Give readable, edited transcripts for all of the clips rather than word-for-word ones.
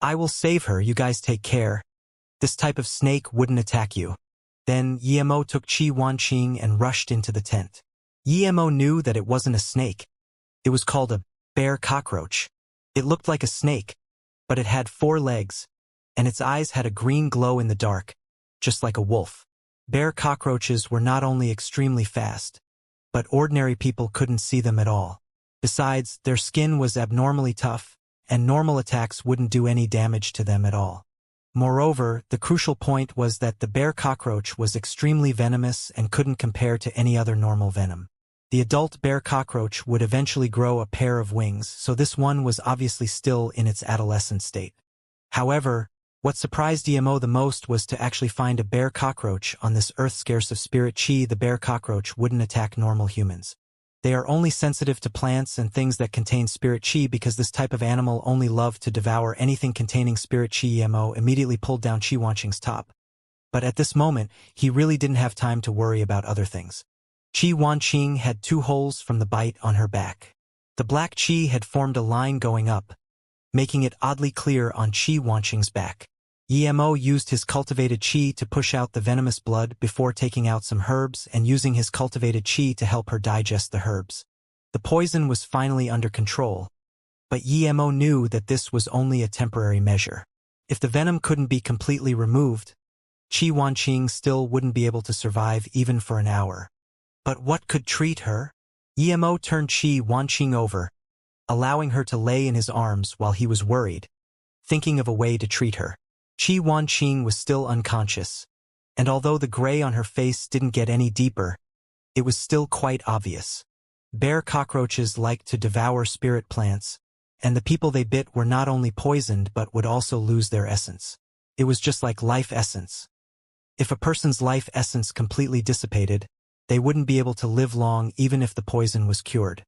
I will save her, you guys take care. This type of snake wouldn't attack you. Then Emo took Qi Wanqing and rushed into the tent. Emo knew that it wasn't a snake. It was called a bear cockroach. It looked like a snake, but it had 4 legs, and its eyes had a green glow in the dark, just like a wolf. Bear cockroaches were not only extremely fast, but ordinary people couldn't see them at all. Besides, their skin was abnormally tough, and normal attacks wouldn't do any damage to them at all. Moreover, the crucial point was that the bear cockroach was extremely venomous and couldn't compare to any other normal venom. The adult bear cockroach would eventually grow a pair of wings, so this one was obviously still in its adolescent state. However, what surprised Emo the most was to actually find a bear cockroach on this earth scarce of spirit chi. The bear cockroach wouldn't attack normal humans. They are only sensitive to plants and things that contain spirit chi because this type of animal only loved to devour anything containing spirit chi. Emo immediately pulled down Qi Wanqing's top. But at this moment, he really didn't have time to worry about other things. Qi Wanqing had 2 holes from the bite on her back. The black chi had formed a line going up, making it oddly clear on Qi Wanqing's back. Emo used his cultivated chi to push out the venomous blood before taking out some herbs and using his cultivated chi to help her digest the herbs. The poison was finally under control, but Emo knew that this was only a temporary measure. If the venom couldn't be completely removed, Qi Wanqing still wouldn't be able to survive even for an hour. But what could treat her? Emo turned Qi Wanqing over, allowing her to lay in his arms while he was worried, thinking of a way to treat her. Qi Wanqing was still unconscious, and although the gray on her face didn't get any deeper, it was still quite obvious. Bear cockroaches liked to devour spirit plants, and the people they bit were not only poisoned but would also lose their essence. It was just like life essence. If a person's life essence completely dissipated, they wouldn't be able to live long even if the poison was cured.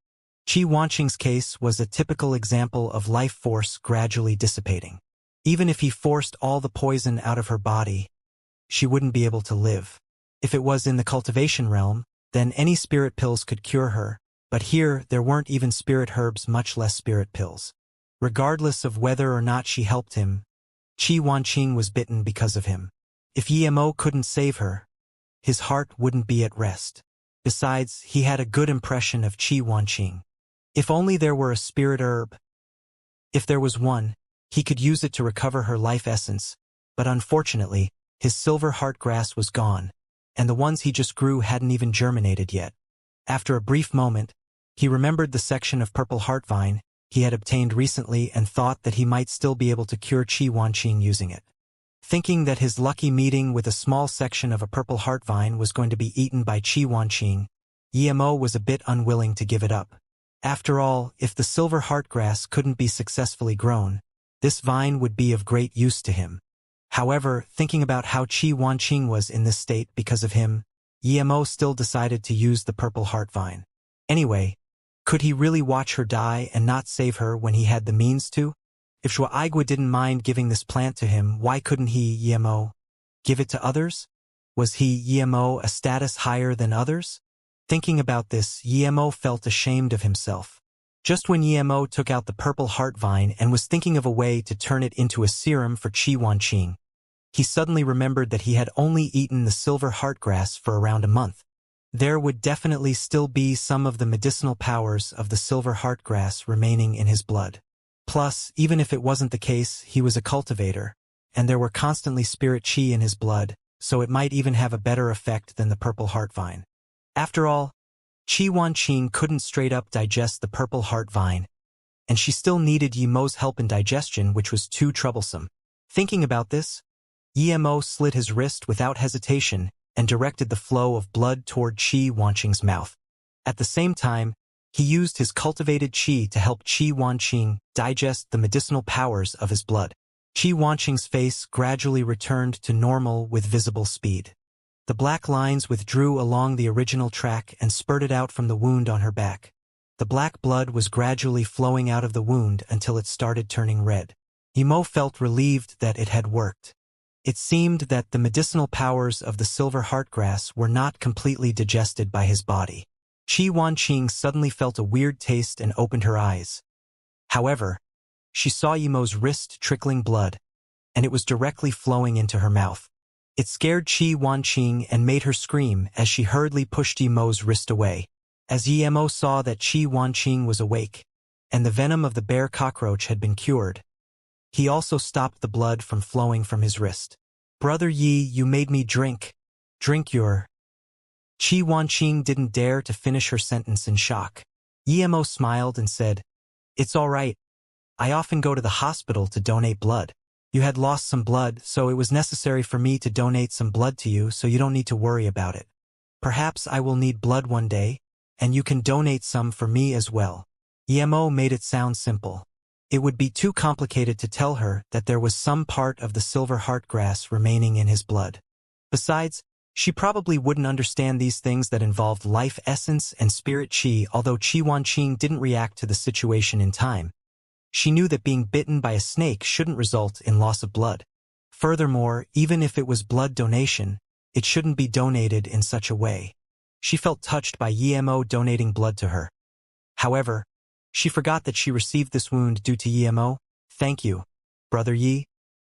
Qi Wanqing's case was a typical example of life force gradually dissipating. Even if he forced all the poison out of her body, she wouldn't be able to live. If it was in the cultivation realm, then any spirit pills could cure her, but here there weren't even spirit herbs, much less spirit pills. Regardless of whether or not she helped him, Qi Wanqing was bitten because of him. If Emo couldn't save her, his heart wouldn't be at rest. Besides, he had a good impression of Qi Wanqing. If only there were a spirit herb. If there was one, he could use it to recover her life essence, but unfortunately, his silver heart grass was gone, and the ones he just grew hadn't even germinated yet. After a brief moment, he remembered the section of purple heart vine he had obtained recently and thought that he might still be able to cure Qi Wanqing using it. Thinking that his lucky meeting with a small section of a purple heart vine was going to be eaten by Qi Wanqing, Emo was a bit unwilling to give it up. After all, if the silver heart grass couldn't be successfully grown, this vine would be of great use to him. However, thinking about how Qi Wanqing was in this state because of him, Emo still decided to use the purple heart vine. Anyway, could he really watch her die and not save her when he had the means to? If Shuaigua didn't mind giving this plant to him, why couldn't he, Emo, give it to others? Was he, Emo, a status higher than others? Thinking about this, Emo felt ashamed of himself. Just when Emo took out the purple heart vine and was thinking of a way to turn it into a serum for Qi Wanqing, he suddenly remembered that he had only eaten the silver heart grass for around a month. There would definitely still be some of the medicinal powers of the silver heart grass remaining in his blood. Plus, even if it wasn't the case, he was a cultivator, and there were constantly spirit chi in his blood, so it might even have a better effect than the purple heart vine. After all, Qi Wanqing couldn't straight up digest the purple heart vine, and she still needed Yemo's help in digestion, which was too troublesome. Thinking about this, Yemo slit his wrist without hesitation and directed the flow of blood toward Qi Wanqing's mouth. At the same time, he used his cultivated qi to help Qi Wanqing digest the medicinal powers of his blood. Qi Wanqing's face gradually returned to normal with visible speed. The black lines withdrew along the original track and spurted out from the wound on her back. The black blood was gradually flowing out of the wound until it started turning red. Yemo felt relieved that it had worked. It seemed that the medicinal powers of the silver heartgrass were not completely digested by his body. Qi Wanqing suddenly felt a weird taste and opened her eyes. However, she saw Yimo's wrist trickling blood, and it was directly flowing into her mouth. It scared Qi Wanqing and made her scream as she hurriedly pushed Yimo's wrist away. As Yimo saw that Qi Wanqing was awake, and the venom of the bear cockroach had been cured, he also stopped the blood from flowing from his wrist. "Brother Yi, you made me drink. Drink your—" Qi Wanqing didn't dare to finish her sentence in shock. Yimo smiled and said, "It's all right. I often go to the hospital to donate blood. You had lost some blood, so it was necessary for me to donate some blood to you, so you don't need to worry about it. Perhaps I will need blood one day, and you can donate some for me as well." Yimo made it sound simple. It would be too complicated to tell her that there was some part of the silver heartgrass remaining in his blood. Besides, she probably wouldn't understand these things that involved life essence and spirit qi. Although Qi Wanqing didn't react to the situation in time, she knew that being bitten by a snake shouldn't result in loss of blood. Furthermore, even if it was blood donation, it shouldn't be donated in such a way. She felt touched by Yimo donating blood to her. However, she forgot that she received this wound due to Yimo. "Thank you, Brother Yi.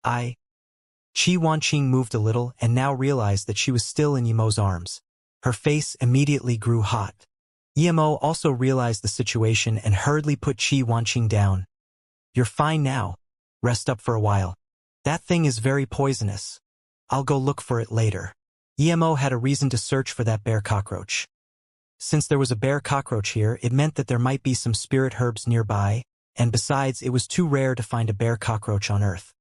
Qi Wanqing moved a little and now realized that she was still in Yimo's arms. Her face immediately grew hot. Yimo also realized the situation and hurriedly put Qi Wanqing down. "You're fine now. Rest up for a while. That thing is very poisonous. I'll go look for it later." Yimo had a reason to search for that bear cockroach. Since there was a bear cockroach here, it meant that there might be some spirit herbs nearby, and besides, it was too rare to find a bear cockroach on Earth.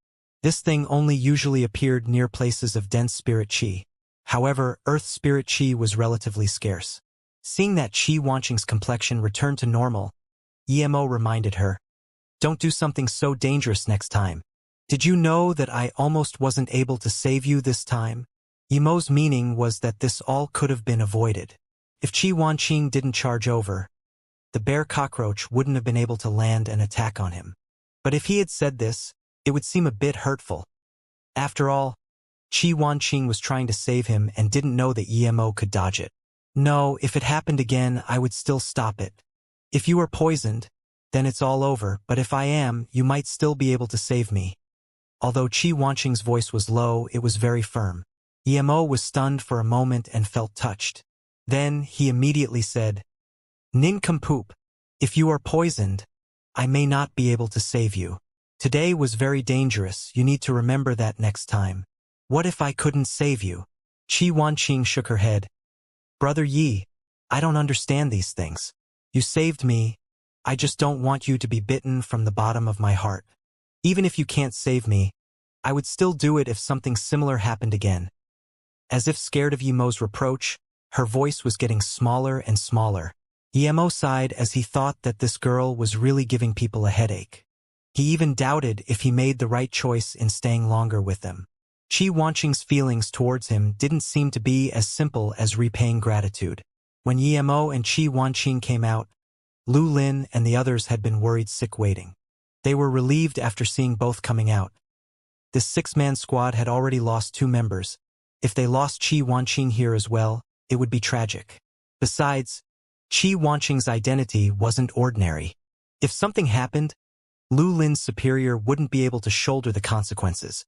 This thing only usually appeared near places of dense spirit qi. However, Earth spirit qi was relatively scarce. Seeing that Qi Wanqing's complexion returned to normal, Yimo reminded her, "Don't do something so dangerous next time. Did you know that I almost wasn't able to save you this time?" Yimo's meaning was that this all could have been avoided. If Qi Wanqing didn't charge over, the bear cockroach wouldn't have been able to land an attack on him. But if he had said this, it would seem a bit hurtful. After all, Qi Wanqing was trying to save him and didn't know that Yimo could dodge it. "No, if it happened again, I would still stop it. If you are poisoned, then it's all over, but if I am, you might still be able to save me." Although Qi Wanqing's voice was low, it was very firm. Yimo was stunned for a moment and felt touched. Then he immediately said, "Nincompoop, if you are poisoned, I may not be able to save you. Today was very dangerous, you need to remember that next time. What if I couldn't save you?" Qi Wanqing shook her head. "Brother Yi, I don't understand these things. You saved me, I just don't want you to be bitten from the bottom of my heart. Even if you can't save me, I would still do it if something similar happened again." As if scared of Yimo's reproach, her voice was getting smaller and smaller. Yimo sighed as he thought that this girl was really giving people a headache. He even doubted if he made the right choice in staying longer with them. Qi Wanqing's feelings towards him didn't seem to be as simple as repaying gratitude. When Yimo and Qi Wanqing came out, Lu Lin and the others had been worried sick waiting. They were relieved after seeing both coming out. This six-man squad had already lost 2 members. If they lost Qi Wanqing here as well, it would be tragic. Besides, Qi Wanqing's identity wasn't ordinary. If something happened, Lu Lin's superior wouldn't be able to shoulder the consequences,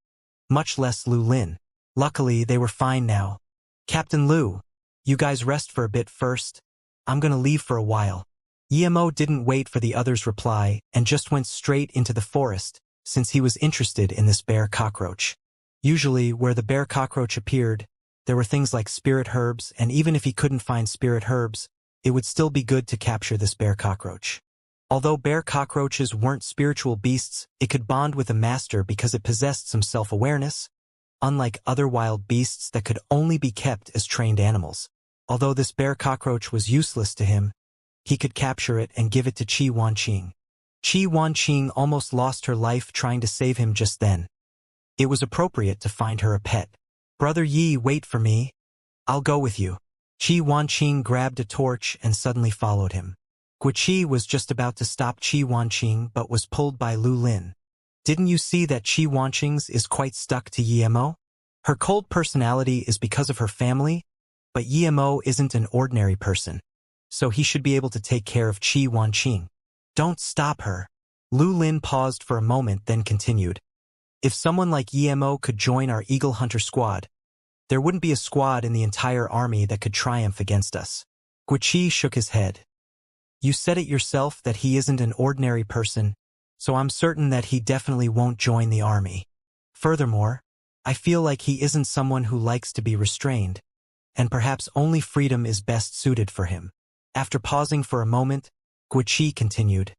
much less Lu Lin. Luckily, they were fine now. "Captain Lu, you guys rest for a bit first. I'm gonna leave for a while." Yimo didn't wait for the others' reply and just went straight into the forest, since he was interested in this bear cockroach. Usually, where the bear cockroach appeared, there were things like spirit herbs, and even if he couldn't find spirit herbs, it would still be good to capture this bear cockroach. Although bear cockroaches weren't spiritual beasts, it could bond with a master because it possessed some self-awareness, unlike other wild beasts that could only be kept as trained animals. Although this bear cockroach was useless to him, he could capture it and give it to Qi Wanqing. Qi Wanqing almost lost her life trying to save him just then. It was appropriate to find her a pet. "Brother Yi, wait for me. I'll go with you." Qi Wanqing grabbed a torch and suddenly followed him. Guiqi was just about to stop Qi Wanqing but was pulled by Lu Lin. "Didn't you see that Qi Wanqing's is quite stuck to Yimo? Her cold personality is because of her family, but Yimo isn't an ordinary person, so he should be able to take care of Qi Wanqing. Don't stop her. Lu Lin paused for a moment then continued. If someone like Emo could join our Eagle Hunter squad, there wouldn't be a squad in the entire army that could triumph against us. Guiqi shook his head. You said it yourself that he isn't an ordinary person, so I'm certain that he definitely won't join the army. Furthermore, I feel like he isn't someone who likes to be restrained, and perhaps only freedom is best suited for him. After pausing for a moment, Guiqi continued.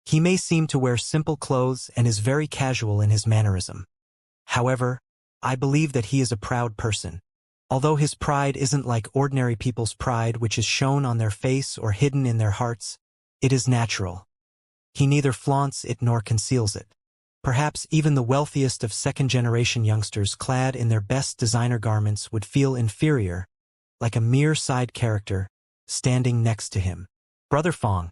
He may seem to wear simple clothes and is very casual in his mannerism. However, I believe that he is a proud person. Although his pride isn't like ordinary people's pride, which is shown on their face or hidden in their hearts, it is natural. He neither flaunts it nor conceals it. Perhaps even the wealthiest of second-generation youngsters clad in their best designer garments would feel inferior, like a mere side character, standing next to him. Brother Fong,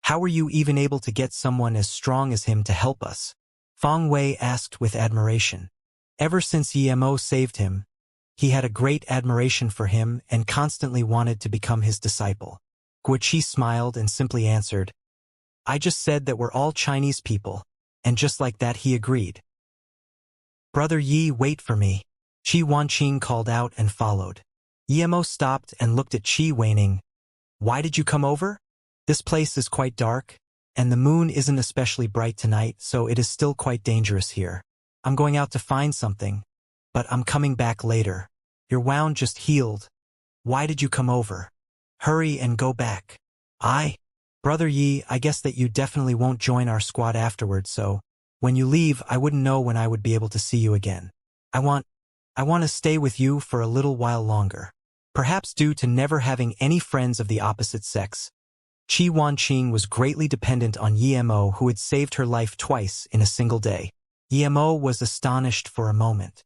how were you even able to get someone as strong as him to help us? Fong Wei asked with admiration. Ever since Emo saved him, he had a great admiration for him and constantly wanted to become his disciple. Guiqi smiled and simply answered, I just said that we're all Chinese people, and just like that he agreed. Brother Yi, wait for me. Qi Wanqing called out and followed. Emo stopped and looked at Qi Weining. Why did you come over? This place is quite dark, and the moon isn't especially bright tonight, so it is still quite dangerous here. I'm going out to find something, but I'm coming back later. Your wound just healed. Why did you come over? Hurry and go back. Brother Yi, I guess that you definitely won't join our squad afterwards, so when you leave, I wouldn't know when I would be able to see you again. I want to stay with you for a little while longer. Perhaps due to never having any friends of the opposite sex, Qi Wanqing was greatly dependent on Emo, who had saved her life twice in a single day. Emo was astonished for a moment.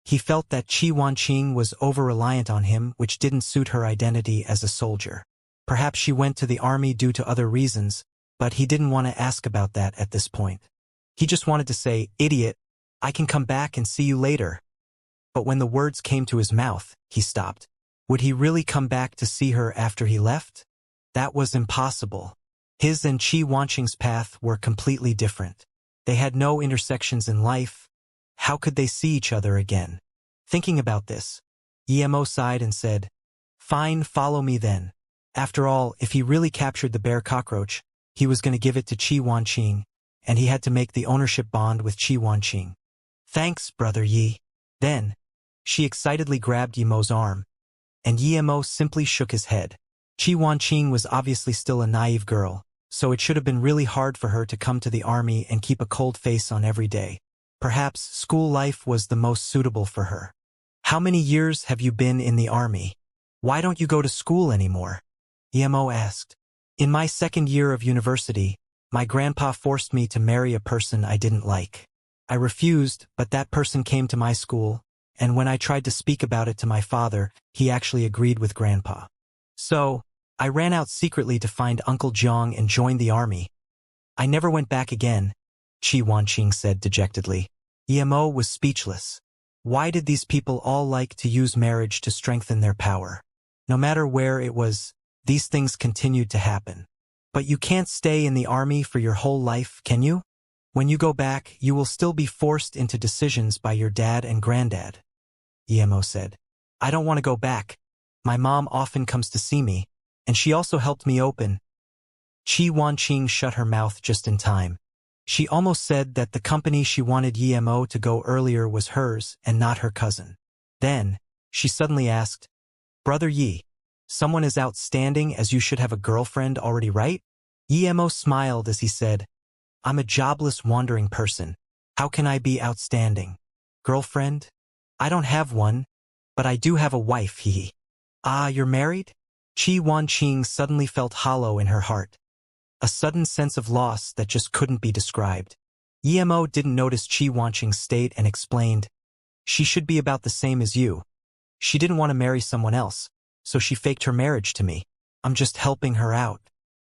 He felt that Qi Wanqing was over-reliant on him, which didn't suit her identity as a soldier. Perhaps she went to the army due to other reasons, but he didn't want to ask about that at this point. He just wanted to say, idiot, I can come back and see you later. But when the words came to his mouth, he stopped. Would he really come back to see her after he left? That was impossible. His and Qi Wanqing's path were completely different. They had no intersections in life. How could they see each other again? Thinking about this, Emo sighed and said, Fine, follow me then. After all, if he really captured the bear cockroach, he was going to give it to Qi Wanqing, and he had to make the ownership bond with Qi Wanqing. Thanks, Brother Yi. Then, she excitedly grabbed Yemo's arm, and Emo simply shook his head. Qi Wanqing was obviously still a naive girl, so it should have been really hard for her to come to the army and keep a cold face on every day. Perhaps school life was the most suitable for her. How many years have you been in the army? Why don't you go to school anymore? Emo asked. In my second year of university, my grandpa forced me to marry a person I didn't like. I refused, but that person came to my school, and when I tried to speak about it to my father, he actually agreed with Grandpa. So, I ran out secretly to find Uncle Jiang and joined the army. I never went back again, Qi Wanqing said dejectedly. Emo was speechless. Why did these people all like to use marriage to strengthen their power? No matter where it was, these things continued to happen. But you can't stay in the army for your whole life, can you? When you go back, you will still be forced into decisions by your dad and granddad. Emo said. I don't want to go back. My mom often comes to see me, and she also helped me open. Qi Wanqing shut her mouth just in time. She almost said that the company she wanted Emo to go earlier was hers and not her cousin. Then, she suddenly asked, Brother Yi, someone is outstanding as you should have a girlfriend already, right? Emo smiled as he said, I'm a jobless wandering person. How can I be outstanding? Girlfriend? I don't have one, but I do have a wife, hee. Ah, you're married? Qi Wanqing suddenly felt hollow in her heart. A sudden sense of loss that just couldn't be described. Emo didn't notice Qi Wanqing's state and explained, she should be about the same as you. She didn't want to marry someone else, so she faked her marriage to me. I'm just helping her out.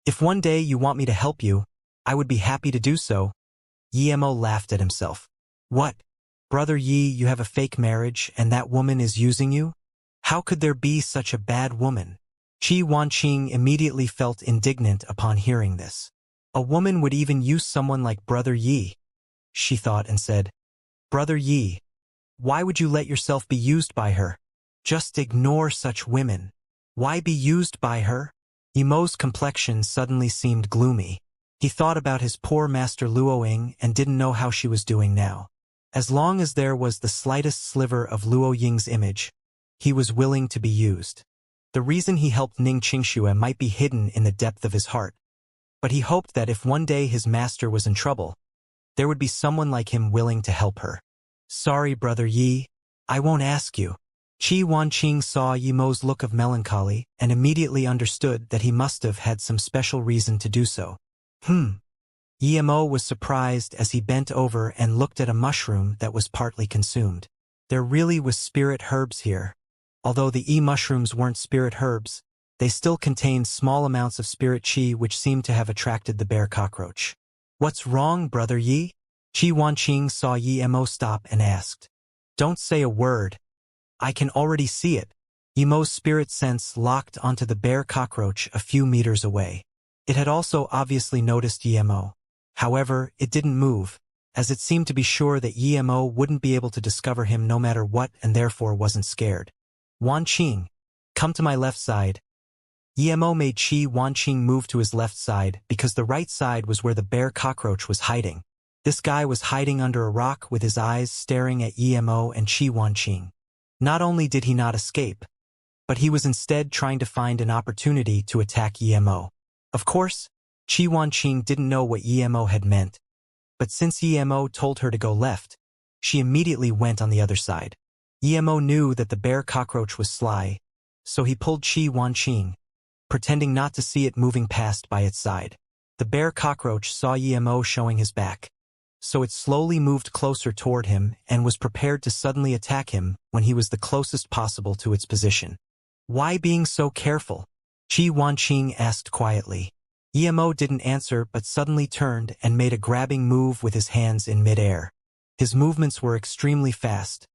If one day you want me to help you, I would be happy to do so. Emo laughed at himself. What? Brother Yi, you have a fake marriage and that woman is using you? How could there be such a bad woman? Qi Wanqing immediately felt indignant upon hearing this. A woman would even use someone like Brother Yi, she thought and said, Brother Yi, why would you let yourself be used by her? Just ignore such women. Why be used by her? Yimo's complexion suddenly seemed gloomy. He thought about his poor master Luoying and didn't know how she was doing now. As long as there was the slightest sliver of Luoying's image, he was willing to be used. The reason he helped Ning Qingxue might be hidden in the depth of his heart, but he hoped that if one day his master was in trouble, there would be someone like him willing to help her. Sorry, Brother Yi, I won't ask you. Qi Wanqing saw Yimo's look of melancholy and immediately understood that he must have had some special reason to do so. Yimo was surprised as he bent over and looked at a mushroom that was partly consumed. There really was spirit herbs here. Although the mushrooms weren't spirit herbs, they still contained small amounts of spirit qi which seemed to have attracted the bear cockroach. What's wrong, Brother Yi? Qi Wanqing saw Yimo stop and asked. Don't say a word. I can already see it. Yimo's spirit sense locked onto the bear cockroach a few meters away. It had also obviously noticed Yimo. However, it didn't move, as it seemed to be sure that Yimo wouldn't be able to discover him no matter what and therefore wasn't scared. Wanqing, come to my left side. Yimo made Qi Wanqing move to his left side because the right side was where the bear cockroach was hiding. This guy was hiding under a rock with his eyes staring at Yimo and Qi Wanqing. Not only did he not escape, but he was instead trying to find an opportunity to attack Yimo. Of course, Qi Wanqing didn't know what Yimo had meant, but since Yimo told her to go left, she immediately went on the other side. Yimo knew that the bear cockroach was sly, so he pulled Qi Wanqing, pretending not to see it moving past by its side. The bear cockroach saw Yimo showing his back, so it slowly moved closer toward him and was prepared to suddenly attack him when he was the closest possible to its position. Why being so careful? Qi Wanqing asked quietly. Yimo didn't answer but suddenly turned and made a grabbing move with his hands in midair. His movements were extremely fast,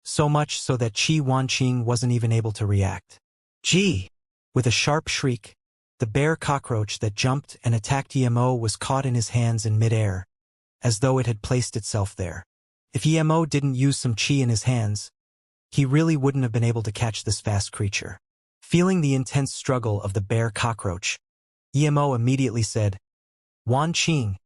so much so that Qi Wanqing wasn't even able to react. Gee! With a sharp shriek, the bear cockroach that jumped and attacked Yimo was caught in his hands in midair, as though it had placed itself there. If Yimo didn't use some qi in his hands, he really wouldn't have been able to catch this fast creature. Feeling the intense struggle of the bear cockroach, Yimo immediately said, Wanqing,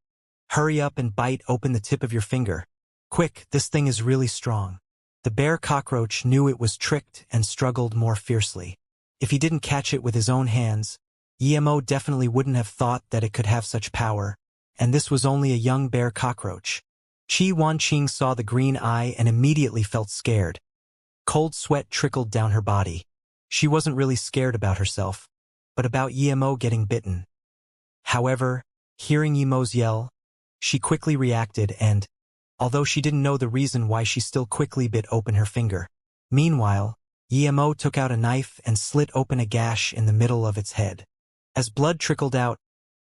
hurry up and bite open the tip of your finger. Quick, this thing is really strong. The bear cockroach knew it was tricked and struggled more fiercely. If he didn't catch it with his own hands, Yimo definitely wouldn't have thought that it could have such power, and this was only a young bear cockroach. Qi Wanqing saw the green eye and immediately felt scared. Cold sweat trickled down her body. She wasn't really scared about herself, but about Yimo getting bitten. However, hearing Yimo's yell, she quickly reacted and, although she didn't know the reason why, she still quickly bit open her finger. Meanwhile, Yimo took out a knife and slit open a gash in the middle of its head. As blood trickled out,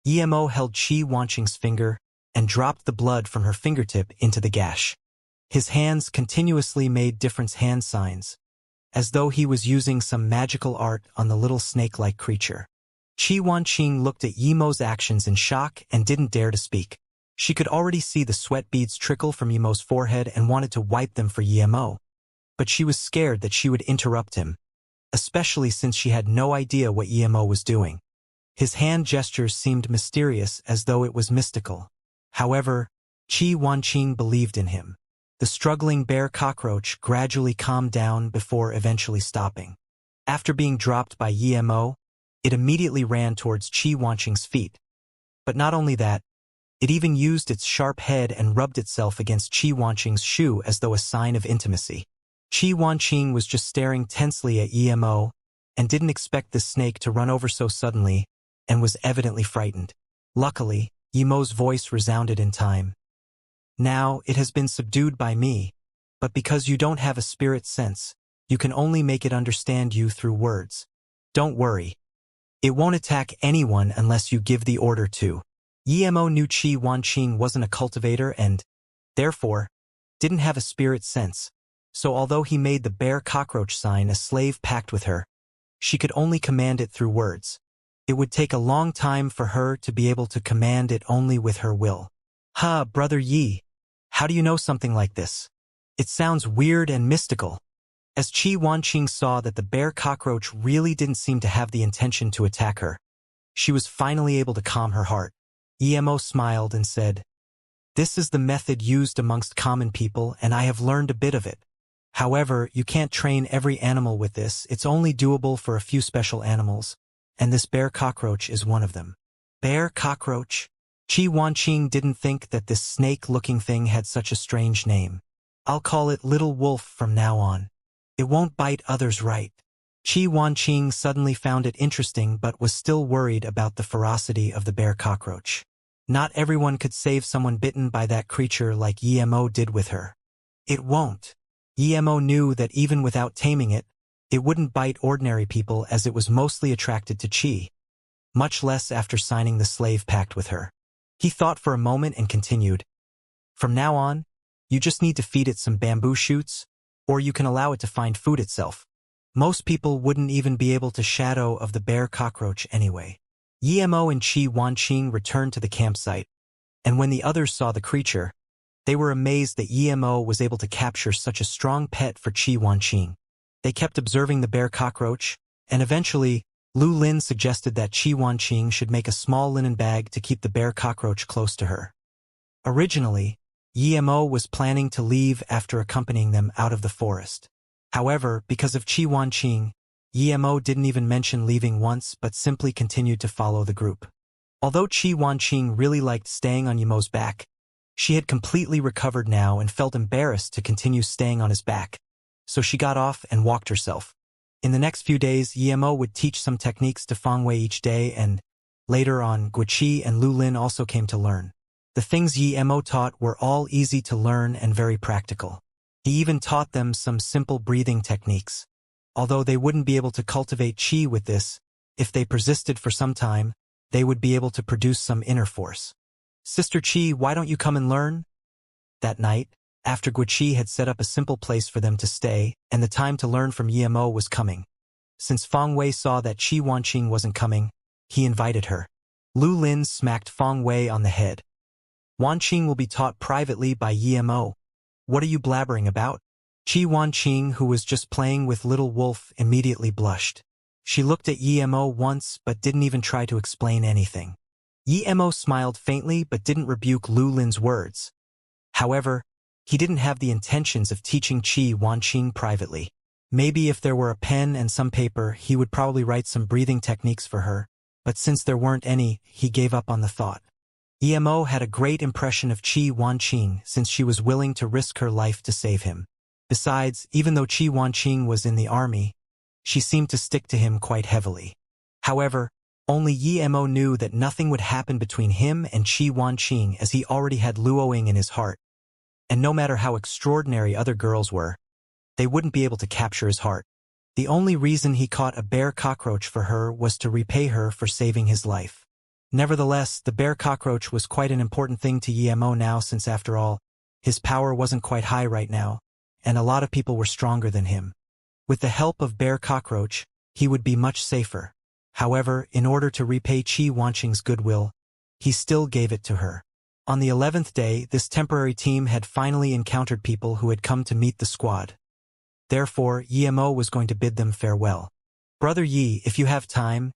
Yimo held Qi Wanqing's finger and dropped the blood from her fingertip into the gash. His hands continuously made different hand signs, as though he was using some magical art on the little snake-like creature. Qi Wanqing looked at Yimo's actions in shock and didn't dare to speak. She could already see the sweat beads trickle from Yimo's forehead and wanted to wipe them for Yimo. But she was scared that she would interrupt him, especially since she had no idea what Yimo was doing. His hand gestures seemed mysterious, as though it was mystical. However, Qi Wanqing believed in him. The struggling bear cockroach gradually calmed down before eventually stopping. After being dropped by Yimo, it immediately ran towards Qi Wanqing's feet. But not only that, it even used its sharp head and rubbed itself against Qi Wanqing's shoe as though a sign of intimacy. Qi Wanqing was just staring tensely at Yimo and didn't expect the snake to run over so suddenly and was evidently frightened. Luckily, Yimo's voice resounded in time. Now, it has been subdued by me, but because you don't have a spirit sense, you can only make it understand you through words. Don't worry. It won't attack anyone unless you give the order to. Yimo knew Qi Wanqing wasn't a cultivator and, therefore, didn't have a spirit sense. So although he made the bear cockroach sign a slave pact with her, she could only command it through words. It would take a long time for her to be able to command it only with her will. "Ha, Brother Yi, how do you know something like this? It sounds weird and mystical." As Qi Wanqing saw that the bear cockroach really didn't seem to have the intention to attack her, she was finally able to calm her heart. Emo smiled and said, "This is the method used amongst common people, and I have learned a bit of it. However, you can't train every animal with this. It's only doable for a few special animals, and this bear cockroach is one of them." Bear cockroach? Qi Wanqing didn't think that this snake-looking thing had such a strange name. "I'll call it Little Wolf from now on. It won't bite others, right?" Qi Wanqing suddenly found it interesting but was still worried about the ferocity of the bear cockroach. Not everyone could save someone bitten by that creature like Emo did with her. It won't. Emo knew that even without taming it, it wouldn't bite ordinary people as it was mostly attracted to Qi, much less after signing the slave pact with her. He thought for a moment and continued, "From now on, you just need to feed it some bamboo shoots, or you can allow it to find food itself. Most people wouldn't even be able to shadow of the bear cockroach anyway." Emo and Qi Wanqing returned to the campsite, and when the others saw the creature, they were amazed that Emo was able to capture such a strong pet for Qi Wanqing. They kept observing the bear cockroach, and eventually, Lu Lin suggested that Qi Wanqing should make a small linen bag to keep the bear cockroach close to her. Originally, Emo was planning to leave after accompanying them out of the forest. However, because of Qi Wanqing, Emo didn't even mention leaving once but simply continued to follow the group. Although Qi Wanqing really liked staying on Yemo's back, she had completely recovered now and felt embarrassed to continue staying on his back, so she got off and walked herself. In the next few days, Emo would teach some techniques to Feng Wei each day, and later on, Guiqi and Lu Lin also came to learn. The things Emo taught were all easy to learn and very practical. He even taught them some simple breathing techniques. Although they wouldn't be able to cultivate Qi with this, if they persisted for some time, they would be able to produce some inner force. "Sister Qi, why don't you come and learn?" That night, after Guiqi had set up a simple place for them to stay, and the time to learn from Emo was coming. Since Feng Wei saw that Qi Wanqing wasn't coming, he invited her. Lu Lin smacked Feng Wei on the head. "Wanqing will be taught privately by Emo. What are you blabbering about?" Qi Wanqing, who was just playing with Little Wolf, immediately blushed. She looked at Emo once but didn't even try to explain anything. Emo smiled faintly but didn't rebuke Lu Lin's words. However, he didn't have the intentions of teaching Qi Wanqing privately. Maybe if there were a pen and some paper, he would probably write some breathing techniques for her, but since there weren't any, he gave up on the thought. Emo had a great impression of Qi Wanqing since she was willing to risk her life to save him. Besides, even though Qi Wanqing was in the army, she seemed to stick to him quite heavily. However, only Emo knew that nothing would happen between him and Qi Wanqing as he already had Luoying in his heart. And no matter how extraordinary other girls were, they wouldn't be able to capture his heart. The only reason he caught a bear cockroach for her was to repay her for saving his life. Nevertheless, the bear cockroach was quite an important thing to Emo now since after all, his power wasn't quite high right now, and a lot of people were stronger than him. With the help of bear cockroach, he would be much safer. However, in order to repay Qi Wanqing's goodwill, he still gave it to her. On the 11th day, this temporary team had finally encountered people who had come to meet the squad. Therefore, Emo was going to bid them farewell. "Brother Yi, if you have time,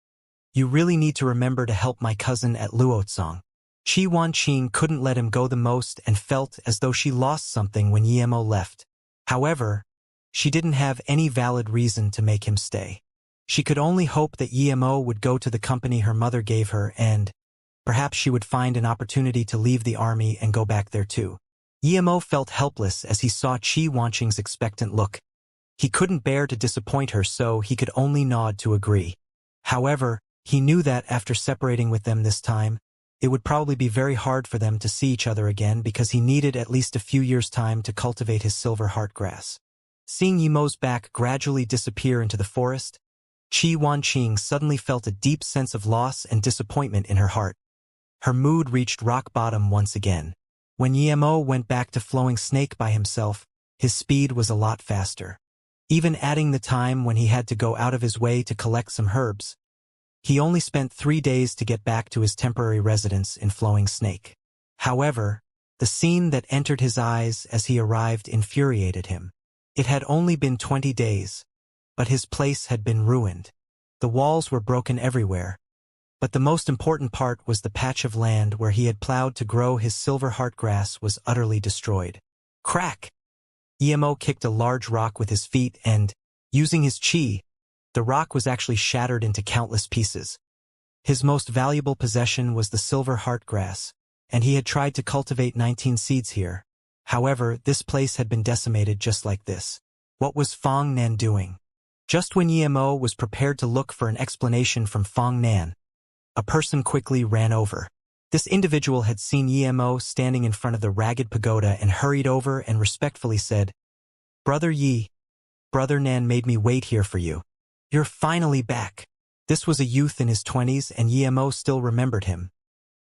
you really need to remember to help my cousin at Luotsong." Qi Wanqing couldn't let him go the most and felt as though she lost something when Emo left. However, she didn't have any valid reason to make him stay. She could only hope that Emo would go to the company her mother gave her and perhaps she would find an opportunity to leave the army and go back there too. Emo felt helpless as he saw Qi Wanqing's expectant look. He couldn't bear to disappoint her, so he could only nod to agree. However, he knew that after separating with them this time, it would probably be very hard for them to see each other again because he needed at least a few years' time to cultivate his silver heartgrass. Seeing Emo's back gradually disappear into the forest, Qi Wanqing suddenly felt a deep sense of loss and disappointment in her heart. Her mood reached rock bottom once again. When Emo went back to Flowing Snake by himself, his speed was a lot faster. Even adding the time when he had to go out of his way to collect some herbs, He only spent 3 days to get back to his temporary residence in Flowing Snake. However, the scene that entered his eyes as he arrived infuriated him. It had only been 20 days, but his place had been ruined. The walls were broken everywhere, but the most important part was the patch of land where he had plowed to grow his silver heartgrass was utterly destroyed. Crack! Emo kicked a large rock with his feet and, using his chi, the rock was actually shattered into countless pieces. His most valuable possession was the silver heartgrass, and he had tried to cultivate 19 seeds here. However, this place had been decimated just like this. What was Fong Nan doing? Just when Emo was prepared to look for an explanation from Fong Nan, a person quickly ran over. This individual had seen Emo standing in front of the ragged pagoda and hurried over and respectfully said, "Brother Yi, Brother Nan made me wait here for you. You're finally back." This was a youth in his 20s and Emo still remembered him.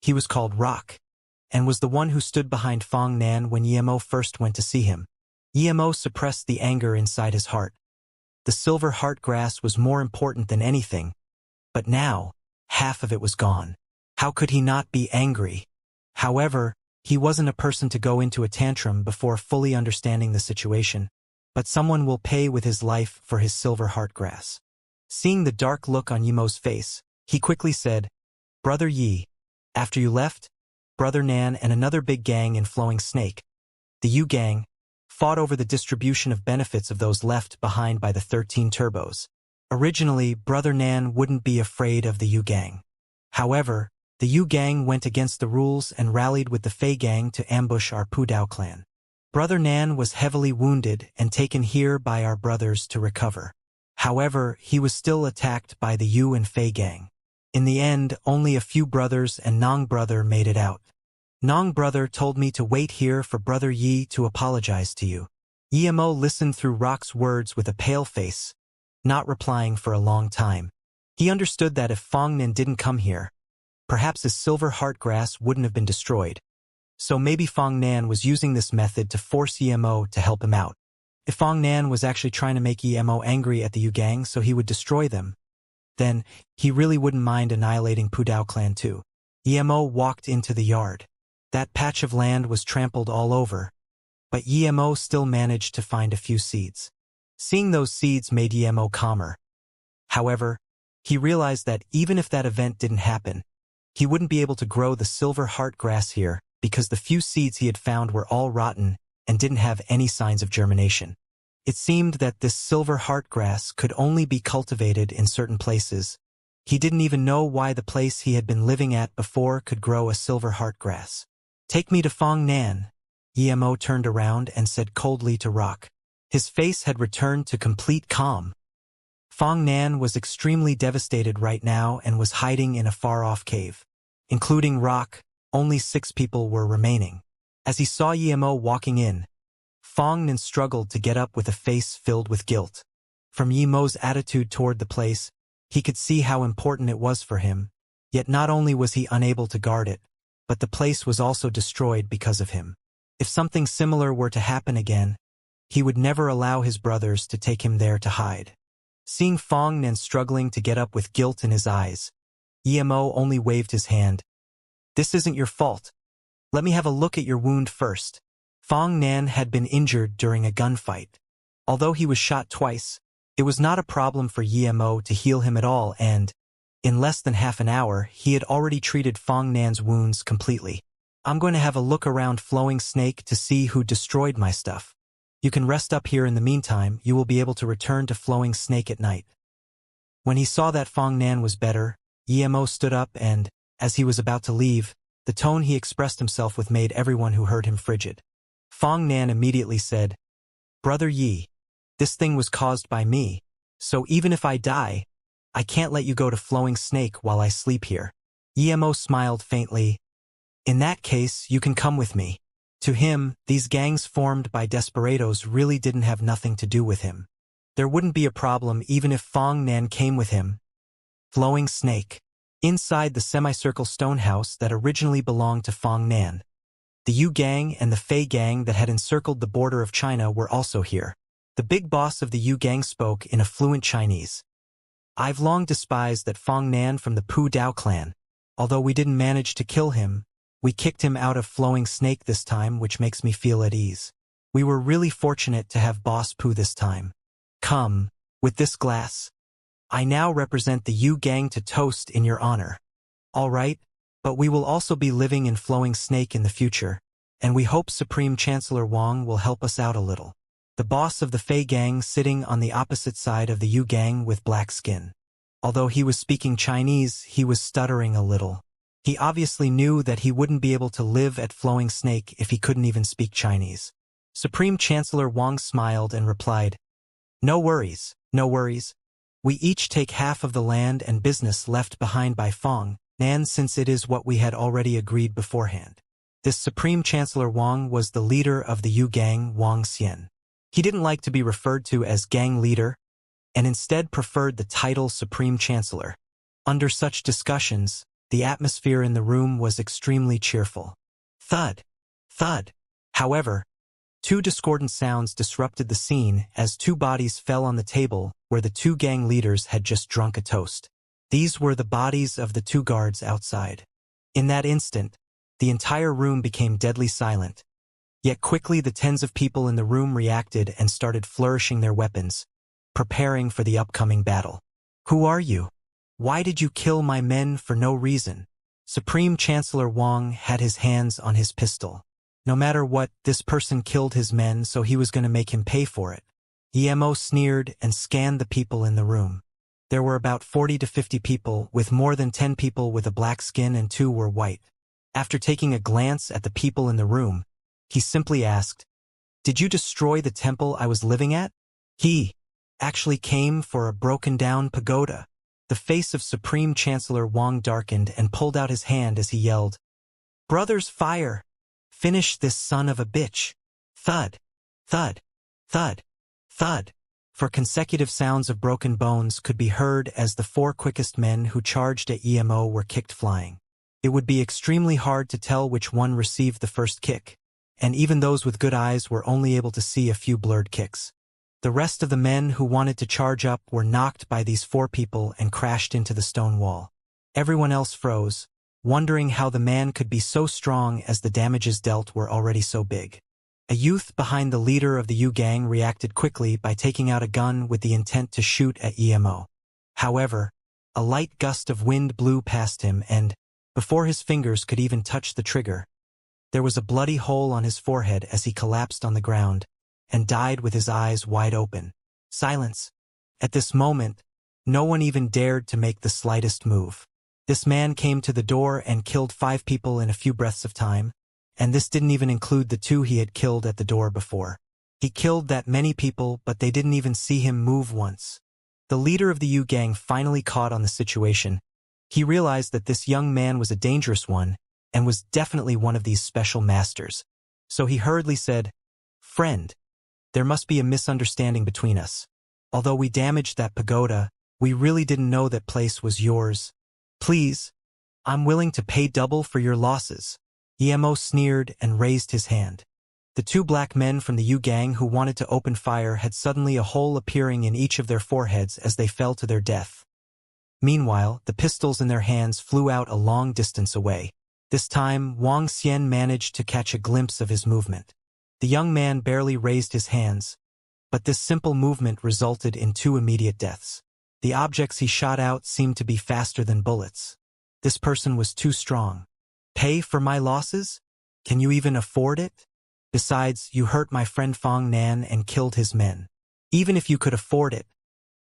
He was called Rock, and was the one who stood behind Fong Nan when Emo first went to see him. Emo suppressed the anger inside his heart. The silver heartgrass was more important than anything, but now, half of it was gone. How could he not be angry? However, he wasn't a person to go into a tantrum before fully understanding the situation, but someone will pay with his life for his silver heartgrass. Seeing the dark look on Yemo's face, he quickly said, "Brother Yi, after you left, Brother Nan and another big gang in Flowing Snake, the Yu Gang, fought over the distribution of benefits of those left behind by the 13 turbos. Originally, Brother Nan wouldn't be afraid of the Yu Gang. However, the Yu Gang went against the rules and rallied with the Fei Gang to ambush our Pudao clan. Brother Nan was heavily wounded and taken here by our brothers to recover. However, he was still attacked by the Yu and Fei Gang. In the end, only a few brothers and Nong Brother made it out. Nong Brother told me to wait here for Brother Yi to apologize to you." Emo listened through Rock's words with a pale face, not replying for a long time. He understood that if Fong Nan didn't come here, perhaps his silver heartgrass wouldn't have been destroyed. So maybe Fong Nan was using this method to force Emo to help him out. If Fong Nan was actually trying to make Emo angry at the Yu Gang so he would destroy them, then he really wouldn't mind annihilating Pudao clan too. Emo walked into the yard. That patch of land was trampled all over, but Emo still managed to find a few seeds. Seeing those seeds made Emo calmer. However, he realized that even if that event didn't happen, he wouldn't be able to grow the silver heartgrass here because the few seeds he had found were all rotten and didn't have any signs of germination. It seemed that this silver heartgrass could only be cultivated in certain places. He didn't even know why the place he had been living at before could grow a silver heartgrass. "Take me to Fong Nan." Emo turned around and said coldly to Rock. His face had returned to complete calm. Fong Nan was extremely devastated right now and was hiding in a far-off cave. Including Rock, only 6 people were remaining. As he saw Emo walking in, Fong Nan struggled to get up with a face filled with guilt. From Yemo's attitude toward the place, he could see how important it was for him, yet not only was he unable to guard it, but the place was also destroyed because of him. If something similar were to happen again, he would never allow his brothers to take him there to hide. Seeing Fong Nan struggling to get up with guilt in his eyes, Emo only waved his hand. "This isn't your fault. Let me have a look at your wound first." Fong Nan had been injured during a gunfight. Although he was shot twice, it was not a problem for Emo to heal him at all and, in less than half an hour, he had already treated Fong Nan's wounds completely. "I'm going to have a look around Flowing Snake to see who destroyed my stuff. You can rest up here in the meantime. You will be able to return to Flowing Snake at night." When he saw that Fong Nan was better, Emo stood up and, as he was about to leave, the tone he expressed himself with made everyone who heard him frigid. Fong Nan immediately said, "Brother Yi, this thing was caused by me, so even if I die, I can't let you go to Flowing Snake while I sleep here." Emo smiled faintly. "In that case, you can come with me." To him, these gangs formed by desperados really didn't have nothing to do with him. There wouldn't be a problem even if Fong Nan came with him. Flowing Snake. Inside the semicircle stone house that originally belonged to Fong Nan, the Yu Gang and the Fei Gang that had encircled the border of China were also here. The big boss of the Yu Gang spoke in a fluent Chinese. I've long despised that Fong Nan from the Pu Dao clan. Although we didn't manage to kill him, we kicked him out of Flowing Snake this time, which makes me feel at ease. We were really fortunate to have Boss Pu this time. Come, with this glass. I now represent the Yu Gang to toast in your honor. All right, but we will also be living in Flowing Snake in the future, and we hope Supreme Chancellor Wang will help us out a little. The boss of the Fei Gang sitting on the opposite side of the Yu Gang with black skin. Although he was speaking Chinese, he was stuttering a little. He obviously knew that he wouldn't be able to live at Flowing Snake if he couldn't even speak Chinese. Supreme Chancellor Wang smiled and replied, "No worries, no worries. We each take half of the land and business left behind by Fong Nan, since it is what we had already agreed beforehand." This Supreme Chancellor Wang was the leader of the Yu Gang, Wang Xian. He didn't like to be referred to as gang leader, and instead preferred the title Supreme Chancellor. Under such discussions, the atmosphere in the room was extremely cheerful. Thud, thud. However, two discordant sounds disrupted the scene as two bodies fell on the table where the two gang leaders had just drunk a toast. These were the bodies of the two guards outside. In that instant, the entire room became deadly silent. Yet quickly the tens of people in the room reacted and started flourishing their weapons, preparing for the upcoming battle. "Who are you? Why did you kill my men for no reason?" Supreme Chancellor Wang had his hands on his pistol. No matter what, this person killed his men, so he was going to make him pay for it. Emo sneered and scanned the people in the room. There were about 40 to 50 people, with more than 10 people with a black skin and 2 were white. After taking a glance at the people in the room, he simply asked, "Did you destroy the temple I was living at?" He actually came for a broken-down pagoda. The face of Supreme Chancellor Wang darkened and pulled out his hand as he yelled, "Brothers, fire! Finish this son of a bitch!" Thud, thud, thud, thud. For consecutive sounds of broken bones could be heard as the 4 quickest men who charged at Emo were kicked flying. It would be extremely hard to tell which one received the first kick, and even those with good eyes were only able to see a few blurred kicks. The rest of the men who wanted to charge up were knocked by these 4 people and crashed into the stone wall. Everyone else froze, wondering how the man could be so strong as the damages dealt were already so big. A youth behind the leader of the Yu Gang reacted quickly by taking out a gun with the intent to shoot at Emo. However, a light gust of wind blew past him and, before his fingers could even touch the trigger, there was a bloody hole on his forehead as he collapsed on the ground and died with his eyes wide open. Silence. At this moment, no one even dared to make the slightest move. This man came to the door and killed 5 people in a few breaths of time, and this didn't even include the 2 he had killed at the door before. He killed that many people, but they didn't even see him move once. The leader of the Yu Gang finally caught on the situation. He realized that this young man was a dangerous one and was definitely one of these special masters. So he hurriedly said, "Friend, there must be a misunderstanding between us. Although we damaged that pagoda, we really didn't know that place was yours. Please, I'm willing to pay double for your losses." Emo sneered and raised his hand. The 2 black men from the Yu Gang who wanted to open fire had suddenly a hole appearing in each of their foreheads as they fell to their death. Meanwhile, the pistols in their hands flew out a long distance away. This time, Wang Xian managed to catch a glimpse of his movement. The young man barely raised his hands, but this simple movement resulted in 2 immediate deaths. The objects he shot out seemed to be faster than bullets. This person was too strong. "Pay for my losses? Can you even afford it? Besides, you hurt my friend Fong Nan and killed his men. Even if you could afford it,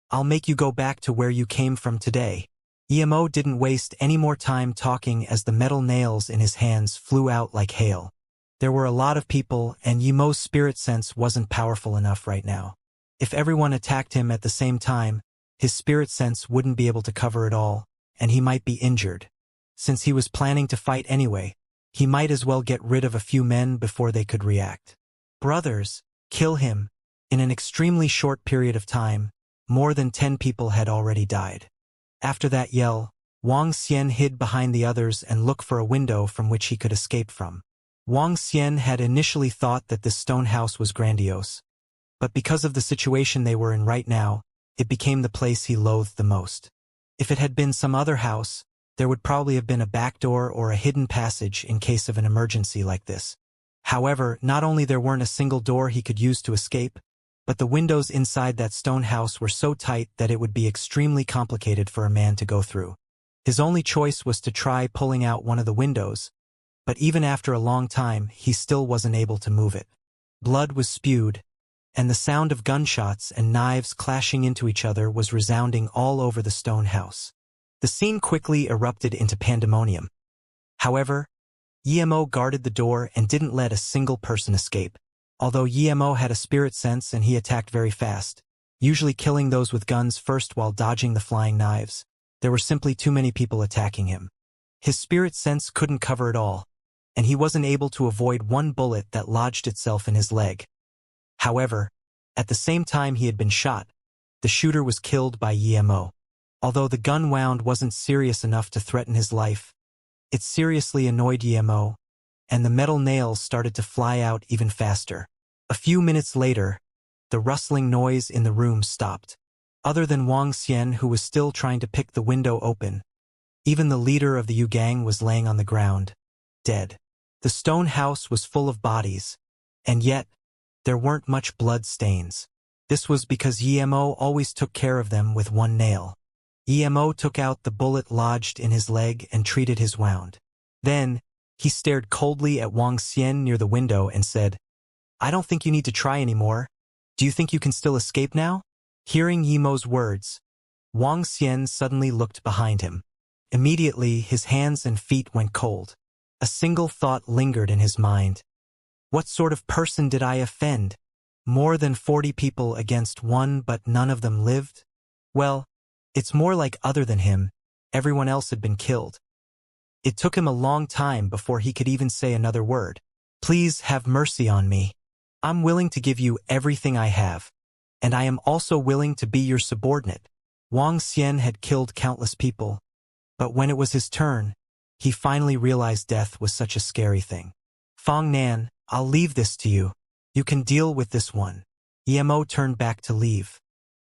I'll make you go back to where you came from today." Emo didn't waste any more time talking as the metal nails in his hands flew out like hail. There were a lot of people, and Yemo's spirit sense wasn't powerful enough right now. If everyone attacked him at the same time, his spirit sense wouldn't be able to cover it all, and he might be injured. Since he was planning to fight anyway, he might as well get rid of a few men before they could react. "Brothers, kill him." In an extremely short period of time, more than 10 people had already died. After that yell, Wang Xian hid behind the others and looked for a window from which he could escape from. Wang Xian had initially thought that this stone house was grandiose, but because of the situation they were in right now, it became the place he loathed the most. If it had been some other house, there would probably have been a back door or a hidden passage in case of an emergency like this. However, not only there weren't a single door he could use to escape, but the windows inside that stone house were so tight that it would be extremely complicated for a man to go through. His only choice was to try pulling out one of the windows, but even after a long time, he still wasn't able to move it. Blood was spewed, and the sound of gunshots and knives clashing into each other was resounding all over the stone house. The scene quickly erupted into pandemonium. However, Emo guarded the door and didn't let a single person escape. Although Emo had a spirit sense and he attacked very fast, usually killing those with guns first while dodging the flying knives, there were simply too many people attacking him. His spirit sense couldn't cover it all, and he wasn't able to avoid one bullet that lodged itself in his leg. However, at the same time he had been shot, the shooter was killed by Emo. Although the gun wound wasn't serious enough to threaten his life, it seriously annoyed Emo, and the metal nails started to fly out even faster. A few minutes later, the rustling noise in the room stopped. Other than Wang Xian, who was still trying to pick the window open, even the leader of the Yu gang was laying on the ground, dead. The stone house was full of bodies, and yet, there weren't much blood stains. This was because Emo always took care of them with one nail. Emo took out the bullet lodged in his leg and treated his wound. Then, he stared coldly at Wang Xian near the window and said, "I don't think you need to try anymore. Do you think you can still escape now?" Hearing Emo's words, Wang Xian suddenly looked behind him. Immediately, his hands and feet went cold. A single thought lingered in his mind. What sort of person did I offend? More than 40 people against one, but none of them lived? Well, it's more like other than him, everyone else had been killed. It took him a long time before he could even say another word. "Please have mercy on me. I'm willing to give you everything I have, and I am also willing to be your subordinate." Wang Xian had killed countless people, but when it was his turn, he finally realized death was such a scary thing. "Fang Nan, I'll leave this to you. You can deal with this one." Emo turned back to leave.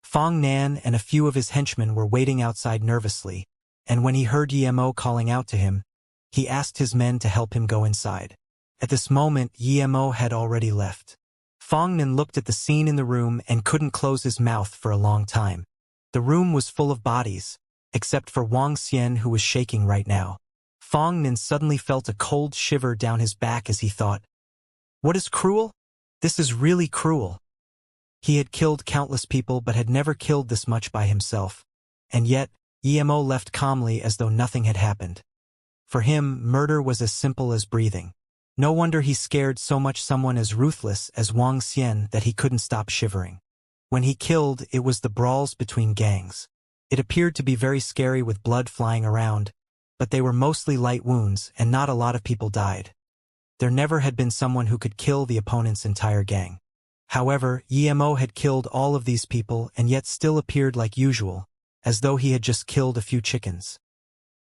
Fang Nan and a few of his henchmen were waiting outside nervously, and when he heard Emo calling out to him, he asked his men to help him go inside. At this moment, Emo had already left. Fang Nan looked at the scene in the room and couldn't close his mouth for a long time. The room was full of bodies, except for Wang Xian, who was shaking right now. Fang Nan suddenly felt a cold shiver down his back as he thought, "What is cruel? This is really cruel." He had killed countless people but had never killed this much by himself. And yet, Emo left calmly as though nothing had happened. For him, murder was as simple as breathing. No wonder he scared so much someone as ruthless as Wang Xian that he couldn't stop shivering. When he killed, it was the brawls between gangs. It appeared to be very scary with blood flying around, but they were mostly light wounds and not a lot of people died. There never had been someone who could kill the opponent's entire gang. However, Emo had killed all of these people and yet still appeared like usual, as though he had just killed a few chickens.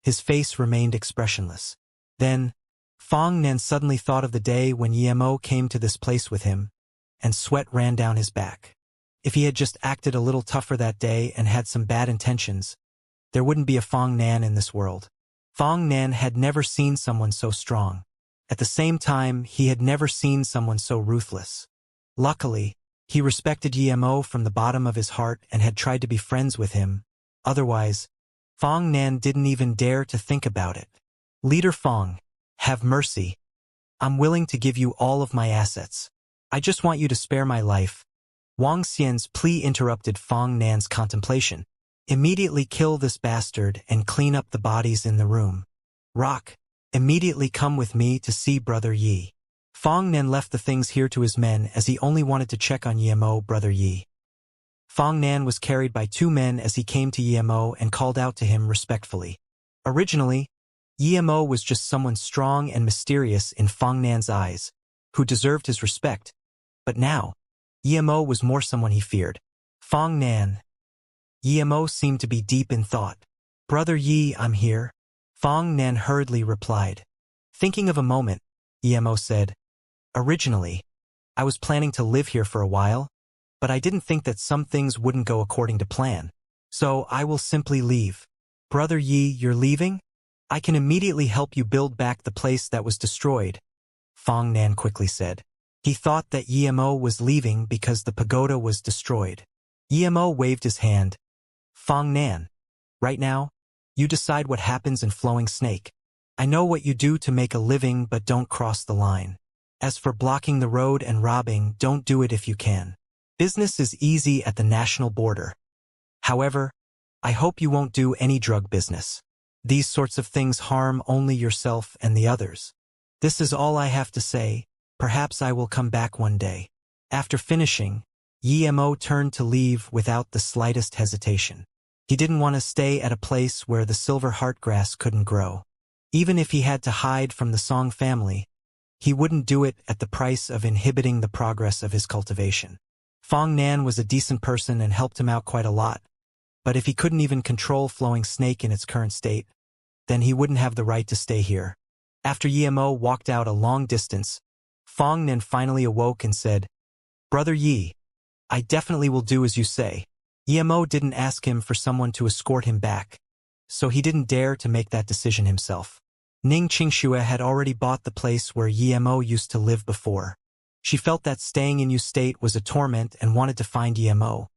His face remained expressionless. Then, Fang Nan suddenly thought of the day when Emo came to this place with him, and sweat ran down his back. If he had just acted a little tougher that day and had some bad intentions, there wouldn't be a Fang Nan in this world. Fang Nan had never seen someone so strong. At the same time, he had never seen someone so ruthless. Luckily, he respected Emo from the bottom of his heart and had tried to be friends with him. Otherwise, Fang Nan didn't even dare to think about it. "Leader Fang, have mercy. I'm willing to give you all of my assets. I just want you to spare my life." Wang Xian's plea interrupted Fang Nan's contemplation. "Immediately kill this bastard and clean up the bodies in the room. Rock, immediately come with me to see Brother Yi." Fang Nan left the things here to his men as he only wanted to check on Emo, Brother Yi. Fang Nan was carried by 2 men as he came to Emo and called out to him respectfully. Originally, Emo was just someone strong and mysterious in Fang Nan's eyes, who deserved his respect, but now, Emo was more someone he feared. "Fang Nan." Emo seemed to be deep in thought. "Brother Yi, I'm here." Fang Nan hurriedly replied. Thinking of a moment, Emo said, "Originally, I was planning to live here for a while, but I didn't think that some things wouldn't go according to plan. So I will simply leave. Brother Yi, you're leaving? I can immediately help you build back the place that was destroyed, Fong Nan quickly said. He thought that Yimo was leaving because the pagoda was destroyed. Yimo waved his hand. Fong Nan, right now, you decide what happens in Flowing Snake. I know what you do to make a living, but don't cross the line. As for blocking the road and robbing, don't do it if you can. Business is easy at the national border. However, I hope you won't do any drug business. These sorts of things harm only yourself and the others. This is all I have to say. Perhaps I will come back one day. After finishing, Yimo turned to leave without the slightest hesitation. He didn't want to stay at a place where the silver heartgrass couldn't grow. Even if he had to hide from the Song family, he wouldn't do it at the price of inhibiting the progress of his cultivation. Fong Nan was a decent person and helped him out quite a lot, but if he couldn't even control Flowing Snake in its current state, then he wouldn't have the right to stay here. After Yimo walked out a long distance, Fong Nan finally awoke and said, Brother Yi, I definitely will do as you say. Yimo didn't ask him for someone to escort him back, so he didn't dare to make that decision himself. Ning Qingxue had already bought the place where Yimo used to live before. She felt that staying in Yu State was a torment and wanted to find Yimo,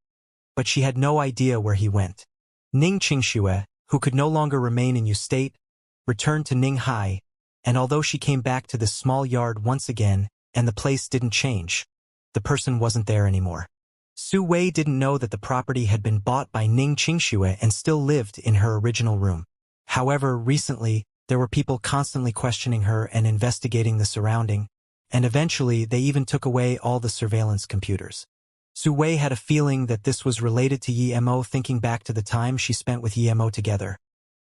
but she had no idea where he went. Ning Qingxue, who could no longer remain in Yu State, returned to Ninghai, and although she came back to this small yard once again and the place didn't change, the person wasn't there anymore. Su Wei didn't know that the property had been bought by Ning Qingxue and still lived in her original room. However, recently, there were people constantly questioning her and investigating the surrounding, and eventually they even took away all the surveillance computers. Su Wei had a feeling that this was related to Yimo, thinking back to the time she spent with Yimo together.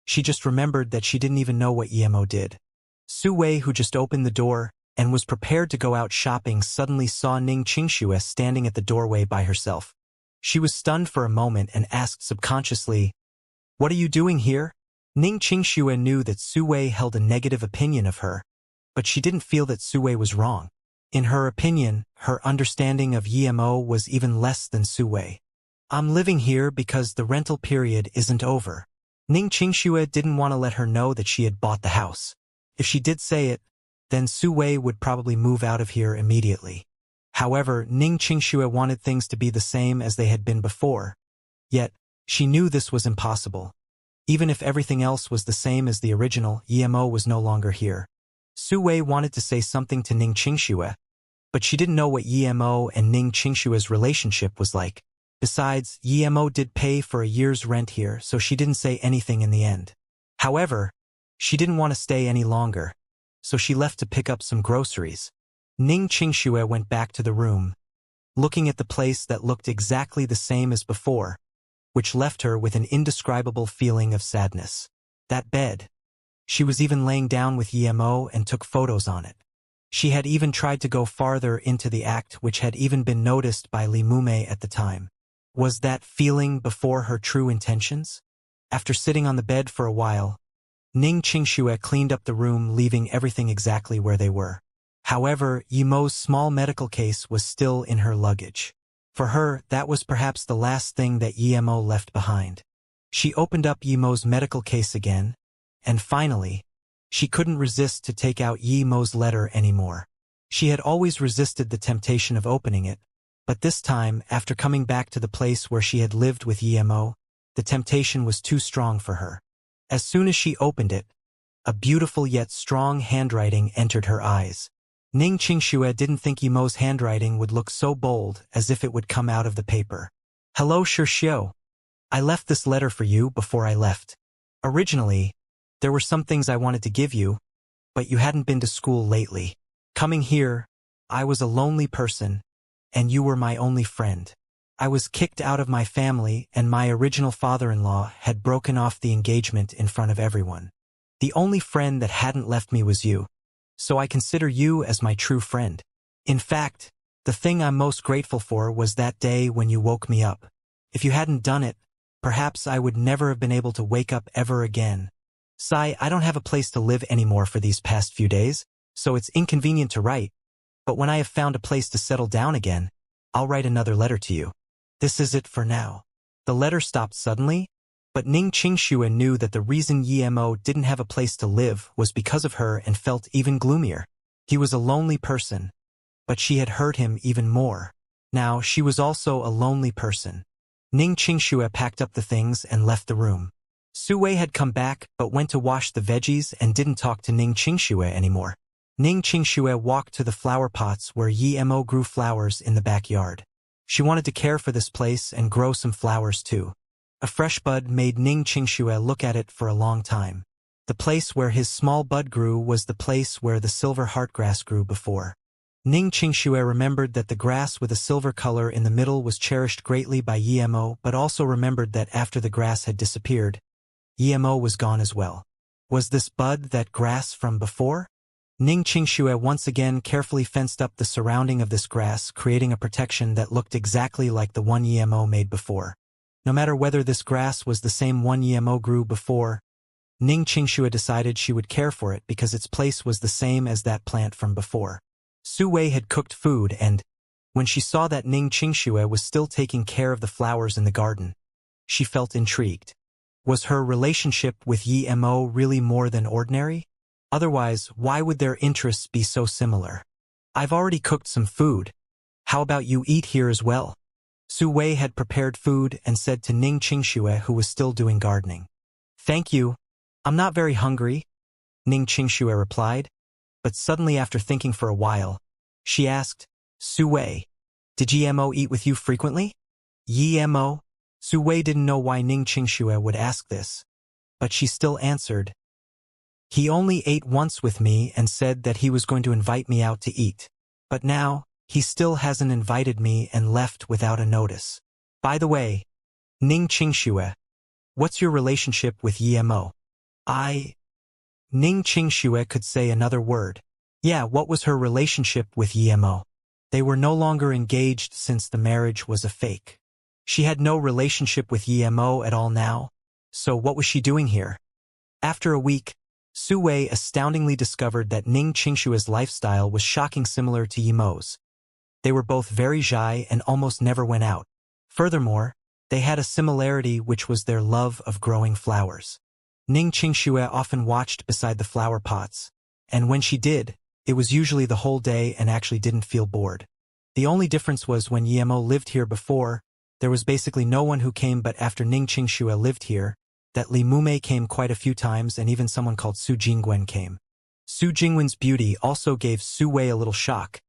She just remembered that she didn't even know what Yimo did. Su Wei, who just opened the door and was prepared to go out shopping, suddenly saw Ning Qingxue standing at the doorway by herself. She was stunned for a moment and asked subconsciously, What are you doing here? Ning Qingxue knew that Su Wei held a negative opinion of her, but she didn't feel that Su Wei was wrong. In her opinion, her understanding of Yimo was even less than Su Wei. I'm living here because the rental period isn't over. Ning Qingxue didn't want to let her know that she had bought the house. If she did say it, then Su Wei would probably move out of here immediately. However, Ning Qingxue wanted things to be the same as they had been before. Yet, she knew this was impossible. Even if everything else was the same as the original, Yimo was no longer here. Su Wei wanted to say something to Ning Qingxue, but she didn't know what Yimo and Ning Qingxue's relationship was like. Besides, Yimo did pay for a year's rent here, so she didn't say anything in the end. However, she didn't want to stay any longer, so she left to pick up some groceries. Ning Qingxue went back to the room, looking at the place that looked exactly the same as before, which left her with an indescribable feeling of sadness. That bed. She was even laying down with Yimo and took photos on it. She had even tried to go farther into the act, which had even been noticed by Li Mume at the time. Was that feeling before her true intentions? After sitting on the bed for a while, Ning Qingxue cleaned up the room, leaving everything exactly where they were. However, Yimo's small medical case was still in her luggage. For her, that was perhaps the last thing that Yimo left behind. She opened up Yimo's medical case again, and finally, she couldn't resist to take out Yimo's letter anymore. She had always resisted the temptation of opening it, but this time, after coming back to the place where she had lived with Yimo, the temptation was too strong for her. As soon as she opened it, a beautiful yet strong handwriting entered her eyes. Ning Qingxue didn't think Yimo's handwriting would look so bold, as if it would come out of the paper. Hello, Xiao. I left this letter for you before I left. Originally, there were some things I wanted to give you, but you hadn't been to school lately. Coming here, I was a lonely person, and you were my only friend. I was kicked out of my family, and my original father-in-law had broken off the engagement in front of everyone. The only friend that hadn't left me was you, so I consider you as my true friend. In fact, the thing I'm most grateful for was that day when you woke me up. If you hadn't done it, perhaps I would never have been able to wake up ever again. Sai, I don't have a place to live anymore for these past few days, so it's inconvenient to write, but when I have found a place to settle down again, I'll write another letter to you. This is it for now. The letter stopped suddenly, but Ning Qingxue knew that the reason Yemo didn't have a place to live was because of her and felt even gloomier. He was a lonely person, but she had hurt him even more. Now she was also a lonely person. Ning Qingxue packed up the things and left the room. Su Wei had come back but went to wash the veggies and didn't talk to Ning Qingxue anymore. Ning Qingxue walked to the flower pots where Yemo grew flowers in the backyard. She wanted to care for this place and grow some flowers too. A fresh bud made Ning Qingxue look at it for a long time. The place where his small bud grew was the place where the silver heartgrass grew before. Ning Qingxue remembered that the grass with a silver color in the middle was cherished greatly by Yemo, but also remembered that after the grass had disappeared, Yemo was gone as well. Was this bud that grass from before? Ning Qingxue once again carefully fenced up the surrounding of this grass, creating a protection that looked exactly like the one Yemo made before. No matter whether this grass was the same one Yemo grew before, Ning Qingxue decided she would care for it because its place was the same as that plant from before. Su Wei had cooked food and, when she saw that Ning Qingxue was still taking care of the flowers in the garden, she felt intrigued. Was her relationship with Yemo really more than ordinary? Otherwise, why would their interests be so similar? I've already cooked some food. How about you eat here as well? Su Wei had prepared food and said to Ning Qingxue, who was still doing gardening. Thank you. I'm not very hungry, Ning Qingxue replied, but suddenly after thinking for a while, she asked, Su Wei, did Yemo eat with you frequently? Yemo? Su Wei didn't know why Ning Qingxue would ask this, but she still answered, he only ate once with me and said that he was going to invite me out to eat. But now, he still hasn't invited me and left without a notice. By the way, Ning Qingxue, what's your relationship with Yemo? Ning Qingxue could say another word. Yeah, what was her relationship with Yemo? They were no longer engaged since the marriage was a fake. She had no relationship with Yemo at all now, so what was she doing here? After a week, Su Wei astoundingly discovered that Ning Qingxue's lifestyle was shocking similar to Yemo's. They were both very shy and almost never went out. Furthermore, they had a similarity which was their love of growing flowers. Ning Qingxue often watched beside the flower pots, and when she did, it was usually the whole day and actually didn't feel bored. The only difference was when Yemo lived here before, there was basically no one who came, but after Ning Qingxue lived here, that Li Mumei came quite a few times and even someone called Su Jingwen came. Su Jingwen's beauty also gave Su Wei a little shock.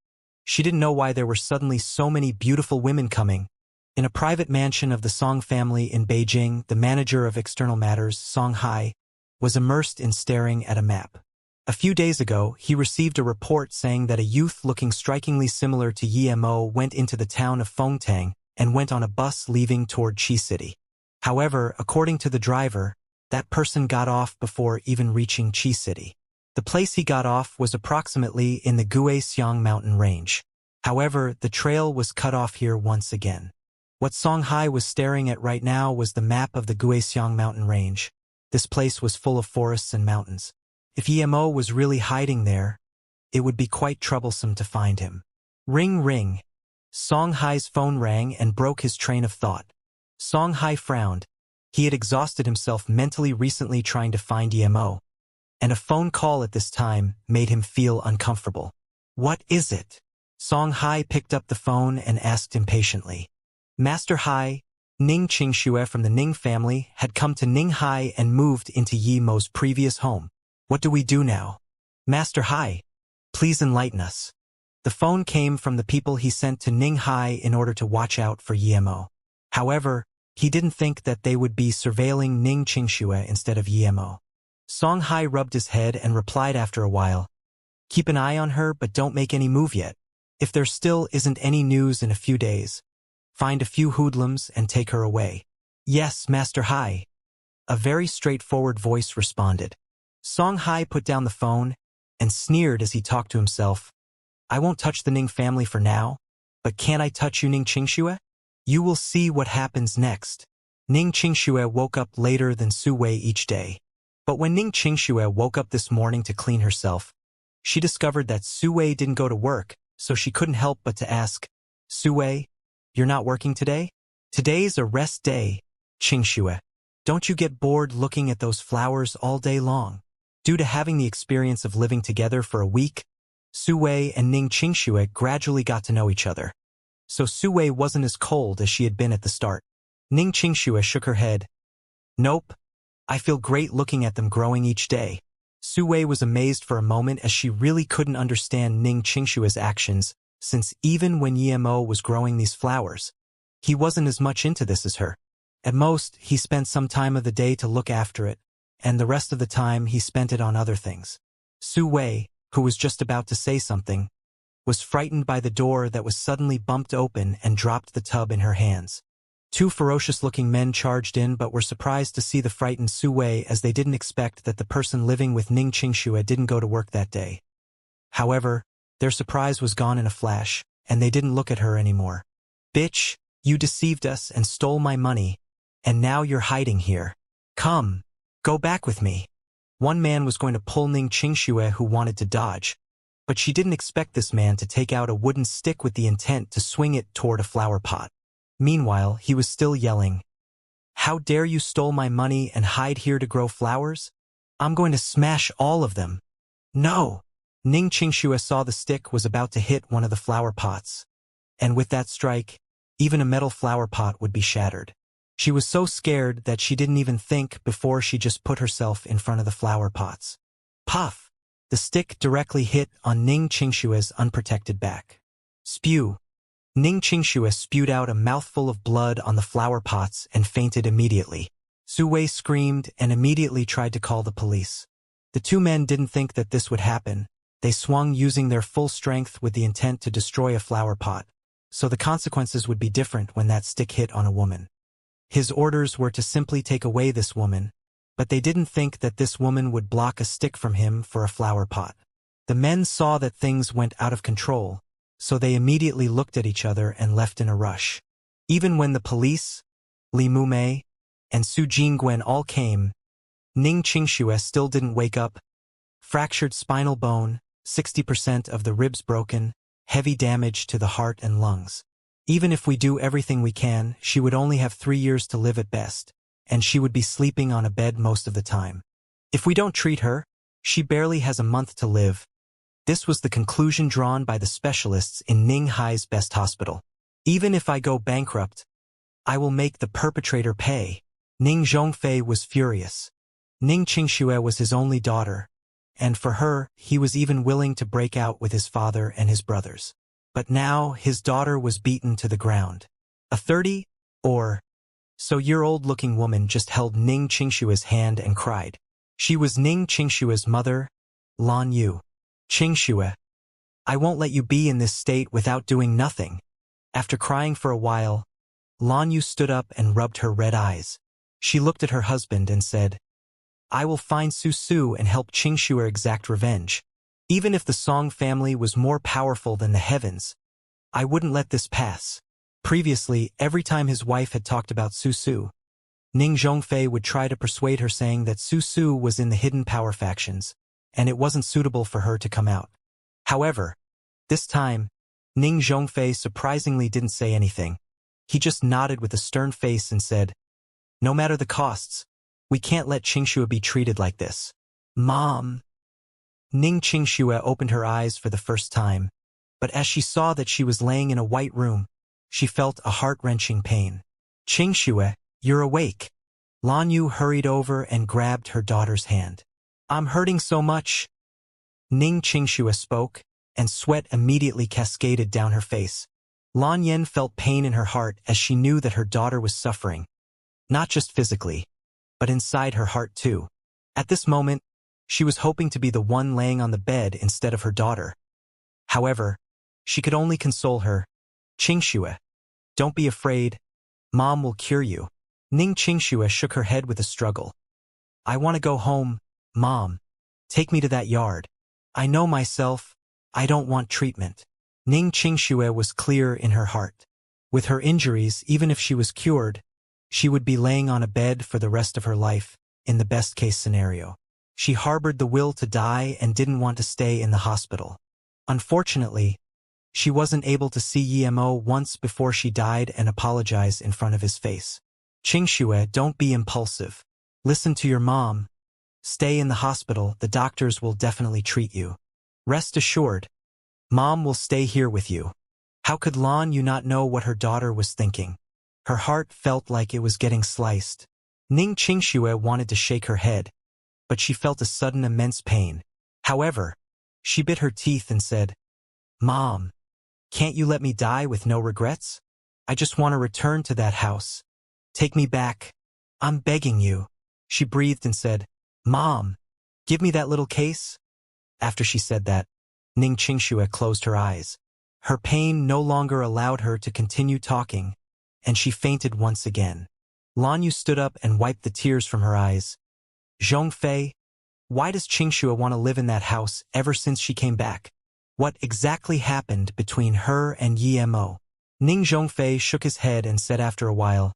She didn't know why there were suddenly so many beautiful women coming. In a private mansion of the Song family in Beijing, the manager of external matters, Song Hai, was immersed in staring at a map. A few days ago, he received a report saying that a youth looking strikingly similar to Yemo went into the town of Fengtang and went on a bus leaving toward Qi City. However, according to the driver, that person got off before even reaching Qi City. The place he got off was approximately in the Guixiang mountain range. However, the trail was cut off here once again. What Song Hai was staring at right now was the map of the Guixiang mountain range. This place was full of forests and mountains. If Yemo was really hiding there, it would be quite troublesome to find him. Ring ring. Song Hai's phone rang and broke his train of thought. Song Hai frowned. He had exhausted himself mentally recently trying to find Yemo, and a phone call at this time made him feel uncomfortable. What is it? Song Hai picked up the phone and asked impatiently. Master Hai, Ning Qingxue from the Ning family had come to Ning Hai and moved into Yemo's previous home. What do we do now? Master Hai, please enlighten us. The phone came from the people he sent to Ning Hai in order to watch out for Yemo. However, he didn't think that they would be surveilling Ning Qingxue instead of Yemo. Song Hai rubbed his head and replied after a while, keep an eye on her but don't make any move yet. If there still isn't any news in a few days, find a few hoodlums and take her away. Yes, Master Hai. A very straightforward voice responded. Song Hai put down the phone and sneered as he talked to himself. I won't touch the Ning family for now, but can't I touch you, Ning Qingxue? You will see what happens next. Ning Qingxue woke up later than Su Wei each day. But when Ning Qingxue woke up this morning to clean herself, she discovered that Su Wei didn't go to work, so she couldn't help but to ask, Su Wei, You're not working today? Today's a rest day, Xianxia. Don't you get bored looking at those flowers all day long? Due to having the experience of living together for a week, Suwei and Ning Xianxia gradually got to know each other. So Suwei wasn't as cold as she had been at the start. Ning Xianxia shook her head. Nope. I feel great looking at them growing each day. Suwei was amazed for a moment as she really couldn't understand Ning Xianxia's actions, since even when Yemo was growing these flowers, he wasn't as much into this as her. At most, he spent some time of the day to look after it, and the rest of the time he spent it on other things. Suwei, who was just about to say something, was frightened by the door that was suddenly bumped open and dropped the tub in her hands. Two ferocious-looking men charged in but were surprised to see the frightened Suwei as they didn't expect that the person living with Ning Xianxia didn't go to work that day. However, their surprise was gone in a flash, and they didn't look at her anymore. Bitch, you deceived us and stole my money, and now you're hiding here. Come, go back with me. One man was going to pull Ning Xianxia who wanted to dodge, but she didn't expect this man to take out a wooden stick with the intent to swing it toward a flower pot. Meanwhile, he was still yelling, "How dare you stole my money and hide here to grow flowers? I'm going to smash all of them." No! Ning Xianxia saw the stick was about to hit one of the flower pots, and with that strike, even a metal flower pot would be shattered. She was so scared that she didn't even think before she just put herself in front of the flower pots. Puff! The stick directly hit on Ning Xianxia's unprotected back. Spew! Ning Xianxia spewed out a mouthful of blood on the flower pots and fainted immediately. Suwei screamed and immediately tried to call the police. The two men didn't think that this would happen. They swung using their full strength with the intent to destroy a flower pot, so the consequences would be different when that stick hit on a woman. His orders were to simply take away this woman, but they didn't think that this woman would block a stick from him for a flower pot. The men saw that things went out of control, so they immediately looked at each other and left in a rush. Even when the police, Li Mumei, and Su Jingguan all came, Ning Xianxia still didn't wake up. Fractured spinal bone, 60% of the ribs broken, heavy damage to the heart and lungs. Even if we do everything we can, she would only have 3 years to live at best, and she would be sleeping on a bed most of the time. If we don't treat her, she barely has a month to live. This was the conclusion drawn by the specialists in Ninghai's best hospital. Even if I go bankrupt, I will make the perpetrator pay. Ning Zhongfei was furious. Ning Xianxia was his only daughter, and for her, he was even willing to break out with his father and his brothers. But now, his daughter was beaten to the ground. A 30 or so-year-old looking woman just held Ning Xianxia's hand and cried. She was Ning Xianxia's mother, Lan Yu. Xianxia, I won't let you be in this state without doing nothing. After crying for a while, Lan Yu stood up and rubbed her red eyes. She looked at her husband and said, I will find Su Su and help Xianxia exact revenge. Even if the Song family was more powerful than the heavens, I wouldn't let this pass. Previously, every time his wife had talked about Su Su, Ning Zhongfei would try to persuade her saying that Su Su was in the hidden power factions, and it wasn't suitable for her to come out. However, this time, Ning Zhongfei surprisingly didn't say anything. He just nodded with a stern face and said, No matter the costs, we can't let Xianxia be treated like this. Mom. Ning Xianxia opened her eyes for the first time, but as she saw that she was laying in a white room, she felt a heart-wrenching pain. Xianxia, you're awake. Lan Yu hurried over and grabbed her daughter's hand. I'm hurting so much. Ning Xianxia spoke, and sweat immediately cascaded down her face. Lan Yen felt pain in her heart as she knew that her daughter was suffering, not just physically, but inside her heart too. At this moment, she was hoping to be the one laying on the bed instead of her daughter. However, she could only console her. Xianxia, don't be afraid. Mom will cure you. Ning Xianxia shook her head with a struggle. I want to go home, Mom. Take me to that yard. I know myself. I don't want treatment. Ning Xianxia was clear in her heart. With her injuries, even if she was cured, she would be laying on a bed for the rest of her life, in the best-case scenario. She harbored the will to die and didn't want to stay in the hospital. Unfortunately, She wasn't able to see Emo once before she died and apologize in front of his face. Xianxia, don't be impulsive. Listen to your mom. Stay in the hospital, the doctors will definitely treat you. Rest assured, Mom will stay here with you. How could Lan Yu not know what her daughter was thinking? Her heart felt like it was getting sliced. Ning Xianxia wanted to shake her head, but she felt a sudden immense pain. However, she bit her teeth and said, Mom, can't you let me die with no regrets? I just want to return to that house. Take me back. I'm begging you. She breathed and said, Mom, give me that little case. After she said that, Ning Xianxia closed her eyes. Her pain no longer allowed her to continue talking, and she fainted once again. Lan Yu stood up and wiped the tears from her eyes. Zhongfei, why does Xianxia want to live in that house ever since she came back? What exactly happened between her and Emo? Ning Zhongfei shook his head and said after a while,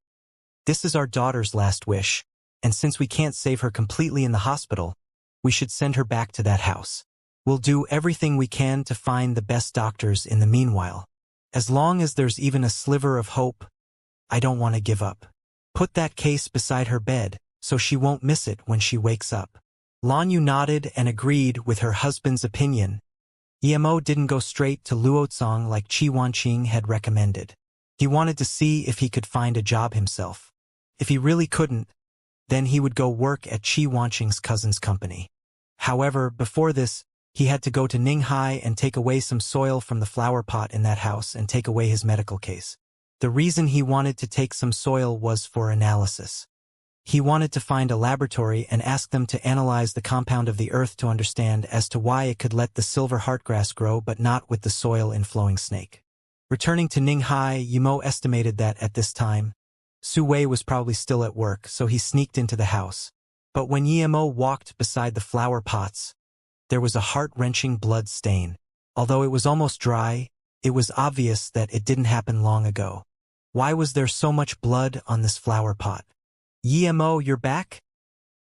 This is our daughter's last wish, and since we can't save her completely in the hospital, we should send her back to that house. We'll do everything we can to find the best doctors in the meanwhile. As long as there's even a sliver of hope, I don't want to give up. Put that case beside her bed, so she won't miss it when she wakes up. Lan Yu nodded and agreed with her husband's opinion. Emo didn't go straight to Luozong like Qi Wanqing had recommended. He wanted to see if he could find a job himself. If he really couldn't, then he would go work at Qi Wanqing's cousin's company. However, before this, he had to go to Ninghai and take away some soil from the flower pot in that house and take away his medical case. The reason he wanted to take some soil was for analysis. He wanted to find a laboratory and ask them to analyze the compound of the earth to understand as to why it could let the silver heartgrass grow but not with the soil in flowing snake. Returning to Ninghai, Emo estimated that at this time, Su Wei was probably still at work, so he sneaked into the house. But when Emo walked beside the flower pots, there was a heart-wrenching blood stain. Although it was almost dry, it was obvious that it didn't happen long ago. Why was there so much blood on this flower pot? Emo, you're back?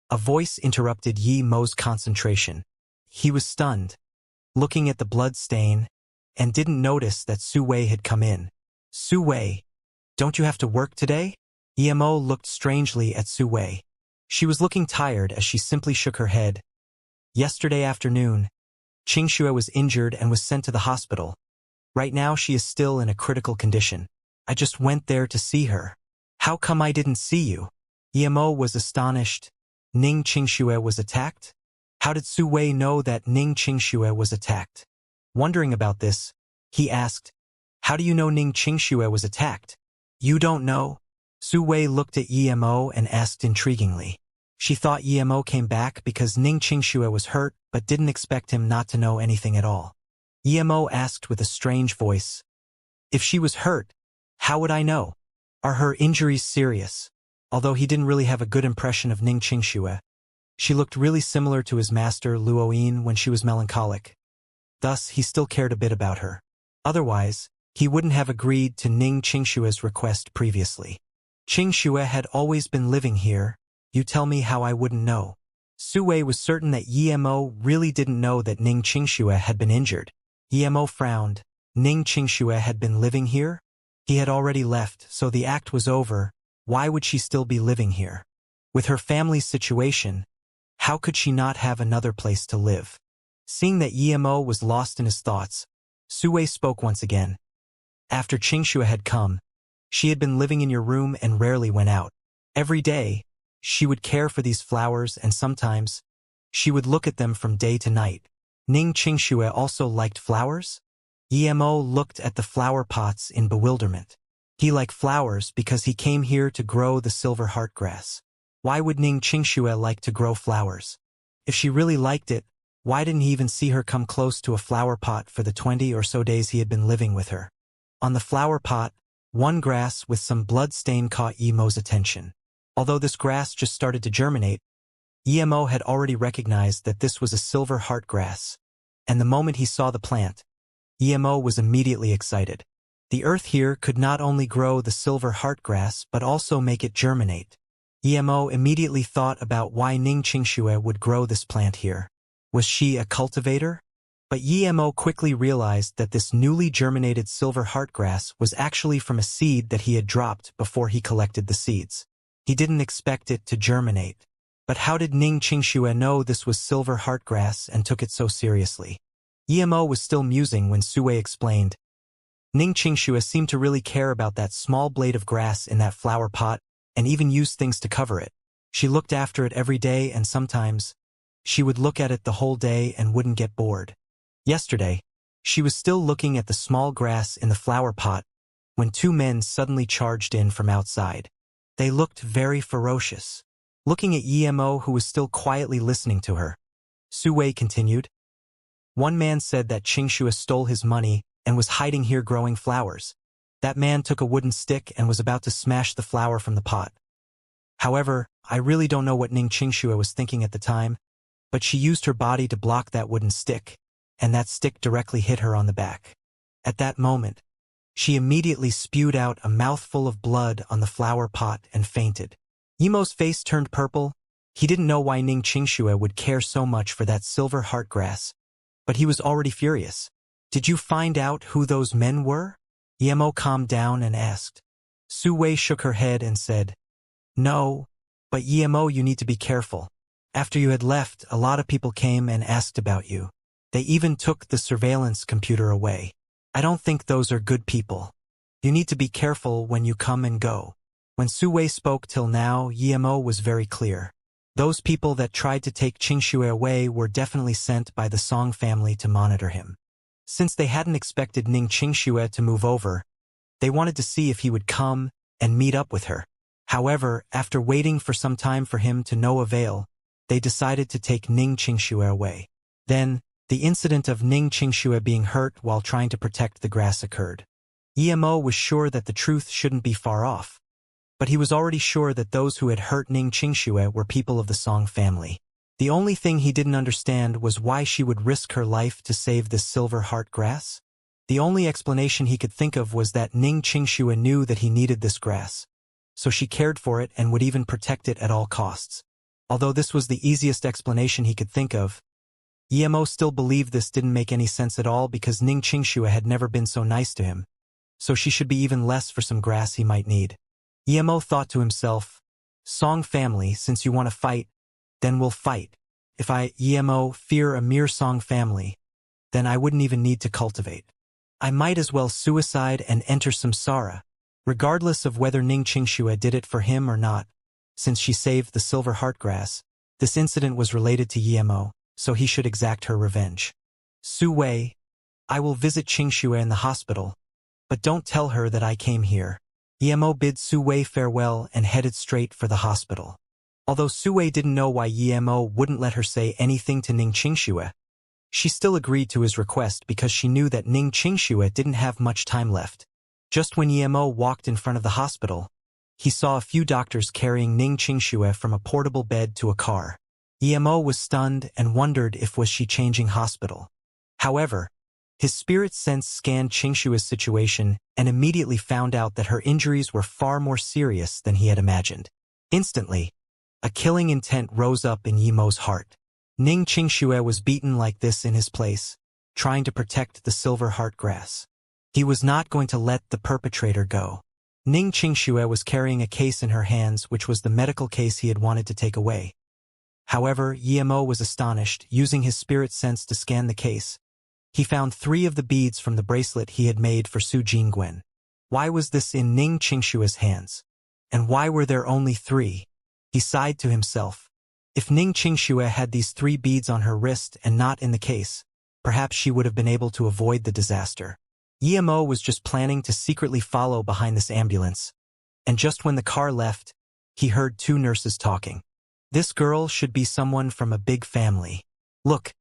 A voice interrupted Mo's concentration. He was stunned, looking at the blood stain, and didn't notice that Su Wei had come in. Su Wei, don't you have to work today? Emo looked strangely at Su Wei. She was looking tired as she simply shook her head. Yesterday afternoon, Xianxia was injured and was sent to the hospital. Right now she is still in a critical condition. I just went there to see her. How come I didn't see you? Emo was astonished. Ning Xianxia was attacked? How did Su Wei know that Ning Xianxia was attacked? Wondering about this, he asked, How do you know Ning Xianxia was attacked? You don't know? Su Wei looked at Emo and asked intriguingly. She thought Emo came back because Ning Xianxia was hurt but didn't expect him not to know anything at all. Emo asked with a strange voice, If she was hurt, how would I know? Are her injuries serious? Although he didn't really have a good impression of Ning Xianxia, she looked really similar to his master Luoyin when she was melancholic. Thus, he still cared a bit about her. Otherwise, he wouldn't have agreed to Ning Xianxia's request previously. Xianxia had always been living here. You tell me how I wouldn't know. Su Wei was certain that Emo really didn't know that Ning Xianxia had been injured. Emo frowned. Ning Xianxia had been living here? He had already left, so the act was over. Why would she still be living here? With her family's situation, how could she not have another place to live? Seeing that Emo was lost in his thoughts, Su Wei spoke once again. After Xianxia had come, she had been living in your room and rarely went out. Every day, she would care for these flowers and sometimes, she would look at them from day to night. Ning Xianxia also liked flowers? Emo looked at the flower pots in bewilderment. He liked flowers because he came here to grow the silver heartgrass. Why would Ning Xianxia like to grow flowers? If she really liked it, why didn't he even see her come close to a flower pot for the 20 or so days he had been living with her? On the flower pot, one grass with some blood stain caught Emo's attention. Although this grass just started to germinate, Emo had already recognized that this was a silver heartgrass, and the moment he saw the plant, Emo was immediately excited. The earth here could not only grow the silver heartgrass but also make it germinate. Emo immediately thought about why Ning Xianxia would grow this plant here. Was she a cultivator? But Yemo quickly realized that this newly germinated silver heartgrass was actually from a seed that he had dropped before he collected the seeds. He didn't expect it to germinate. But how did Ning Qingxue know this was silver heartgrass and took it so seriously? Yemo was still musing when Sui explained. Ning Qingxue seemed to really care about that small blade of grass in that flower pot and even used things to cover it. She looked after it every day, and sometimes she would look at it the whole day and wouldn't get bored. Yesterday, she was still looking at the small grass in the flower pot when two men suddenly charged in from outside. They looked very ferocious. Looking at Yemo, who was still quietly listening to her, Sui continued. One man said that Qingxue stole his money and was hiding here growing flowers. That man took a wooden stick and was about to smash the flower from the pot. However, I really don't know what Ning Qingxue was thinking at the time, but she used her body to block that wooden stick, and that stick directly hit her on the back. At that moment, she immediately spewed out a mouthful of blood on the flower pot and fainted. Yemo's face turned purple. He didn't know why Ning Qingxue would care so much for that silver heartgrass, but he was already furious. Did you find out who those men were? Yemo calmed down and asked. Sui shook her head and said, No, but Yemo, you need to be careful. After you had left, a lot of people came and asked about you. They even took the surveillance computer away. I don't think those are good people. You need to be careful when you come and go. When Sui spoke till now, Yemo was very clear. Those people that tried to take Qingxue away were definitely sent by the Song family to monitor him. Since they hadn't expected Ning Qingxue to move over, they wanted to see if he would come and meet up with her. However, after waiting for some time for him to no avail, they decided to take Ning Qingxue away. Then, the incident of Ning Qingxue being hurt while trying to protect the grass occurred. Yemo was sure that the truth shouldn't be far off, but he was already sure that those who had hurt Ning Qingxue were people of the Song family. The only thing he didn't understand was why she would risk her life to save this silver heart grass. The only explanation he could think of was that Ning Qingxue knew that he needed this grass, so she cared for it and would even protect it at all costs. Although this was the easiest explanation he could think of, Yemo still believed this didn't make any sense at all because Ning Qingxue had never been so nice to him, so she should be even less for some grass he might need. Yemo thought to himself, Song family, since you want to fight, then we'll fight. If I, Yemo, fear a mere Song family, then I wouldn't even need to cultivate. I might as well suicide and enter samsara, regardless of whether Ning Qingxue did it for him or not. Since she saved the silver heartgrass, this incident was related to Yemo, so he should exact her revenge. Sui, I will visit Qingxue in the hospital, but don't tell her that I came here. Yemo bid Sui farewell and headed straight for the hospital. Although Sui didn't know why Yemo wouldn't let her say anything to Ning Qingxue, she still agreed to his request because she knew that Ning Qingxue didn't have much time left. Just when Yemo walked in front of the hospital, he saw a few doctors carrying Ning Qingxue from a portable bed to a car. Yemo was stunned and wondered if was she changing hospital. However, his spirit sense scanned Qingxue's situation and immediately found out that her injuries were far more serious than he had imagined. Instantly, a killing intent rose up in Yemo's heart. Ning Qingxue was beaten like this in his place, trying to protect the silver heartgrass. He was not going to let the perpetrator go. Ning Qingxue was carrying a case in her hands, which was the medical case he had wanted to take away. However, Yemo was astonished. Using his spirit sense to scan the case, he found 3 of the beads from the bracelet he had made for Su Jingwen. Why was this in Ning Qingxue's hands? And why were there only 3? He sighed to himself. If Ning Qingxue had these 3 beads on her wrist and not in the case, perhaps she would have been able to avoid the disaster. Yemo was just planning to secretly follow behind this ambulance, and just when the car left, he heard 2 nurses talking. This girl should be someone from a big family. Look,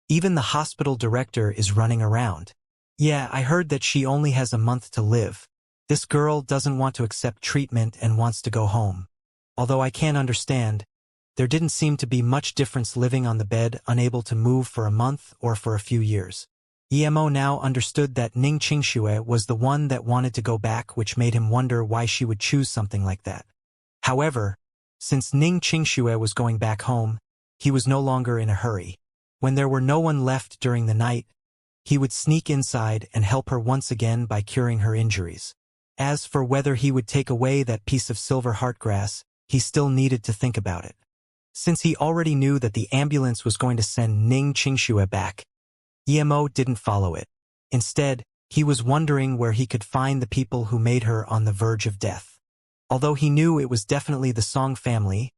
even the hospital director is running around. Yeah, I heard that she only has a month to live. This girl doesn't want to accept treatment and wants to go home. Although I can't understand, there didn't seem to be much difference living on the bed, unable to move for a month or for a few years. Yemo now understood that Ning Qingxue was the one that wanted to go back, which made him wonder why she would choose something like that. However, since Ning Qingxue was going back home, he was no longer in a hurry. When there were no one left during the night, he would sneak inside and help her once again by curing her injuries. As for whether he would take away that piece of silver heartgrass, he still needed to think about it. Since he already knew that the ambulance was going to send Xianxia back, Emo didn't follow it. Instead, he was wondering where he could find the people who made her on the verge of death. Although he knew it was definitely the Song family,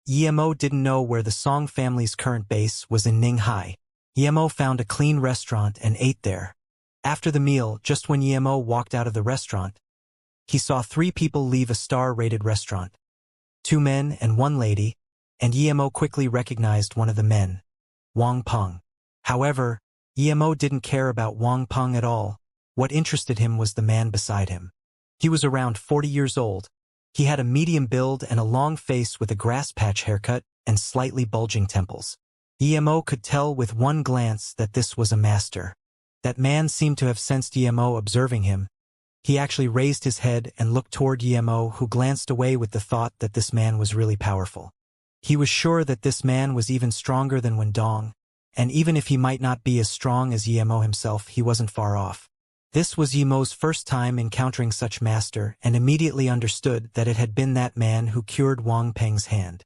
Emo didn't know where the Song family's current base was in Ninghai. Emo found a clean restaurant and ate there. After the meal, just when Emo walked out of the restaurant, he saw 3 people leave a star-rated restaurant. 2 men and 1 lady, and Emo quickly recognized one of the men, Wang Peng. However, Emo didn't care about Wang Peng at all. What interested him was the man beside him. He was around 40 years old. He had a medium build and a long face with a grass patch haircut and slightly bulging temples. Emo could tell with one glance that this was a master. That man seemed to have sensed Emo observing him. He actually raised his head and looked toward Emo, who glanced away with the thought that this man was really powerful. He was sure that this man was even stronger than Wendong, and even if he might not be as strong as Emo himself, he wasn't far off. This was Yemo's first time encountering such master, and immediately understood that it had been that man who cured Wang Peng's hand.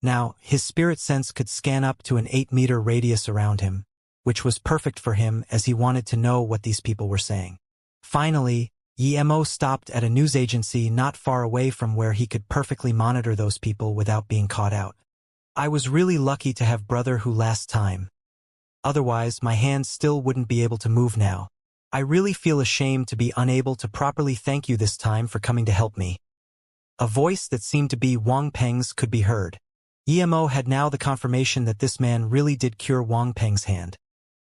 Now, his spirit sense could scan up to an 8-meter radius around him, which was perfect for him as he wanted to know what these people were saying. Finally, Emo stopped at a news agency not far away from where he could perfectly monitor those people without being caught out. I was really lucky to have brother who last time. Otherwise, my hands still wouldn't be able to move now. I really feel ashamed to be unable to properly thank you this time for coming to help me. A voice that seemed to be Wang Peng's could be heard. Emo had now the confirmation that this man really did cure Wang Peng's hand,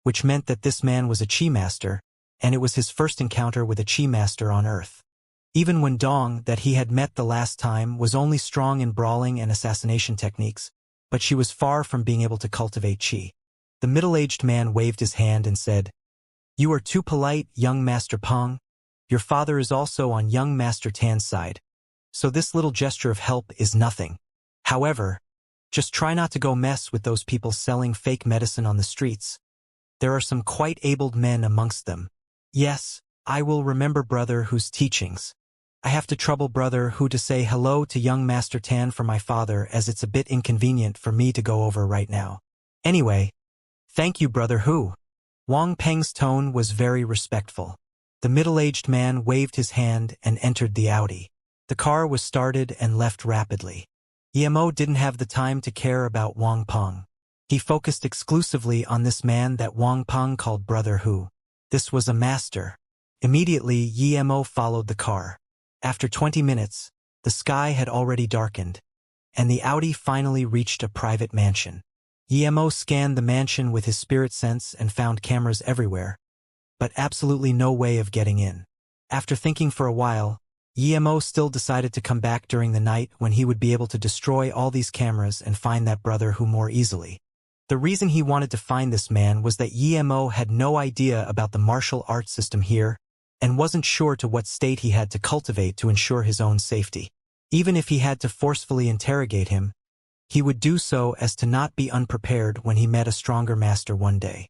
which meant that this man was a Qi master, and it was his first encounter with a Qi master on Earth. Even when Dong, that he had met the last time, was only strong in brawling and assassination techniques, but she was far from being able to cultivate Qi. The middle-aged man waved his hand and said, "You are too polite, young Master Peng. Your father is also on young Master Tan's side, so this little gesture of help is nothing. However, just try not to go mess with those people selling fake medicine on the streets. There are some quite abled men amongst them. Yes, I will remember brother whose teachings. I have to trouble brother who to say hello to young Master Tan for my father, as it's a bit inconvenient for me to go over right now. Anyway, thank you brother who." Wang Peng's tone was very respectful. The middle-aged man waved his hand and entered the Audi. The car was started and left rapidly. Emo didn't have the time to care about Wang Peng. He focused exclusively on this man that Wang Peng called Brother Hu. This was a master. Immediately, Emo followed the car. After 20 minutes, the sky had already darkened, and the Audi finally reached a private mansion. Emo scanned the mansion with his spirit sense and found cameras everywhere, but absolutely no way of getting in. After thinking for a while, Emo still decided to come back during the night when he would be able to destroy all these cameras and find that Brother Hu more easily. The reason he wanted to find this man was that Emo had no idea about the martial arts system here and wasn't sure to what state he had to cultivate to ensure his own safety. Even if he had to forcefully interrogate him, he would do so as to not be unprepared when he met a stronger master one day.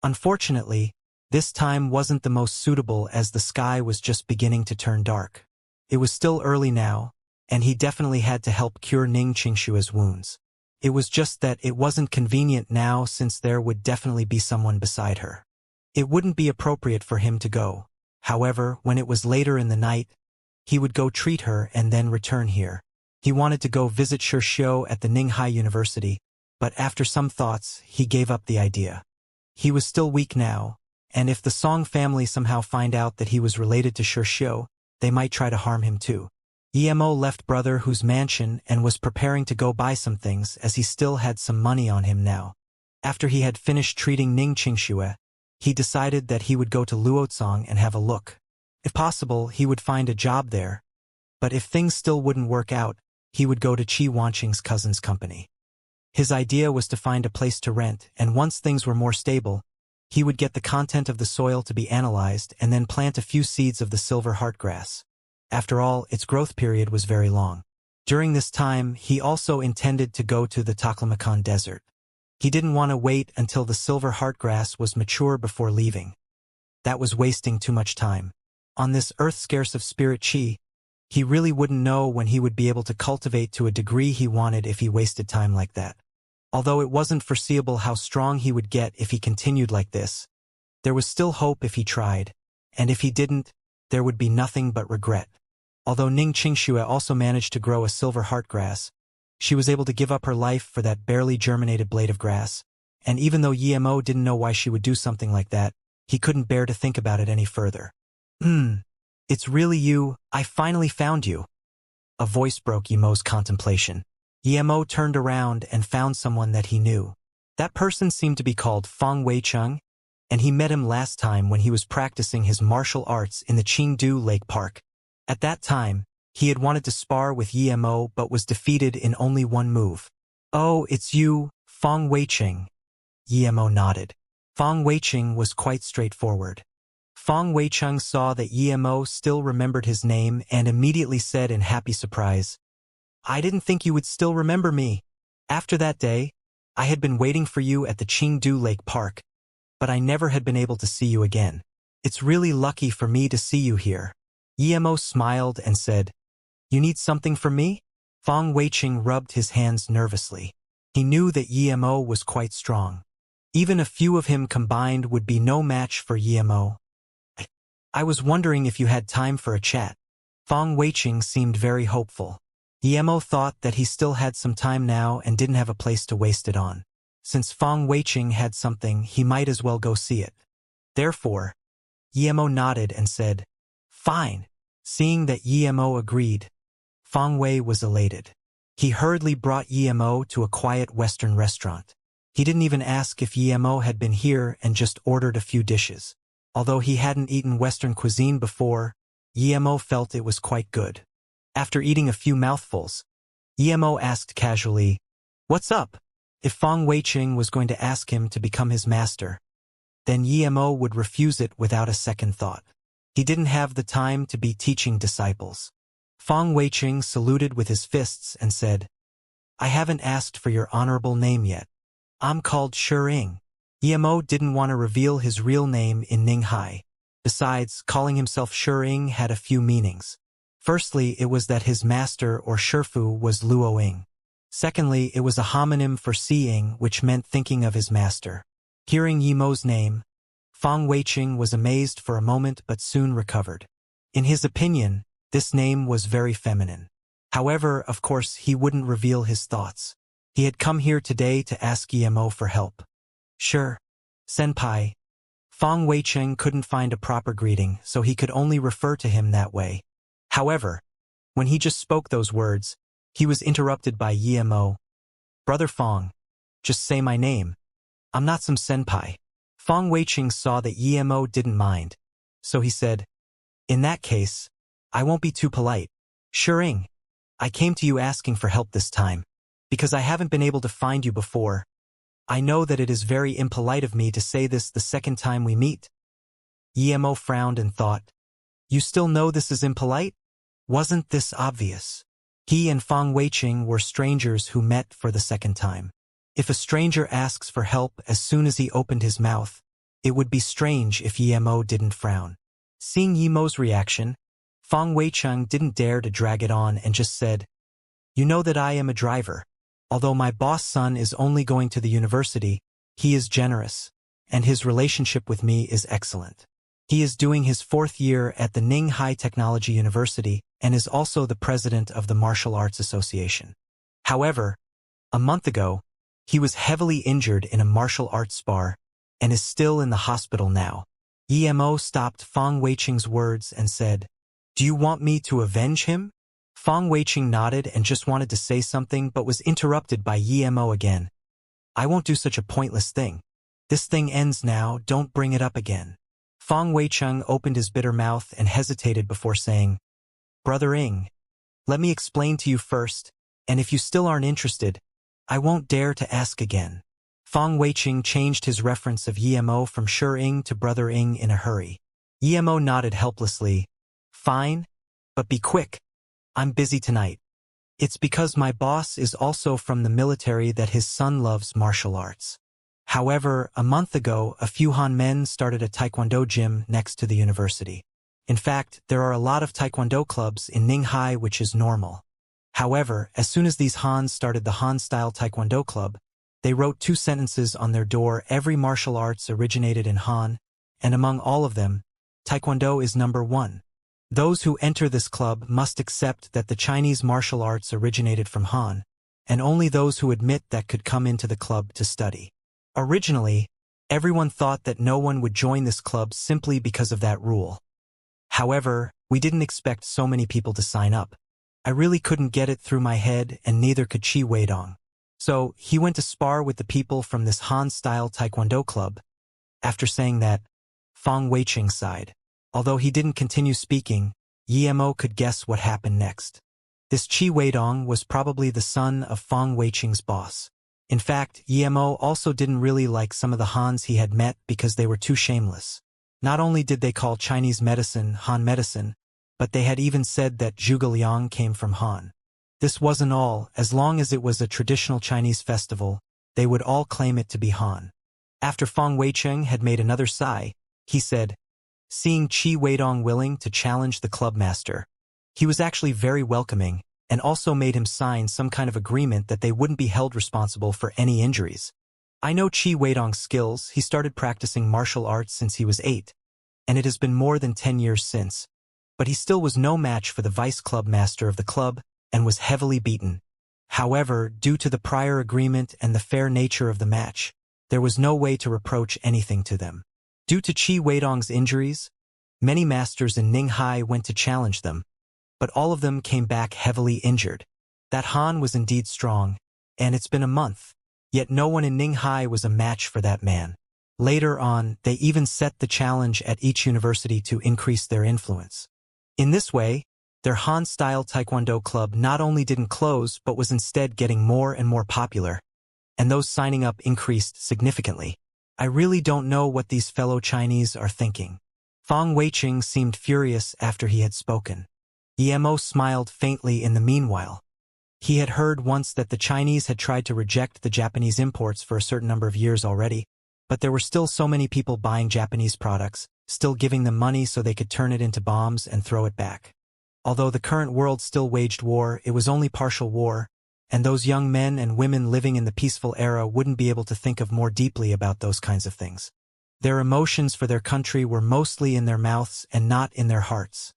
Unfortunately, this time wasn't the most suitable as the sky was just beginning to turn dark. It was still early now, and he definitely had to help cure Xianxia's wounds. It was just that it wasn't convenient now since there would definitely be someone beside her. It wouldn't be appropriate for him to go. However, when it was later in the night, he would go treat her and then return here. He wanted to go visit Xianxia at the Ninghai University, but after some thoughts, he gave up the idea. He was still weak now, and if the Song family somehow find out that he was related to Xianxia, they might try to harm him too. Emo left Brother Hu's mansion and was preparing to go buy some things as he still had some money on him now. After he had finished treating Xianxia, he decided that he would go to Luotsang and have a look. If possible, he would find a job there, but if things still wouldn't work out, he would go to Qi Wanqing's cousin's company. His idea was to find a place to rent, and once things were more stable, he would get the content of the soil to be analyzed and then plant a few seeds of the silver heartgrass. After all, its growth period was very long. During this time, he also intended to go to the Taklamakan Desert. He didn't want to wait until the silver heartgrass was mature before leaving. That was wasting too much time. On this earth scarce of spirit chi, he really wouldn't know when he would be able to cultivate to a degree he wanted if he wasted time like that. Although it wasn't foreseeable how strong he would get if he continued like this, there was still hope if he tried, and if he didn't, there would be nothing but regret. Although Xianxia also managed to grow a silver heartgrass, she was able to give up her life for that barely germinated blade of grass, and even though Yimo didn't know why she would do something like that, he couldn't bear to think about it any further. It's really you, I finally found you. A voice broke Yimo's contemplation. Yimo turned around and found someone that he knew. That person seemed to be called Feng Weicheng, and he met him last time when he was practicing his martial arts in the Qingdu Lake Park. At that time, he had wanted to spar with Yimo but was defeated in only one move. Oh, it's you, Feng Weicheng. Yimo nodded. Feng Weicheng was quite straightforward. Feng Weicheng saw that Yimo still remembered his name and immediately said in happy surprise, I didn't think you would still remember me. After that day, I had been waiting for you at the Qingdu Lake Park, but I never had been able to see you again. It's really lucky for me to see you here. Yimo smiled and said, You need something from me? Feng Weicheng rubbed his hands nervously. He knew that Yimo was quite strong. Even a few of him combined would be no match for Yimo. I was wondering if you had time for a chat. Feng Weicheng seemed very hopeful. Yimo thought that he still had some time now and didn't have a place to waste it on. Since Feng Weicheng had something, he might as well go see it. Therefore, Yimo nodded and said, Fine. Seeing that Yimo agreed, Feng Wei was elated. He hurriedly brought Yimo to a quiet Western restaurant. He didn't even ask if Yimo had been here and just ordered a few dishes. Although he hadn't eaten Western cuisine before, Yimo felt it was quite good. After eating a few mouthfuls, Yimo asked casually, What's up? If Feng Weicheng was going to ask him to become his master, then Yimo would refuse it without a second thought. He didn't have the time to be teaching disciples. Feng Weicheng saluted with his fists and said, I haven't asked for your honorable name yet. I'm called Shering. Yimo didn't want to reveal his real name in Ninghai. Besides, calling himself Shering had a few meanings. Firstly, it was that his master or Shifu was Luoying. Secondly, it was a homonym for seeing, which meant thinking of his master. Hearing Yimo's name, Feng Weicheng was amazed for a moment but soon recovered. In his opinion, this name was very feminine. However, of course, he wouldn't reveal his thoughts. He had come here today to ask Yimo for help. Sure. Senpai. Feng Weicheng couldn't find a proper greeting, so he could only refer to him that way. However, when he just spoke those words, he was interrupted by Yimo. Brother Feng, just say my name. I'm not some senpai. Feng Weicheng saw that Yimo didn't mind, so he said, In that case, I won't be too polite. Shering, I came to you asking for help this time, because I haven't been able to find you before. I know that it is very impolite of me to say this the second time we meet. Yimo frowned and thought, You still know this is impolite? Wasn't this obvious? He and Feng Weicheng were strangers who met for the second time. If a stranger asks for help as soon as he opened his mouth, it would be strange if Yimo didn't frown. Seeing Yimo's reaction, Feng Weicheng didn't dare to drag it on and just said, You know that I am a driver. Although my boss' son is only going to the university, he is generous, and his relationship with me is excellent. He is doing his 4th year at the Ninghai Technology University and is also the president of the Martial Arts Association. However, a month ago, he was heavily injured in a martial arts spar and is still in the hospital now. Yimo stopped Feng Weicheng's words and said, Do you want me to avenge him? Feng Weicheng nodded and just wanted to say something but was interrupted by Yimo again. I won't do such a pointless thing. This thing ends now, don't bring it up again. Feng Weicheng opened his bitter mouth and hesitated before saying, Brother Ing, let me explain to you first, and if you still aren't interested, I won't dare to ask again. Feng Weicheng changed his reference of Yimo from Shering to Brother Ing in a hurry. Yimo nodded helplessly. Fine, but be quick. I'm busy tonight. It's because my boss is also from the military that his son loves martial arts. However, a month ago, a few Han men started a taekwondo gym next to the university. In fact, there are a lot of taekwondo clubs in Ninghai, which is normal. However, as soon as these Hans started the Han-style taekwondo club, they wrote 2 sentences on their door: every martial arts originated in Han, and among all of them, taekwondo is number 1. Those who enter this club must accept that the Chinese martial arts originated from Han, and only those who admit that could come into the club to study. Originally, everyone thought that no one would join this club simply because of that rule. However, we didn't expect so many people to sign up. I really couldn't get it through my head, and neither could Qi Weidong. So, he went to spar with the people from this Han-style taekwondo club. After saying that, Fang Weiqing sighed. Although he didn't continue speaking, Yemo could guess what happened next. This Qi Weidong was probably the son of Fang Weiqing's boss. In fact, Yemo also didn't really like some of the Hans he had met because they were too shameless. Not only did they call Chinese medicine Han medicine, but they had even said that Zhuge Liang came from Han. This wasn't all. As long as it was a traditional Chinese festival, they would all claim it to be Han. After Fang Weiqing had made another sigh, he said, seeing Qi Weidong willing to challenge the club master, he was actually very welcoming, and also made him sign some kind of agreement that they wouldn't be held responsible for any injuries. I know Qi Weidong's skills. He started practicing martial arts since he was 8, and it has been more than 10 years since. But he still was no match for the vice club master of the club, and was heavily beaten. However, due to the prior agreement and the fair nature of the match, there was no way to reproach anything to them. Due to Qi Weidong's injuries, many masters in Ninghai went to challenge them, but all of them came back heavily injured. That Han was indeed strong, and it's been a month, yet no one in Ninghai was a match for that man. Later on, they even set the challenge at each university to increase their influence. In this way, their Han-style taekwondo club not only didn't close but was instead getting more and more popular, and those signing up increased significantly. I really don't know what these fellow Chinese are thinking. Fang Weiqing seemed furious after he had spoken. Yemo smiled faintly in the meanwhile. He had heard once that the Chinese had tried to reject the Japanese imports for a certain number of years already, but there were still so many people buying Japanese products, still giving them money so they could turn it into bombs and throw it back. Although the current world still waged war, it was only partial war, and those young men and women living in the peaceful era wouldn't be able to think of more deeply about those kinds of things. Their emotions for their country were mostly in their mouths and not in their hearts.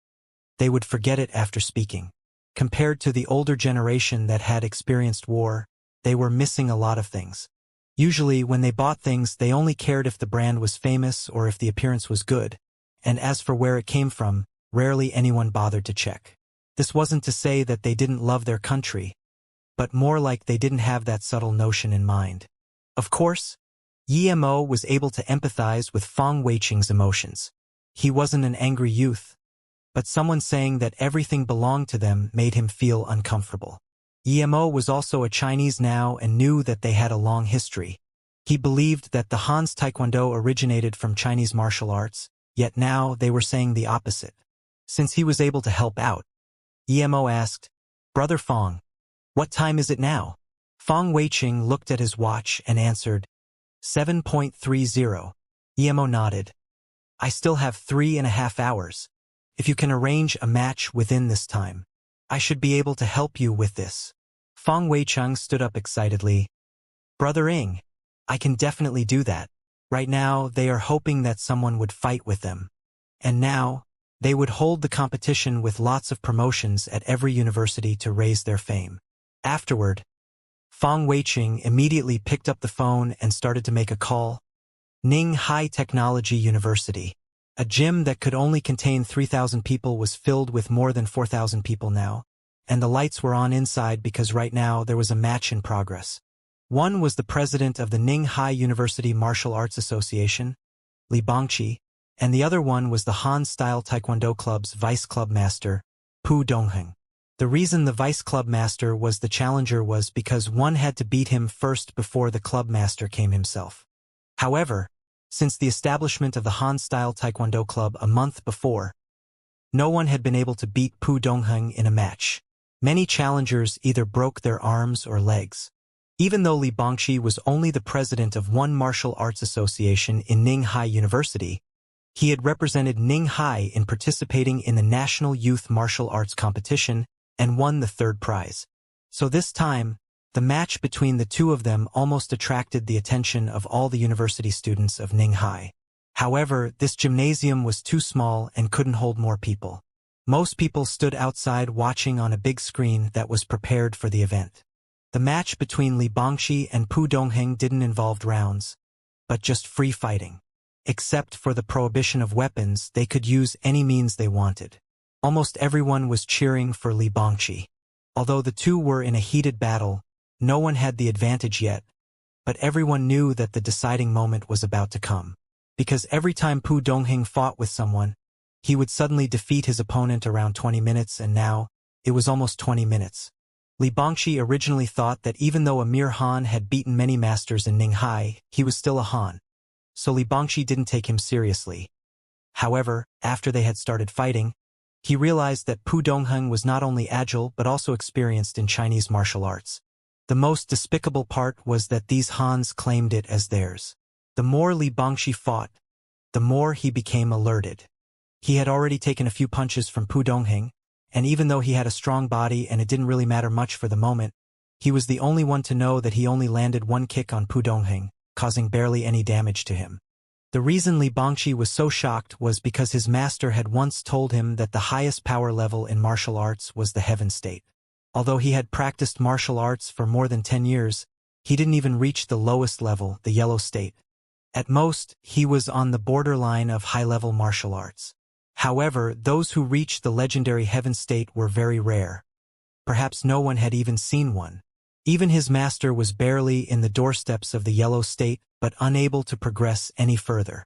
They would forget it after speaking. Compared to the older generation that had experienced war, they were missing a lot of things. Usually, when they bought things, they only cared if the brand was famous or if the appearance was good, and as for where it came from, rarely anyone bothered to check. This wasn't to say that they didn't love their country, but more like they didn't have that subtle notion in mind. Of course, Yemo was able to empathize with Fang Weiqing's emotions. He wasn't an angry youth, but someone saying that everything belonged to them made him feel uncomfortable. Yemo was also a Chinese now and knew that they had a long history. He believed that the Han's Taekwondo originated from Chinese martial arts, yet now they were saying the opposite. Since he was able to help out, Yemo asked, "Brother Fang, what time is it now?" Fang Weiqing looked at his watch and answered, 7:30. Yemo nodded. "I still have 3.5 hours. If you can arrange a match within this time, I should be able to help you with this." Fang Weiqing stood up excitedly. "Brother Ing, I can definitely do that. Right now, they are hoping that someone would fight with them. And now, they would hold the competition with lots of promotions at every university to raise their fame." Afterward, Fang Weiqing immediately picked up the phone and started to make a call. Ning High Technology University. A gym that could only contain 3,000 people was filled with more than 4,000 people now, and the lights were on inside because right now there was a match in progress. One was the president of the Ning High University Martial Arts Association, Li Bangqi, and the other one was the Han-style Taekwondo Club's vice club master, Pu Dongheng. The reason the vice club master was the challenger was because one had to beat him first before the club master came himself. However, since the establishment of the Han-style Taekwondo Club a month before, no one had been able to beat Pu Dongheng in a match. Many challengers either broke their arms or legs. Even though Li Bangqi was only the president of one martial arts association in Ninghai University, he had represented Ninghai in participating in the National Youth Martial Arts Competition and won the third prize. So this time, the match between the two of them almost attracted the attention of all the university students of Ninghai. However, this gymnasium was too small and couldn't hold more people. Most people stood outside watching on a big screen that was prepared for the event. The match between Li Bangqi and Pu Dongheng didn't involve rounds, but just free fighting. Except for the prohibition of weapons, they could use any means they wanted. Almost everyone was cheering for Li Bangqi. Although the two were in a heated battle, no one had the advantage yet, but everyone knew that the deciding moment was about to come. Because every time Pu Dongheng fought with someone, he would suddenly defeat his opponent around 20 minutes, and now, it was almost 20 minutes. Li Bangqi originally thought that even though a mere Han had beaten many masters in Ninghai, he was still a Han. So Li Bangqi didn't take him seriously. However, after they had started fighting, he realized that Pu Dongheng was not only agile but also experienced in Chinese martial arts. The most despicable part was that these Hans claimed it as theirs. The more Li Bangqi fought, the more he became alerted. He had already taken a few punches from Pu Dongheng, and even though he had a strong body and it didn't really matter much for the moment, he was the only one to know that he only landed one kick on Pu Dongheng, causing barely any damage to him. The reason Li Bangqi was so shocked was because his master had once told him that the highest power level in martial arts was the heaven state. Although he had practiced martial arts for more than 10 years, he didn't even reach the lowest level, the yellow state. At most, he was on the borderline of high-level martial arts. However, those who reached the legendary heaven state were very rare. Perhaps no one had even seen one. Even his master was barely in the doorsteps of the yellow state, but unable to progress any further.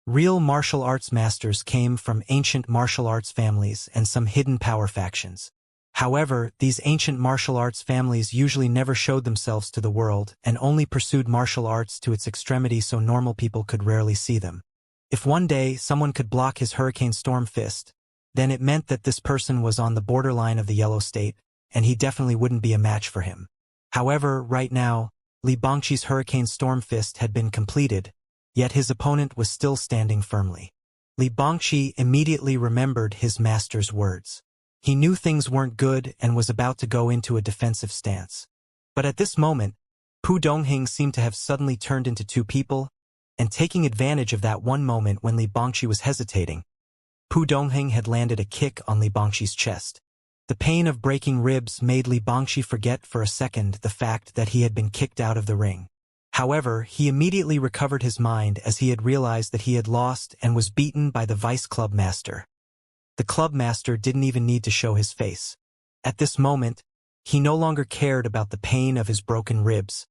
Real martial arts masters came from ancient martial arts families and some hidden power factions. However, these ancient martial arts families usually never showed themselves to the world and only pursued martial arts to its extremity so normal people could rarely see them. If one day someone could block his Hurricane Storm Fist, then it meant that this person was on the borderline of the yellow state, and he definitely wouldn't be a match for him. However, right now, Li Bangqi's Hurricane Storm Fist had been completed, yet his opponent was still standing firmly. Li Bangqi immediately remembered his master's words. He knew things weren't good and was about to go into a defensive stance. But at this moment, Pu Dongheng seemed to have suddenly turned into two people, and taking advantage of that one moment when Li Bangqi was hesitating, Pu Dongheng had landed a kick on Li Bangqi's chest. The pain of breaking ribs made Li Bangqi forget for a second the fact that he had been kicked out of the ring. However, he immediately recovered his mind as he had realized that he had lost and was beaten by the vice club master. The club master didn't even need to show his face. At this moment, he no longer cared about the pain of his broken ribs,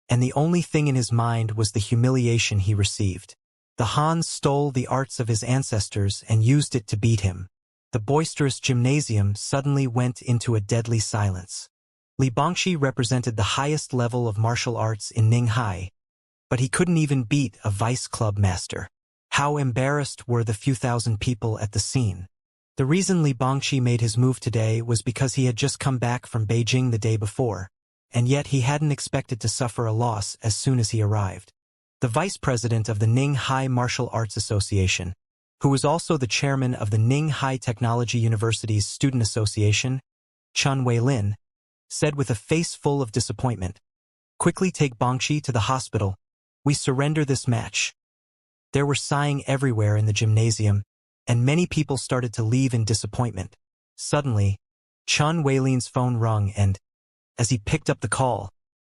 and the only thing in his mind was the humiliation he received. The Hans stole the arts of his ancestors and used it to beat him. The boisterous gymnasium suddenly went into a deadly silence. Li Bangqi represented the highest level of martial arts in Ninghai, but he couldn't even beat a vice club master. How embarrassed were the few thousand people at the scene. The reason Li Bangqi made his move today was because he had just come back from Beijing the day before, and yet he hadn't expected to suffer a loss as soon as he arrived. The vice president of the Ninghai Martial Arts Association, who was also the chairman of the Ninghai Technology University's Student Association, Chen Weilin, said with a face full of disappointment, "Quickly take Bangqi to the hospital. We surrender this match." There were sighing everywhere in the gymnasium, and many people started to leave in disappointment. Suddenly, Chen Weilin's phone rung and, as he picked up the call,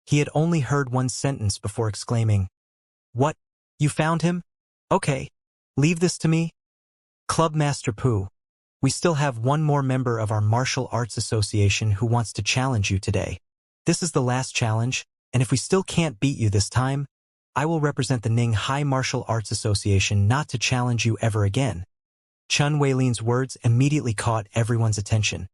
he had only heard one sentence before exclaiming, "What? You found him? Okay. Leave this to me." "Club Master Pu, we still have one more member of our Martial Arts Association who wants to challenge you today. This is the last challenge, and if we still can't beat you this time, I will represent the Ninghai Martial Arts Association not to challenge you ever again." Chen Weilin's words immediately caught everyone's attention.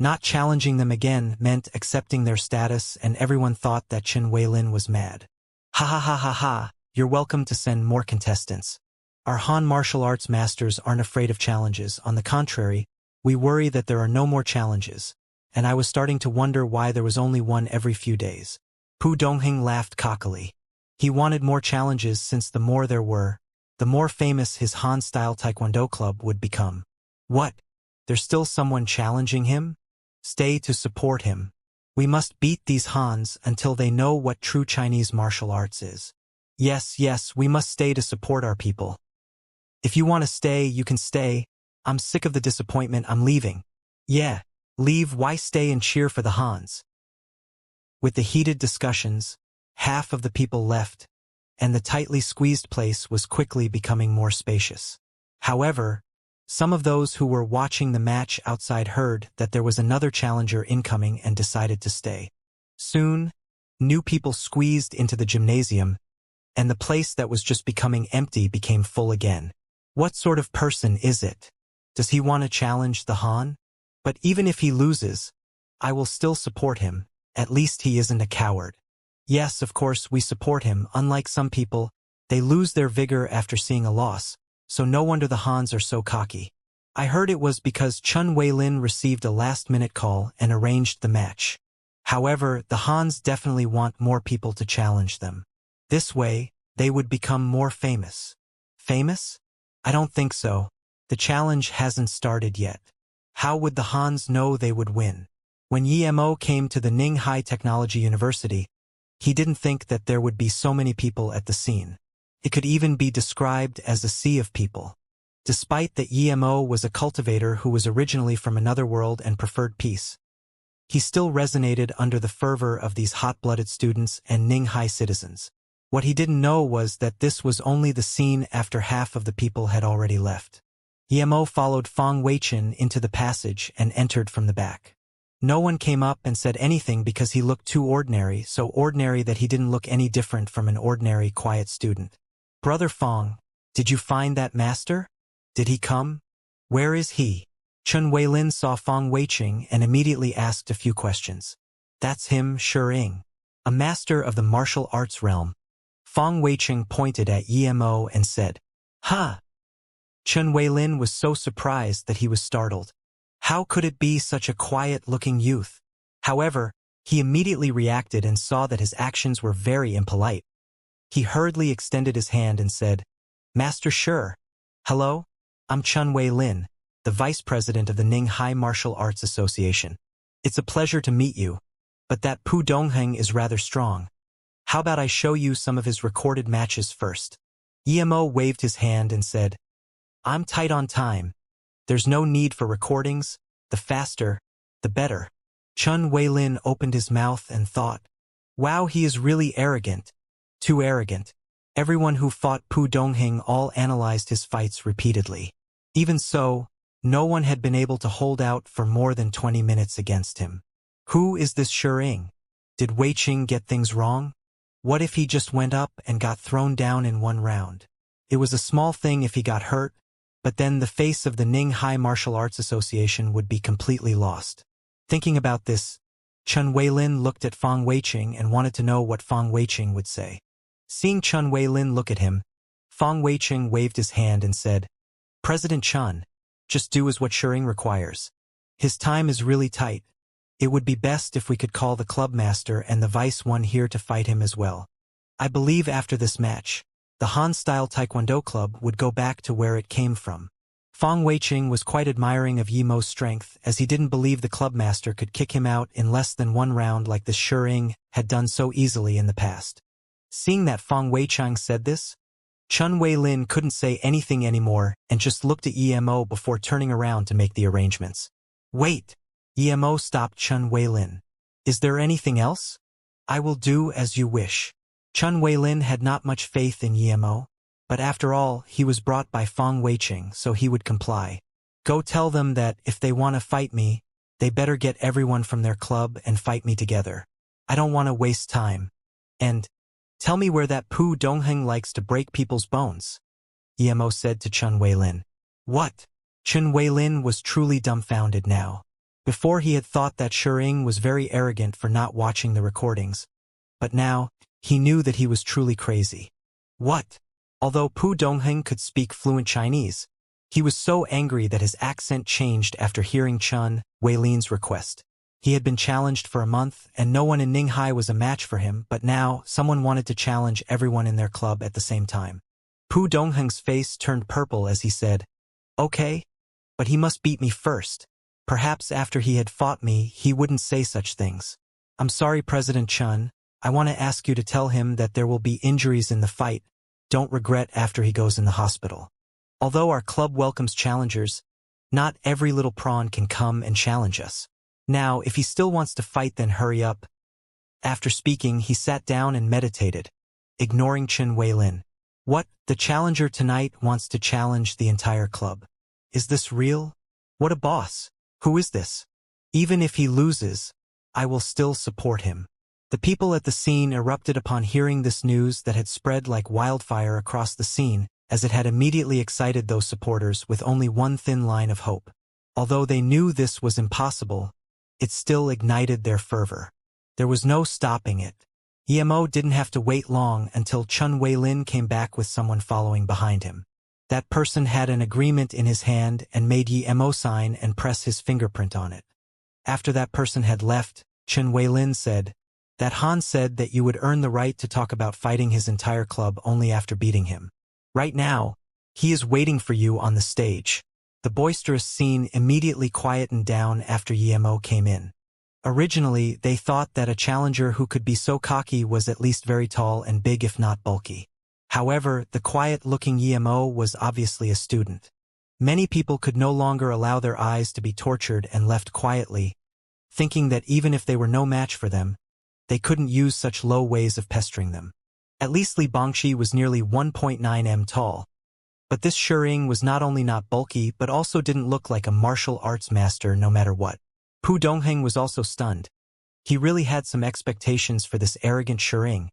Not challenging them again meant accepting their status, and everyone thought that Chen Weilin was mad. "Ha ha ha ha ha, you're welcome to send more contestants. Our Han martial arts masters aren't afraid of challenges. On the contrary, we worry that there are no more challenges, and I was starting to wonder why there was only one every few days. Pu Dongheng laughed cockily. He wanted more challenges since the more there were, the more famous his Han-style Taekwondo club would become. What? There's still someone challenging him? Stay to support him. We must beat these Hans until they know what true Chinese martial arts is. Yes, we must stay to support our people. If you want to stay, you can stay. I'm sick of the disappointment, I'm leaving. Yeah, leave, why stay and cheer for the Hans? With the heated discussions, half of the people left, and the tightly squeezed place was quickly becoming more spacious. However, some of those who were watching the match outside heard that there was another challenger incoming and decided to stay. Soon, new people squeezed into the gymnasium, and the place that was just becoming empty became full again. What sort of person is it? Does he want to challenge the Han? But even if he loses, I will still support him. At least he isn't a coward. Yes, of course, we support him. Unlike some people, they lose their vigor after seeing a loss, so no wonder the Hans are so cocky. I heard it was because Chun Weilin received a last-minute call and arranged the match. However, the Hans definitely want more people to challenge them. This way, they would become more famous. Famous? I don't think so. The challenge hasn't started yet. How would the Hans know they would win? When Yemo came to the Ninghai Technology University, he didn't think that there would be so many people at the scene. It could even be described as a sea of people. Despite that Yemo was a cultivator who was originally from another world and preferred peace, he still resonated under the fervor of these hot-blooded students and Ninghai citizens. What he didn't know was that this was only the scene after half of the people had already left. Yemo followed Fong Weichen into the passage and entered from the back. No one came up and said anything because he looked too ordinary, so ordinary that he didn't look any different from an ordinary, quiet student. Brother Fong, did you find that master? Did he come? Where is he? Chun Weilin saw Fong Weiching and immediately asked a few questions. That's him, Shering, a master of the martial arts realm. Fong Weiching pointed at Yemo and said, "Ha!" Chun Weilin was so surprised that he was startled. How could it be such a quiet-looking youth? However, he immediately reacted and saw that his actions were very impolite. He hurriedly extended his hand and said, "Master Shi, hello? I'm Chun Weilin, the vice president of the Ninghai Martial Arts Association. It's a pleasure to meet you, but that Pu Dongheng is rather strong. How about I show you some of his recorded matches first?" Yemo waved his hand and said, "I'm tight on time. There's no need for recordings. The faster, the better." Chun Weilin opened his mouth and thought, "Wow, he is really arrogant. Too arrogant." Everyone who fought Pu Dongheng all analyzed his fights repeatedly. Even so, no one had been able to hold out for more than 20 minutes against him. Who is this Shering? Did Weiqing get things wrong? What if he just went up and got thrown down in one round? It was a small thing if he got hurt, but then the face of the Ninghai Martial Arts Association would be completely lost. Thinking about this, Chun Weilin looked at Fong Weiqing and wanted to know what Fong Weiqing would say. Seeing Chun Weilin look at him, Fong Weiqing waved his hand and said, "President Chun, just do as what Shering requires. His time is really tight. It would be best if we could call the club master and the vice one here to fight him as well. I believe after this match, the Han-style Taekwondo club would go back to where it came from." Fong Weiqing was quite admiring of Yemo's strength, as he didn't believe the club master could kick him out in less than one round like the Shering had done so easily in the past. Seeing that Fong Weichang said this, Chun Weilin couldn't say anything anymore and just looked at Yemo before turning around to make the arrangements. "Wait!" Yemo stopped Chun Weilin. "Is there anything else? I will do as you wish." Chun Weilin had not much faith in Yemo, but after all, he was brought by Fong Weiqing, so he would comply. "Go tell them that if they want to fight me, they better get everyone from their club and fight me together. I don't want to waste time. And tell me where that Pu Dongheng likes to break people's bones," Yemo said to Chun Weilin. "What?" Chun Weilin was truly dumbfounded now. Before he had thought that Shering was very arrogant for not watching the recordings, but now he knew that he was truly crazy. What? Although Pu Dongheng could speak fluent Chinese, he was so angry that his accent changed after hearing Chun Weilin's request. He had been challenged for a month, and no one in Ninghai was a match for him, but now, someone wanted to challenge everyone in their club at the same time. Pu Dongheng's face turned purple as he said, "Okay, but he must beat me first. Perhaps after he had fought me, he wouldn't say such things. I'm sorry, President Chun. I want to ask you to tell him that there will be injuries in the fight. Don't regret after he goes in the hospital. Although our club welcomes challengers, not every little prawn can come and challenge us. Now, if he still wants to fight, then hurry up." After speaking, he sat down and meditated, ignoring Chen Weilin. What? The challenger tonight wants to challenge the entire club. Is this real? What a boss. Who is this? Even if he loses, I will still support him. The people at the scene erupted upon hearing this news that had spread like wildfire across the scene, as it had immediately excited those supporters with only one thin line of hope. Although they knew this was impossible, it still ignited their fervor. There was no stopping it. Emo didn't have to wait long until Chun Weilin came back with someone following behind him. That person had an agreement in his hand and made Emo sign and press his fingerprint on it. After that person had left, Chun Weilin said, "That Han said that you would earn the right to talk about fighting his entire club only after beating him. Right now, he is waiting for you on the stage." The boisterous scene immediately quietened down after Emo came in. Originally, they thought that a challenger who could be so cocky was at least very tall and big if not bulky. However, the quiet-looking Emo was obviously a student. Many people could no longer allow their eyes to be tortured and left quietly, thinking that even if they were no match for them, they couldn't use such low ways of pestering them. At least Li Bangxi was nearly 1.9 m tall. But this Shering was not only not bulky but also didn't look like a martial arts master no matter what. Pu Dongheng was also stunned. He really had some expectations for this arrogant Shering,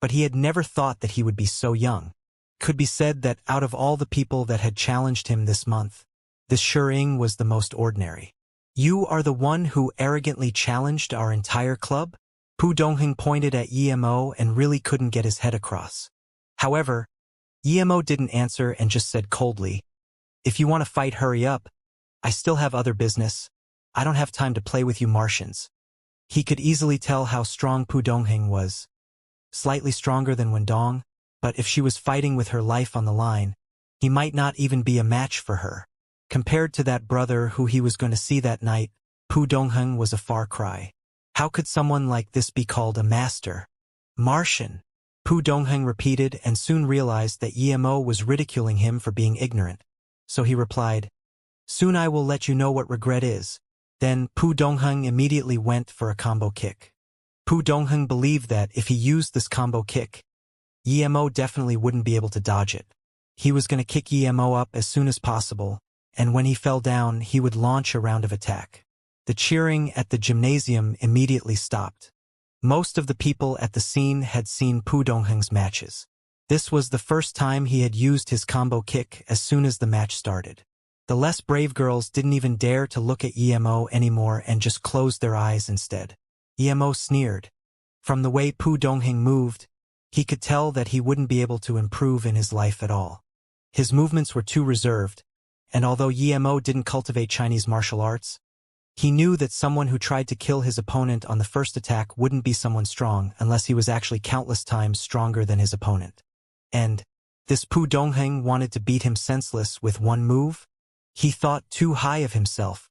but he had never thought that he would be so young. Could be said that out of all the people that had challenged him this month, this Shering was the most ordinary. "You are the one who arrogantly challenged our entire club?" Pu Dongheng pointed at Emo and really couldn't get his head across. However, Emo didn't answer and just said coldly, "If you want to fight, hurry up. I still have other business. I don't have time to play with you Martians." He could easily tell how strong Pu Dongheng was. Slightly stronger than Wendong, but if she was fighting with her life on the line, he might not even be a match for her. Compared to that brother who he was going to see that night, Pu Dongheng was a far cry. How could someone like this be called a master? Martian. Pu Dongheng repeated and soon realized that Emo was ridiculing him for being ignorant. So he replied, "Soon I will let you know what regret is." Then Pu Dongheng immediately went for a combo kick. Pu Dongheng believed that if he used this combo kick, Emo definitely wouldn't be able to dodge it. He was going to kick Emo up as soon as possible, and when he fell down, he would launch a round of attack. The cheering at the gymnasium immediately stopped. Most of the people at the scene had seen Pu Dongheng's matches. This was the first time he had used his combo kick as soon as the match started. The less brave girls didn't even dare to look at Emo anymore and just closed their eyes instead. Emo sneered. From the way Pu Dongheng moved, he could tell that he wouldn't be able to improve in his life at all. His movements were too reserved, and although Emo didn't cultivate Chinese martial arts, he knew that someone who tried to kill his opponent on the first attack wouldn't be someone strong unless he was actually countless times stronger than his opponent. And this Pu Dongheng wanted to beat him senseless with one move? He thought too high of himself.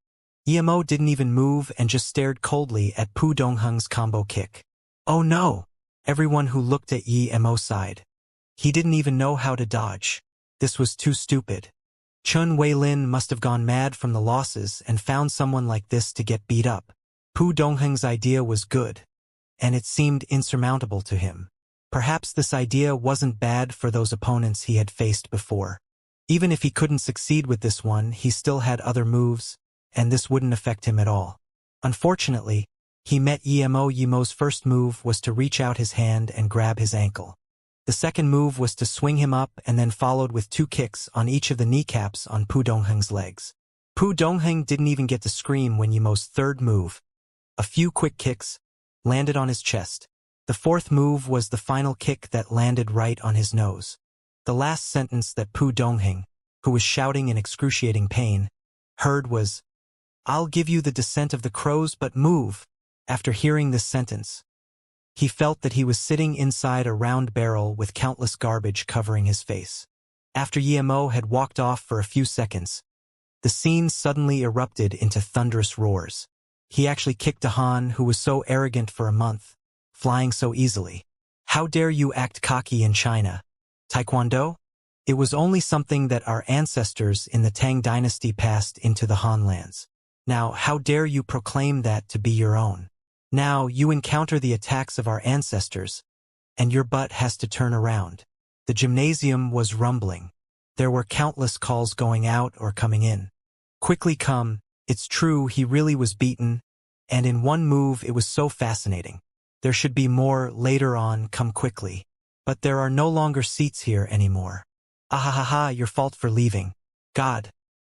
Emo didn't even move and just stared coldly at Pu Dongheng's combo kick. Oh no! Everyone who looked at Emo sighed. He didn't even know how to dodge. This was too stupid. Chun Weilin must have gone mad from the losses and found someone like this to get beat up. Pu Dongheng's idea was good, and it seemed insurmountable to him. Perhaps this idea wasn't bad for those opponents he had faced before. Even if he couldn't succeed with this one, he still had other moves, and this wouldn't affect him at all. Unfortunately, he met Emo. Emo's first move was to reach out his hand and grab his ankle. The second move was to swing him up and then followed with 2 kicks on each of the kneecaps on Pu Dongheng's legs. Pu Dongheng didn't even get to scream when Emo's third move, a few quick kicks, landed on his chest. The fourth move was the final kick that landed right on his nose. The last sentence that Pu Dongheng, who was shouting in excruciating pain, heard was, I'll give you the descent of the crows, but move. After hearing this sentence, he felt that he was sitting inside a round barrel with countless garbage covering his face. After Yemo had walked off for a few seconds, the scene suddenly erupted into thunderous roars. He actually kicked a Han who was so arrogant for a month, flying so easily. How dare you act cocky in China? Taekwondo? It was only something that our ancestors in the Tang dynasty passed into the Han lands. Now, how dare you proclaim that to be your own? Now, you encounter the attacks of our ancestors, and your butt has to turn around. The gymnasium was rumbling. There were countless calls going out or coming in. Quickly come, it's true he really was beaten, and in one move it was so fascinating. There should be more later on, come quickly. But there are no longer seats here anymore. Ahahaha, your fault for leaving. God.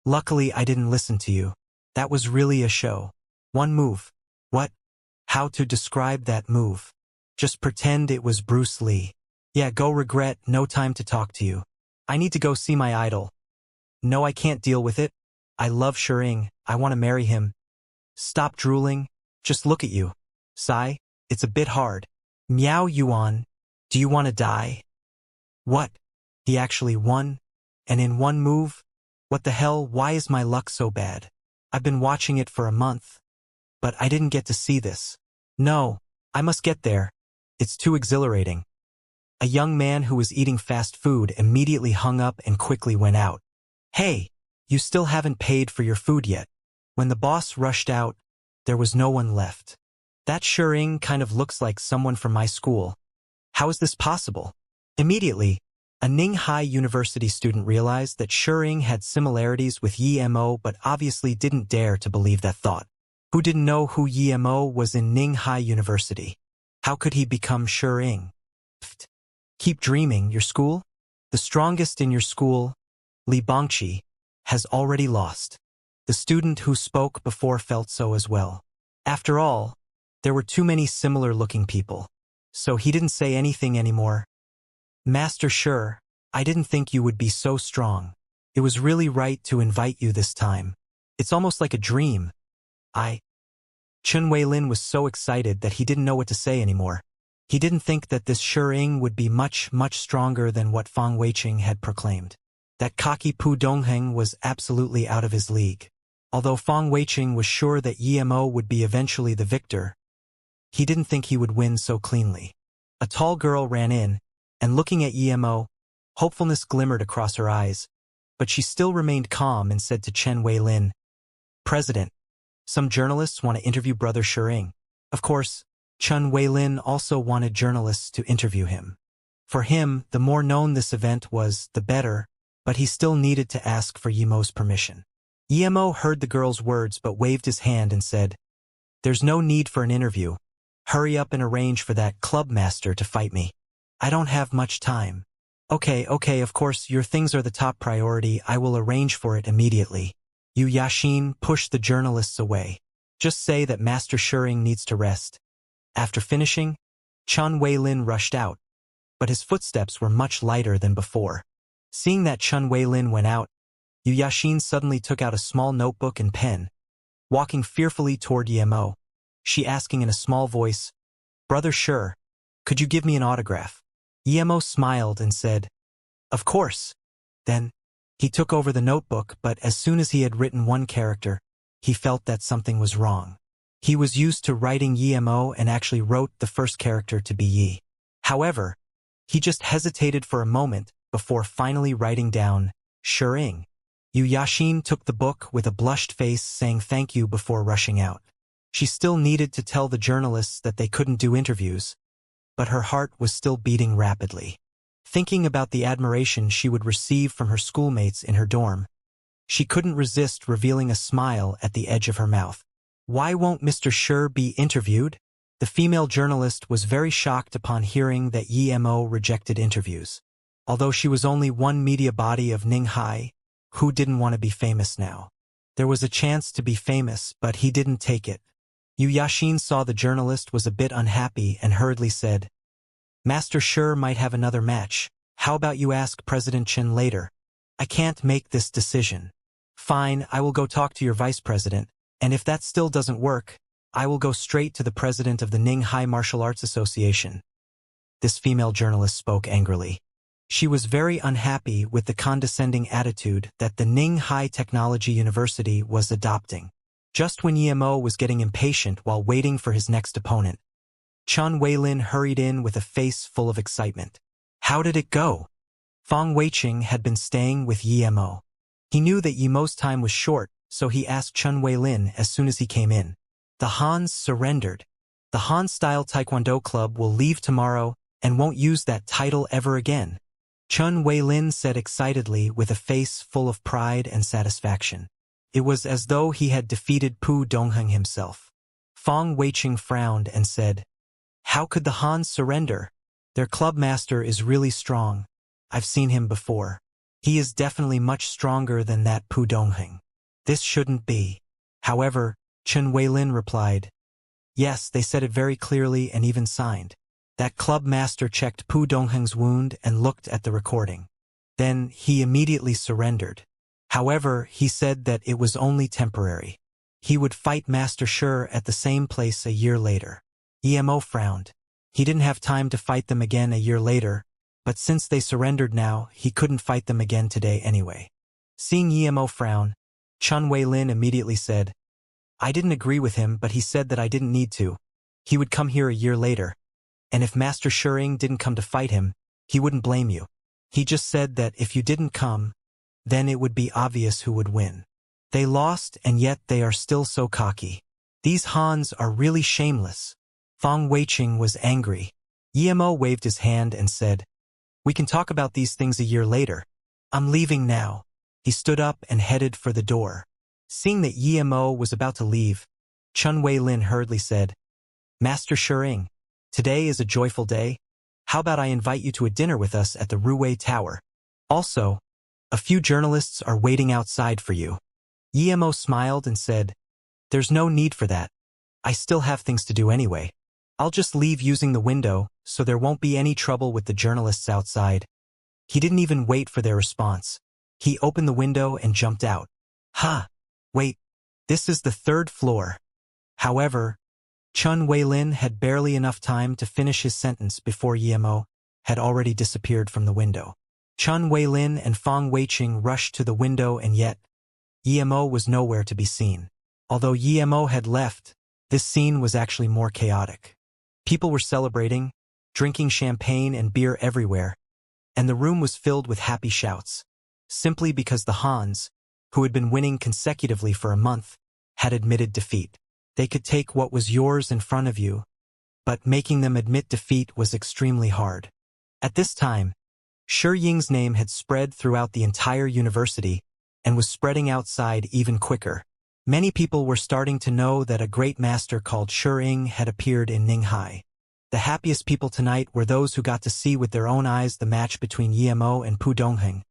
Luckily I didn't listen to you. That was really a show. One move. What? How to describe that move? Just pretend it was Bruce Lee. Yeah, go regret, no time to talk to you. I need to go see my idol. No, I can't deal with it. I love Shering, I want to marry him. Stop drooling, just look at you. Sigh, it's a bit hard. Miao Yuan, do you want to die? What? He actually won? And in one move? What the hell, why is my luck so bad? I've been watching it for a month. But I didn't get to see this. No, I must get there. It's too exhilarating. A young man who was eating fast food immediately hung up and quickly went out. Hey, you still haven't paid for your food yet. When the boss rushed out, there was no one left. That Shering kind of looks like someone from my school. How is this possible? Immediately, a Ninghai University student realized that Shering had similarities with Yemo but obviously didn't dare to believe that thought. Who didn't know who Yemo was in Ninghai University? How could he become Shering? Pfft. Keep dreaming, your school? The strongest in your school, Li Bongqi, has already lost. The student who spoke before felt so as well. After all, there were too many similar-looking people. So he didn't say anything anymore. Master Shi, I didn't think you would be so strong. It was really right to invite you this time. It's almost like a dream. Chun Weilin was so excited that he didn't know what to say anymore. He didn't think that this Shering would be much stronger than what Fang Weiqing had proclaimed. That cocky Pu Dongheng was absolutely out of his league. Although Fang Weiqing was sure that Yemo would be eventually the victor, he didn't think he would win so cleanly. A tall girl ran in, and looking at Yemo, hopefulness glimmered across her eyes, but she still remained calm and said to Chen Weilin, President, some journalists want to interview Brother Shering. Of course, Chen Weilin also wanted journalists to interview him. For him, the more known this event was, the better, but he still needed to ask for Yemo's permission. Yemo heard the girl's words but waved his hand and said, There's no need for an interview. Hurry up and arrange for that club master to fight me. I don't have much time. Okay, of course, your things are the top priority. I will arrange for it immediately. Yu Yaxin pushed the journalists away. Just say that Master Shering needs to rest. After finishing, Chun Weilin rushed out, but his footsteps were much lighter than before. Seeing that Chun Weilin went out, Yu Yaxin suddenly took out a small notebook and pen, walking fearfully toward Yemo. She asking in a small voice, Brother Shi, could you give me an autograph? Yemo smiled and said, Of course. Then, he took over the notebook, but as soon as he had written one character, he felt that something was wrong. He was used to writing Yemo and actually wrote the first character to be Yi. However, he just hesitated for a moment before finally writing down Shering. Yu Yaxin took the book with a blushed face saying thank you before rushing out. She still needed to tell the journalists that they couldn't do interviews, but her heart was still beating rapidly. Thinking about the admiration she would receive from her schoolmates in her dorm, she couldn't resist revealing a smile at the edge of her mouth. Why won't Mr. Shi be interviewed? The female journalist was very shocked upon hearing that Yemo rejected interviews. Although she was only one media body of Ninghai, who didn't want to be famous now? There was a chance to be famous, but he didn't take it. Yu Yaxin saw the journalist was a bit unhappy and hurriedly said, Master Shi might have another match. How about you ask President Chen later? I can't make this decision. Fine, I will go talk to your vice president. And if that still doesn't work, I will go straight to the president of the Ning Hai Martial Arts Association. This female journalist spoke angrily. She was very unhappy with the condescending attitude that the Ning Hai Technology University was adopting. Just when Yemo was getting impatient while waiting for his next opponent, Chun Weilin hurried in with a face full of excitement. How did it go? Fong Weiqing had been staying with Yemo. He knew that Yemo's time was short, so he asked Chun Weilin as soon as he came in. The Hans surrendered. The Han-style Taekwondo club will leave tomorrow and won't use that title ever again, Chun Weilin said excitedly with a face full of pride and satisfaction. It was as though he had defeated Pu Dongheng himself. Fong Weiqing frowned and said, How could the Hans surrender? Their club master is really strong. I've seen him before. He is definitely much stronger than that Pu Dongheng. This shouldn't be. However, Chun Weilin replied, Yes, they said it very clearly and even signed. That club master checked Pu Dongheng's wound and looked at the recording. Then he immediately surrendered. However, he said that it was only temporary. He would fight Master Shi at the same place a year later. Emo frowned. He didn't have time to fight them again a year later, but since they surrendered now, he couldn't fight them again today anyway. Seeing Emo frown, Chun Weilin immediately said, I didn't agree with him, but he said that I didn't need to. He would come here a year later. And if Master Shi didn't come to fight him, he wouldn't blame you. He just said that if you didn't come, then it would be obvious who would win. They lost, and yet they are still so cocky. These Hans are really shameless. Fong Weiqing was angry. Emo waved his hand and said, We can talk about these things a year later. I'm leaving now. He stood up and headed for the door. Seeing that Emo was about to leave, Chun Weilin hurriedly said, Master Shi, today is a joyful day. How about I invite you to a dinner with us at the Ruwei Tower? Also, a few journalists are waiting outside for you. Emo smiled and said, There's no need for that. I still have things to do anyway. I'll just leave using the window, so there won't be any trouble with the journalists outside. He didn't even wait for their response. He opened the window and jumped out. Wait, this is the 3rd floor. However, Chun Weilin had barely enough time to finish his sentence before Emo had already disappeared from the window. Chun Weilin and Fong Weiqing rushed to the window, and yet Emo was nowhere to be seen. Although Emo had left, this scene was actually more chaotic. People were celebrating, drinking champagne and beer everywhere, and the room was filled with happy shouts, simply because the Hans, who had been winning consecutively for a month, had admitted defeat. They could take what was yours in front of you, but making them admit defeat was extremely hard. At this time, Shi Ying's name had spread throughout the entire university and was spreading outside even quicker. Many people were starting to know that a great master called Shi Ying had appeared in Ninghai. The happiest people tonight were those who got to see with their own eyes the match between Emo and Pu Dongheng.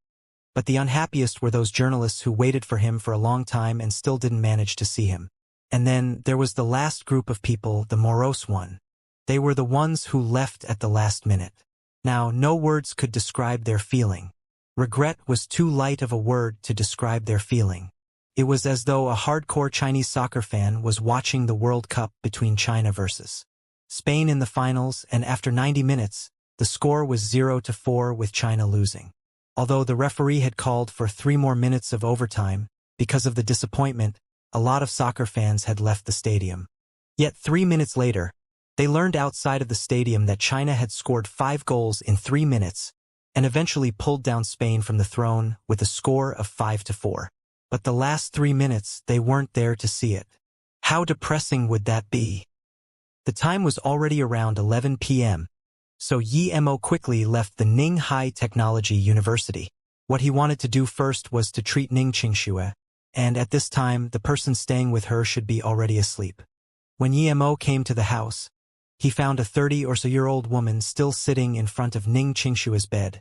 But the unhappiest were those journalists who waited for him for a long time and still didn't manage to see him. And then there was the last group of people, the morose one. They were the ones who left at the last minute. Now, no words could describe their feeling. Regret was too light of a word to describe their feeling. It was as though a hardcore Chinese soccer fan was watching the World Cup between China versus Spain in the finals, and after 90 minutes, the score was 0-4 with China losing. Although the referee had called for 3 more minutes of overtime, because of the disappointment, a lot of soccer fans had left the stadium. Yet 3 minutes later, they learned outside of the stadium that China had scored 5 goals in 3 minutes and eventually pulled down Spain from the throne with a score of 5-4. But the last 3 minutes, they weren't there to see it. How depressing would that be? The time was already around 11 p.m., so Emo quickly left the Ninghai Technology University. What he wanted to do first was to treat Ning Xianxia, and at this time the person staying with her should be already asleep. When Emo came to the house, he found a 30-or-so-year-old woman still sitting in front of Ning Xianxia's bed,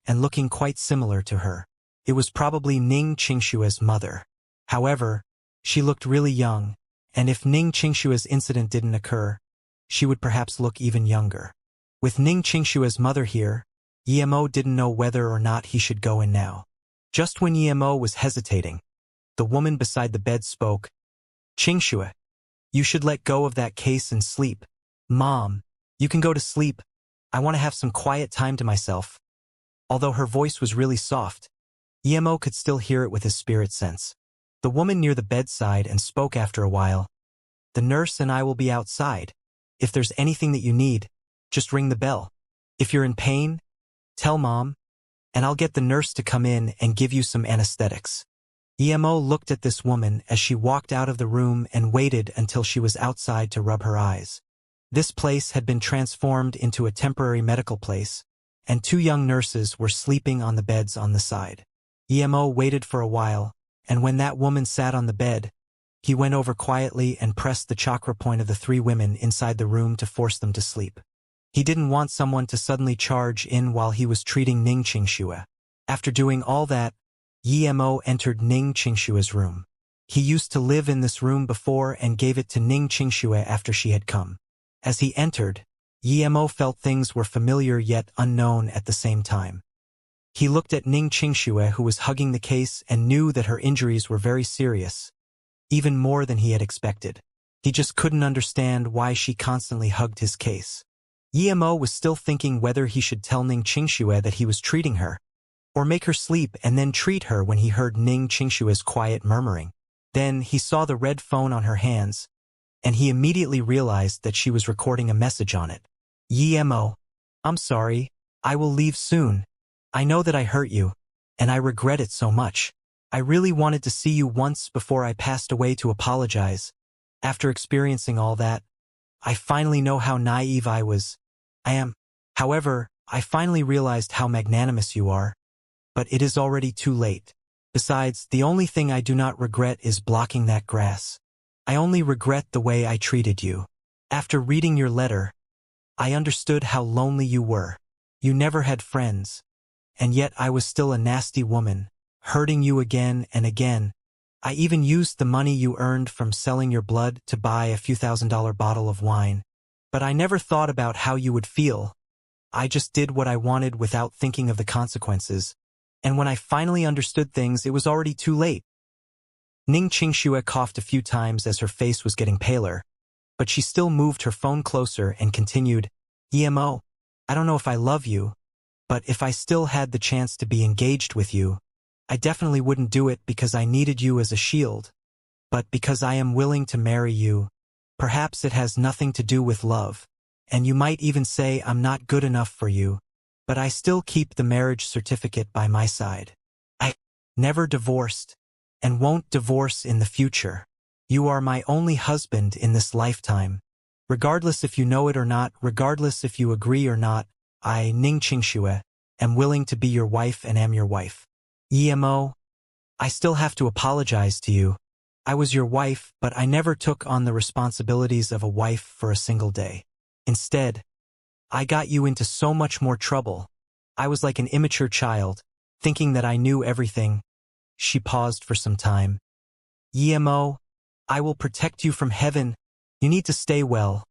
and looking quite similar to her. It was probably Ning Xianxia's mother. However, she looked really young, and if Ning Xianxia's incident didn't occur, she would perhaps look even younger. With Ning Xianxia's mother here, Emo didn't know whether or not he should go in now. Just when Emo was hesitating, the woman beside the bed spoke, Xianxia, you should let go of that case and sleep. Mom, you can go to sleep. I want to have some quiet time to myself. Although her voice was really soft, Emo could still hear it with his spirit sense. The woman near the bedside and spoke after a while. The nurse and I will be outside. If there's anything that you need, just ring the bell. If you're in pain, tell Mom, and I'll get the nurse to come in and give you some anesthetics. Emo looked at this woman as she walked out of the room and waited until she was outside to rub her eyes. This place had been transformed into a temporary medical place, and 2 young nurses were sleeping on the beds on the side. Emo waited for a while, and when that woman sat on the bed, he went over quietly and pressed the chakra point of the 3 women inside the room to force them to sleep. He didn't want someone to suddenly charge in while he was treating Ning Xianxia. After doing all that, Emo entered Ning Xianxia's room. He used to live in this room before and gave it to Ning Xianxia after she had come. As he entered, Emo felt things were familiar yet unknown at the same time. He looked at Ning Xianxia, who was hugging the case, and knew that her injuries were very serious, even more than he had expected. He just couldn't understand why she constantly hugged his case. Emo was still thinking whether he should tell Ning Xianxia that he was treating her, or make her sleep and then treat her when he heard Ning Xianxia's quiet murmuring. Then he saw the red phone on her hands, and he immediately realized that she was recording a message on it. Emo, I'm sorry, I will leave soon. I know that I hurt you, and I regret it so much. I really wanted to see you once before I passed away to apologize. After experiencing all that, I finally know how naive I am. However, I finally realized how magnanimous you are. But it is already too late. Besides, the only thing I do not regret is blocking that grass. I only regret the way I treated you. After reading your letter, I understood how lonely you were. You never had friends. And yet I was still a nasty woman, hurting you again and again. I even used the money you earned from selling your blood to buy a few $1,000 bottle of wine. But I never thought about how you would feel. I just did what I wanted without thinking of the consequences. And when I finally understood things, it was already too late. Ning Xianxia coughed a few times as her face was getting paler, but she still moved her phone closer and continued, Emo, I don't know if I love you, but if I still had the chance to be engaged with you, I definitely wouldn't do it because I needed you as a shield, but because I am willing to marry you. Perhaps it has nothing to do with love, and you might even say I'm not good enough for you, but I still keep the marriage certificate by my side. I never divorced, and won't divorce in the future. You are my only husband in this lifetime. Regardless if you know it or not, regardless if you agree or not, I, Ning Xianxia, am willing to be your wife and am your wife. Emo, I still have to apologize to you. I was your wife, but I never took on the responsibilities of a wife for a single day. Instead, I got you into so much more trouble. I was like an immature child, thinking that I knew everything. She paused for some time. Emo, I will protect you from heaven. You need to stay well.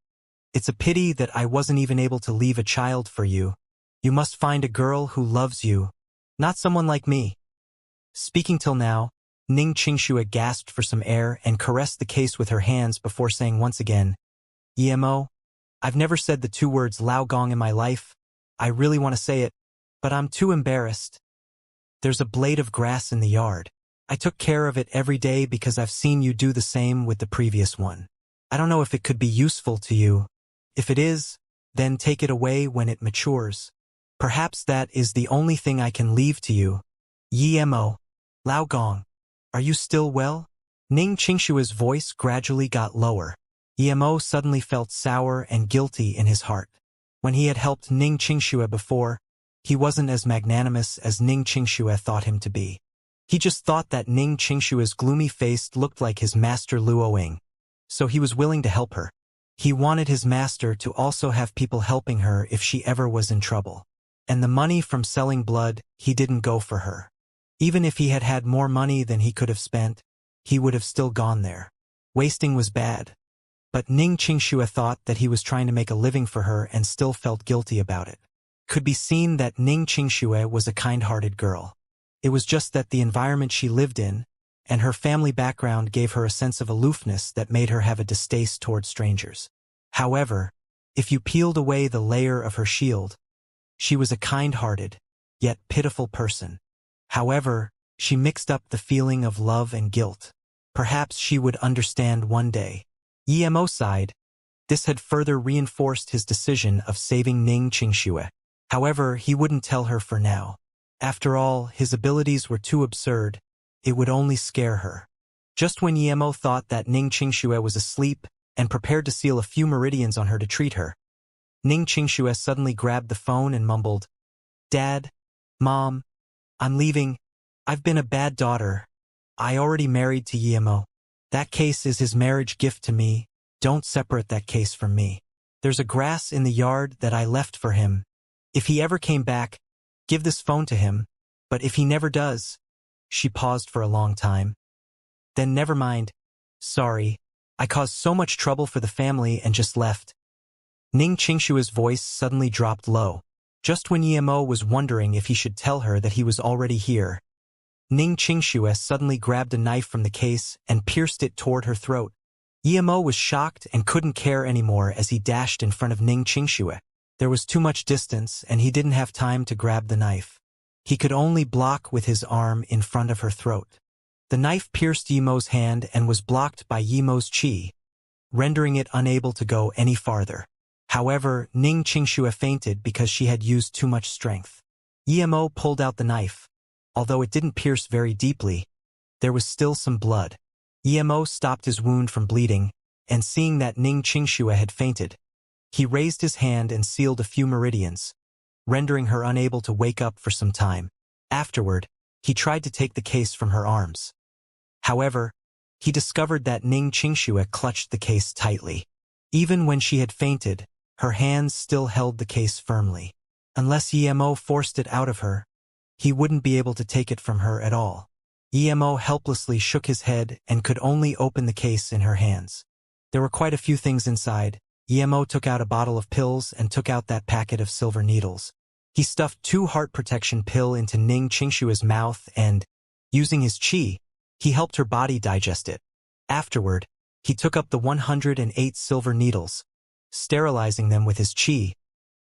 It's a pity that I wasn't even able to leave a child for you. You must find a girl who loves you, not someone like me. Speaking till now, Ning Xianxia gasped for some air and caressed the case with her hands before saying once again, Emo, I've never said the 2 words Lao Gong in my life. I really want to say it, but I'm too embarrassed. There's a blade of grass in the yard. I took care of it every day because I've seen you do the same with the previous one. I don't know if it could be useful to you. If it is, then take it away when it matures. Perhaps that is the only thing I can leave to you. Emo, Lao Gong, are you still well? Ning Xianxia's voice gradually got lower. Emo suddenly felt sour and guilty in his heart. When he had helped Ning Xianxia before, he wasn't as magnanimous as Ning Xianxia thought him to be. He just thought that Ning Xianxia's gloomy face looked like his master Luoying, so he was willing to help her. He wanted his master to also have people helping her if she ever was in trouble. And the money from selling blood, he didn't go for her. Even if he had had more money than he could have spent, he would have still gone there. Wasting was bad. But Ning Xianxia thought that he was trying to make a living for her and still felt guilty about it. Could be seen that Ning Xianxia was a kind-hearted girl. It was just that the environment she lived in, and her family background gave her a sense of aloofness that made her have a distaste toward strangers. However, if you peeled away the layer of her shield, she was a kind-hearted, yet pitiful person. However, she mixed up the feeling of love and guilt. Perhaps she would understand one day. Emo sighed. This had further reinforced his decision of saving Ning Qingxue. However, he wouldn't tell her for now. After all, his abilities were too absurd. It would only scare her. Just when Emo thought that Ning Qingxue was asleep and prepared to seal a few meridians on her to treat her, Ning Qingxue suddenly grabbed the phone and mumbled, "Dad, Mom, I'm leaving. I've been a bad daughter. I already married to Emo. That case is his marriage gift to me. Don't separate that case from me. There's a grass in the yard that I left for him. If he ever came back, give this phone to him. But if he never does..." She paused for a long time. "Then never mind. Sorry. I caused so much trouble for the family and just left." Ning Qingshue's voice suddenly dropped low. Just when Emo was wondering if he should tell her that he was already here, Ning Qingxue suddenly grabbed a knife from the case and pierced it toward her throat. Emo was shocked and couldn't care anymore as he dashed in front of Ning Qingxue. There was too much distance and he didn't have time to grab the knife. He could only block with his arm in front of her throat. The knife pierced Yemo's hand and was blocked by Yemo's chi, rendering it unable to go any farther. However, Ning Qingxue fainted because she had used too much strength. Yemo pulled out the knife. Although it didn't pierce very deeply, there was still some blood. Yemo stopped his wound from bleeding, and seeing that Ning Qingxue had fainted, he raised his hand and sealed a few meridians, rendering her unable to wake up for some time. Afterward, he tried to take the case from her arms. However, he discovered that Ning Qingxue clutched the case tightly. Even when she had fainted, her hands still held the case firmly. Unless Yemo forced it out of her, he wouldn't be able to take it from her at all. Yemo helplessly shook his head and could only open the case in her hands. There were quite a few things inside. Yemo took out a bottle of pills and took out that packet of silver needles. He stuffed 2 heart protection pill into Ning Qingshue's mouth and, using his chi, he helped her body digest it. Afterward, he took up the 108 silver needles, sterilizing them with his chi,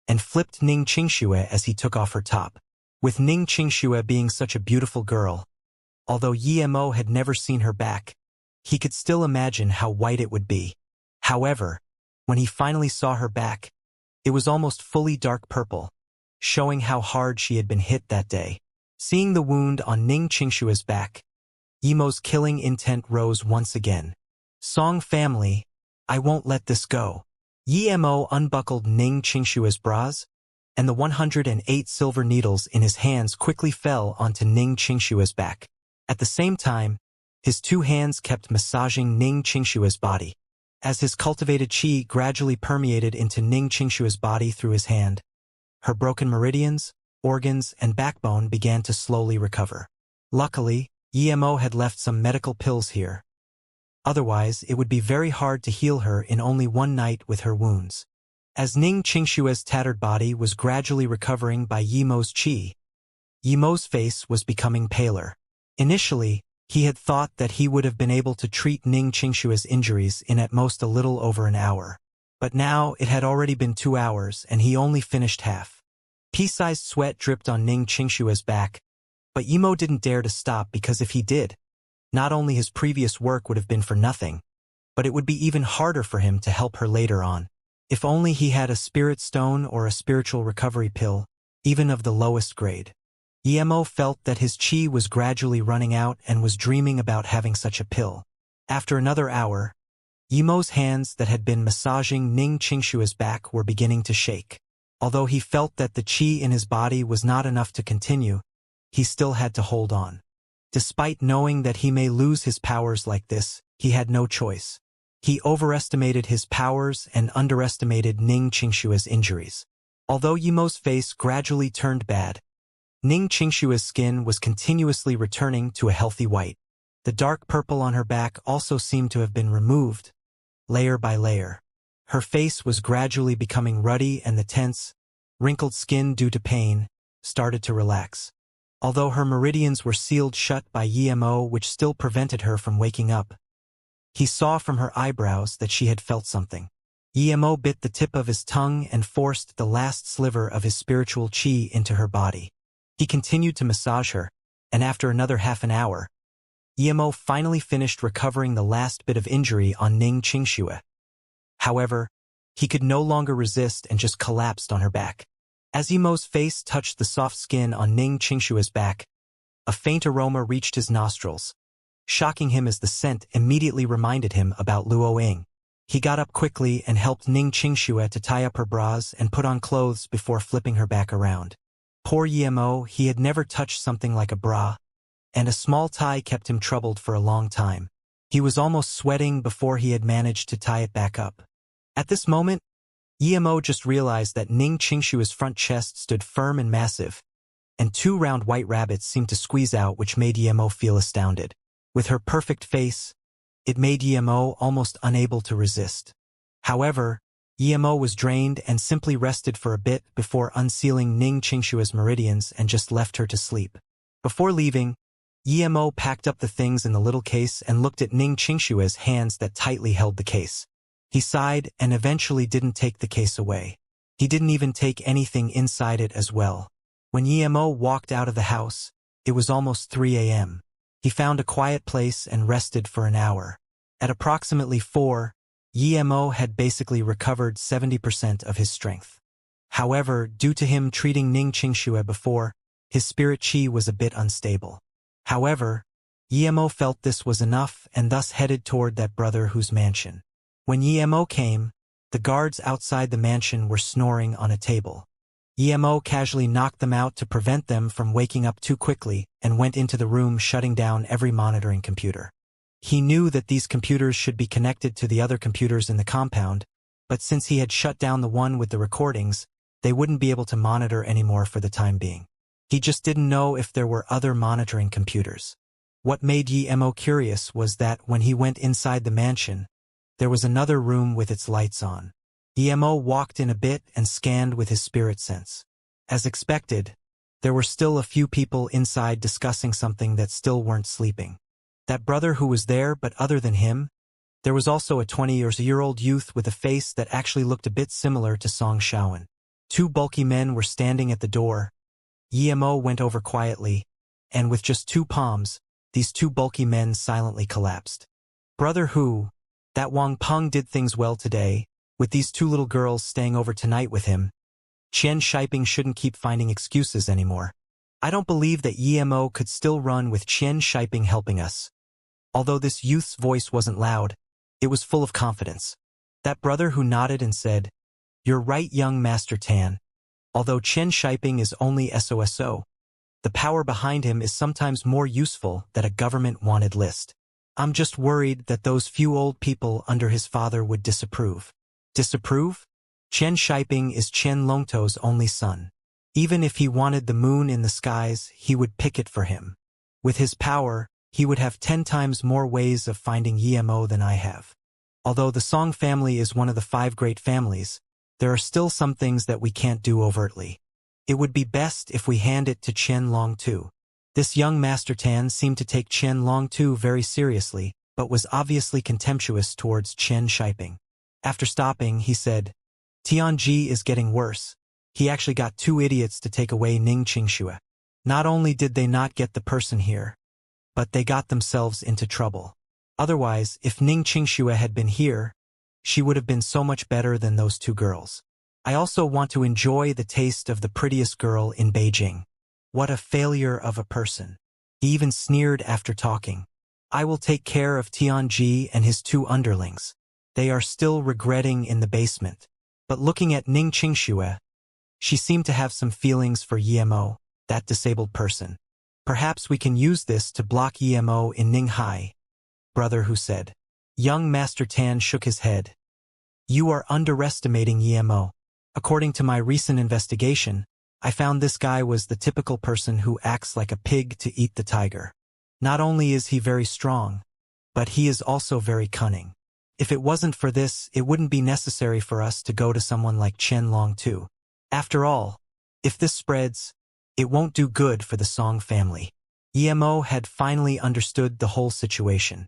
and flipped Ning Qingxue as he took off her top. With Ning Qingxue being such a beautiful girl, although Yemo had never seen her back, he could still imagine how white it would be. However, when he finally saw her back, it was almost fully dark purple, showing how hard she had been hit that day. Seeing the wound on Ning Qingshue's back, Yemo's killing intent rose once again. "Song family, I won't let this go." Yemo unbuckled Ning Qingshue's bras, and the 108 silver needles in his hands quickly fell onto Ning Qingshue's back. At the same time, his 2 hands kept massaging Ning Qingshue's body. As his cultivated chi gradually permeated into Ning Qingshue's body through his hand, her broken meridians, organs, and backbone began to slowly recover. Luckily, Yemo had left some medical pills here. Otherwise, it would be very hard to heal her in only one night with her wounds. As Ning Qingshue's tattered body was gradually recovering by Yemo's chi, Yemo's face was becoming paler. Initially, he had thought that he would have been able to treat Ning Qingshue's injuries in at most a little over an hour. But now it had already been 2 hours and he only finished half. Pea-sized sweat dripped on Ning Qingshue's back, but Yemo didn't dare to stop because if he did, not only his previous work would have been for nothing, but it would be even harder for him to help her later on. If only he had a spirit stone or a spiritual recovery pill, even of the lowest grade. Yemo felt that his chi was gradually running out and was dreaming about having such a pill. After another hour, Yemo's hands that had been massaging Ning Qingshue's back were beginning to shake. Although he felt that the chi in his body was not enough to continue, he still had to hold on. Despite knowing that he may lose his powers like this, he had no choice. He overestimated his powers and underestimated Ning Qingshue's injuries. Although Yemo's face gradually turned bad, Ning Qingshue's skin was continuously returning to a healthy white. The dark purple on her back also seemed to have been removed, layer by layer. Her face was gradually becoming ruddy and the tense, wrinkled skin due to pain started to relax. although her meridians were sealed shut by Emo, which still prevented her from waking up. He saw from her eyebrows that she had felt something. Emo bit the tip of his tongue and forced the last sliver of his spiritual chi into her body. He continued to massage her, and after another half an hour, Emo finally finished recovering the last bit of injury on Ning Qingxue. However, he could no longer resist and just collapsed on her back. As Emo's face touched the soft skin on Ning Qingxue's back, a faint aroma reached his nostrils, shocking him as the scent immediately reminded him about Luo Ying. He got up quickly and helped Ning Qingxue to tie up her bras and put on clothes before flipping her back around. Poor Emo, he had never touched something like a bra, and a small tie kept him troubled for a long time. He was almost sweating before he had managed to tie it back up. At this moment, Emo just realized that Ning Qingxue's front chest stood firm and massive, and two round white rabbits seemed to squeeze out, which made Emo feel astounded. With her perfect face, it made Emo almost unable to resist. However, Emo was drained and simply rested for a bit before unsealing Ning Qingxue's meridians and just left her to sleep. Before leaving, Emo packed up the things in the little case and looked at Ning Qingxue's hands that tightly held the case. He sighed and eventually didn't take the case away. He didn't even take anything inside it as well. When Emo walked out of the house, it was almost 3 a.m. He found a quiet place and rested for an hour. At approximately 4, Emo had basically recovered 70% of his strength. However, due to him treating Ning Qingxue before, his spirit chi was a bit unstable. However, Emo felt this was enough and thus headed toward that brother whose mansion. When Emo came, the guards outside the mansion were snoring on a table. Emo casually knocked them out to prevent them from waking up too quickly and went into the room, shutting down every monitoring computer. He knew that these computers should be connected to the other computers in the compound, but since he had shut down the one with the recordings, they wouldn't be able to monitor anymore for the time being. He just didn't know if there were other monitoring computers. What made Emo curious was that when he went inside the mansion, there was another room with its lights on. Emo walked in a bit and scanned with his spirit sense. As expected, there were still a few people inside discussing something that still weren't sleeping. That brother who was there, but other than him, there was also a 20-year-old youth with a face that actually looked a bit similar to Song Shaoan. Two bulky men were standing at the door. Emo went over quietly, and with just two palms, these two bulky men silently collapsed. Brother Hu, that Wang Peng did things well today, with these two little girls staying over tonight with him. Qian Shiping shouldn't keep finding excuses anymore. I don't believe that Emo could still run with Qian Shiping helping us. Although this youth's voice wasn't loud, it was full of confidence. That brother who nodded and said, "You're right, young Master Tan. Although Qian Shiping is only SOSO, the power behind him is sometimes more useful than a government-wanted list. I'm just worried that those few old people under his father would disapprove." Disapprove? Qian Shiping is Qian Longto's only son. Even if he wanted the moon in the skies, he would pick it for him. With his power, he would have 10 times more ways of finding Emo than I have. Although the Song family is one of the 5 great families, there are still some things that we can't do overtly. It would be best if we hand it to Qian Longtu. This young Master Tan seemed to take Qian Longtu very seriously, but was obviously contemptuous towards Qian Shiping. After stopping, he said, "Tianji is getting worse. He actually got 2 idiots to take away Ning Qingxue. Not only did they not get the person here, but they got themselves into trouble. Otherwise, if Ning Qingxue had been here, she would have been so much better than those 2 girls. I also want to enjoy the taste of the prettiest girl in Beijing." What a failure of a person. He even sneered after talking. "I will take care of Tianji and his 2 underlings. They are still regretting in the basement." But looking at Ning Qingxue, she seemed to have some feelings for Emo, that disabled person. "Perhaps we can use this to block Emo in Ninghai," brother who said. Young Master Tan shook his head. "You are underestimating Emo. According to my recent investigation, I found this guy was the typical person who acts like a pig to eat the tiger. Not only is he very strong, but he is also very cunning. If it wasn't for this, it wouldn't be necessary for us to go to someone like Qian Longtu. After all, if this spreads, It won't do good for the Song family. Emo had finally understood the whole situation.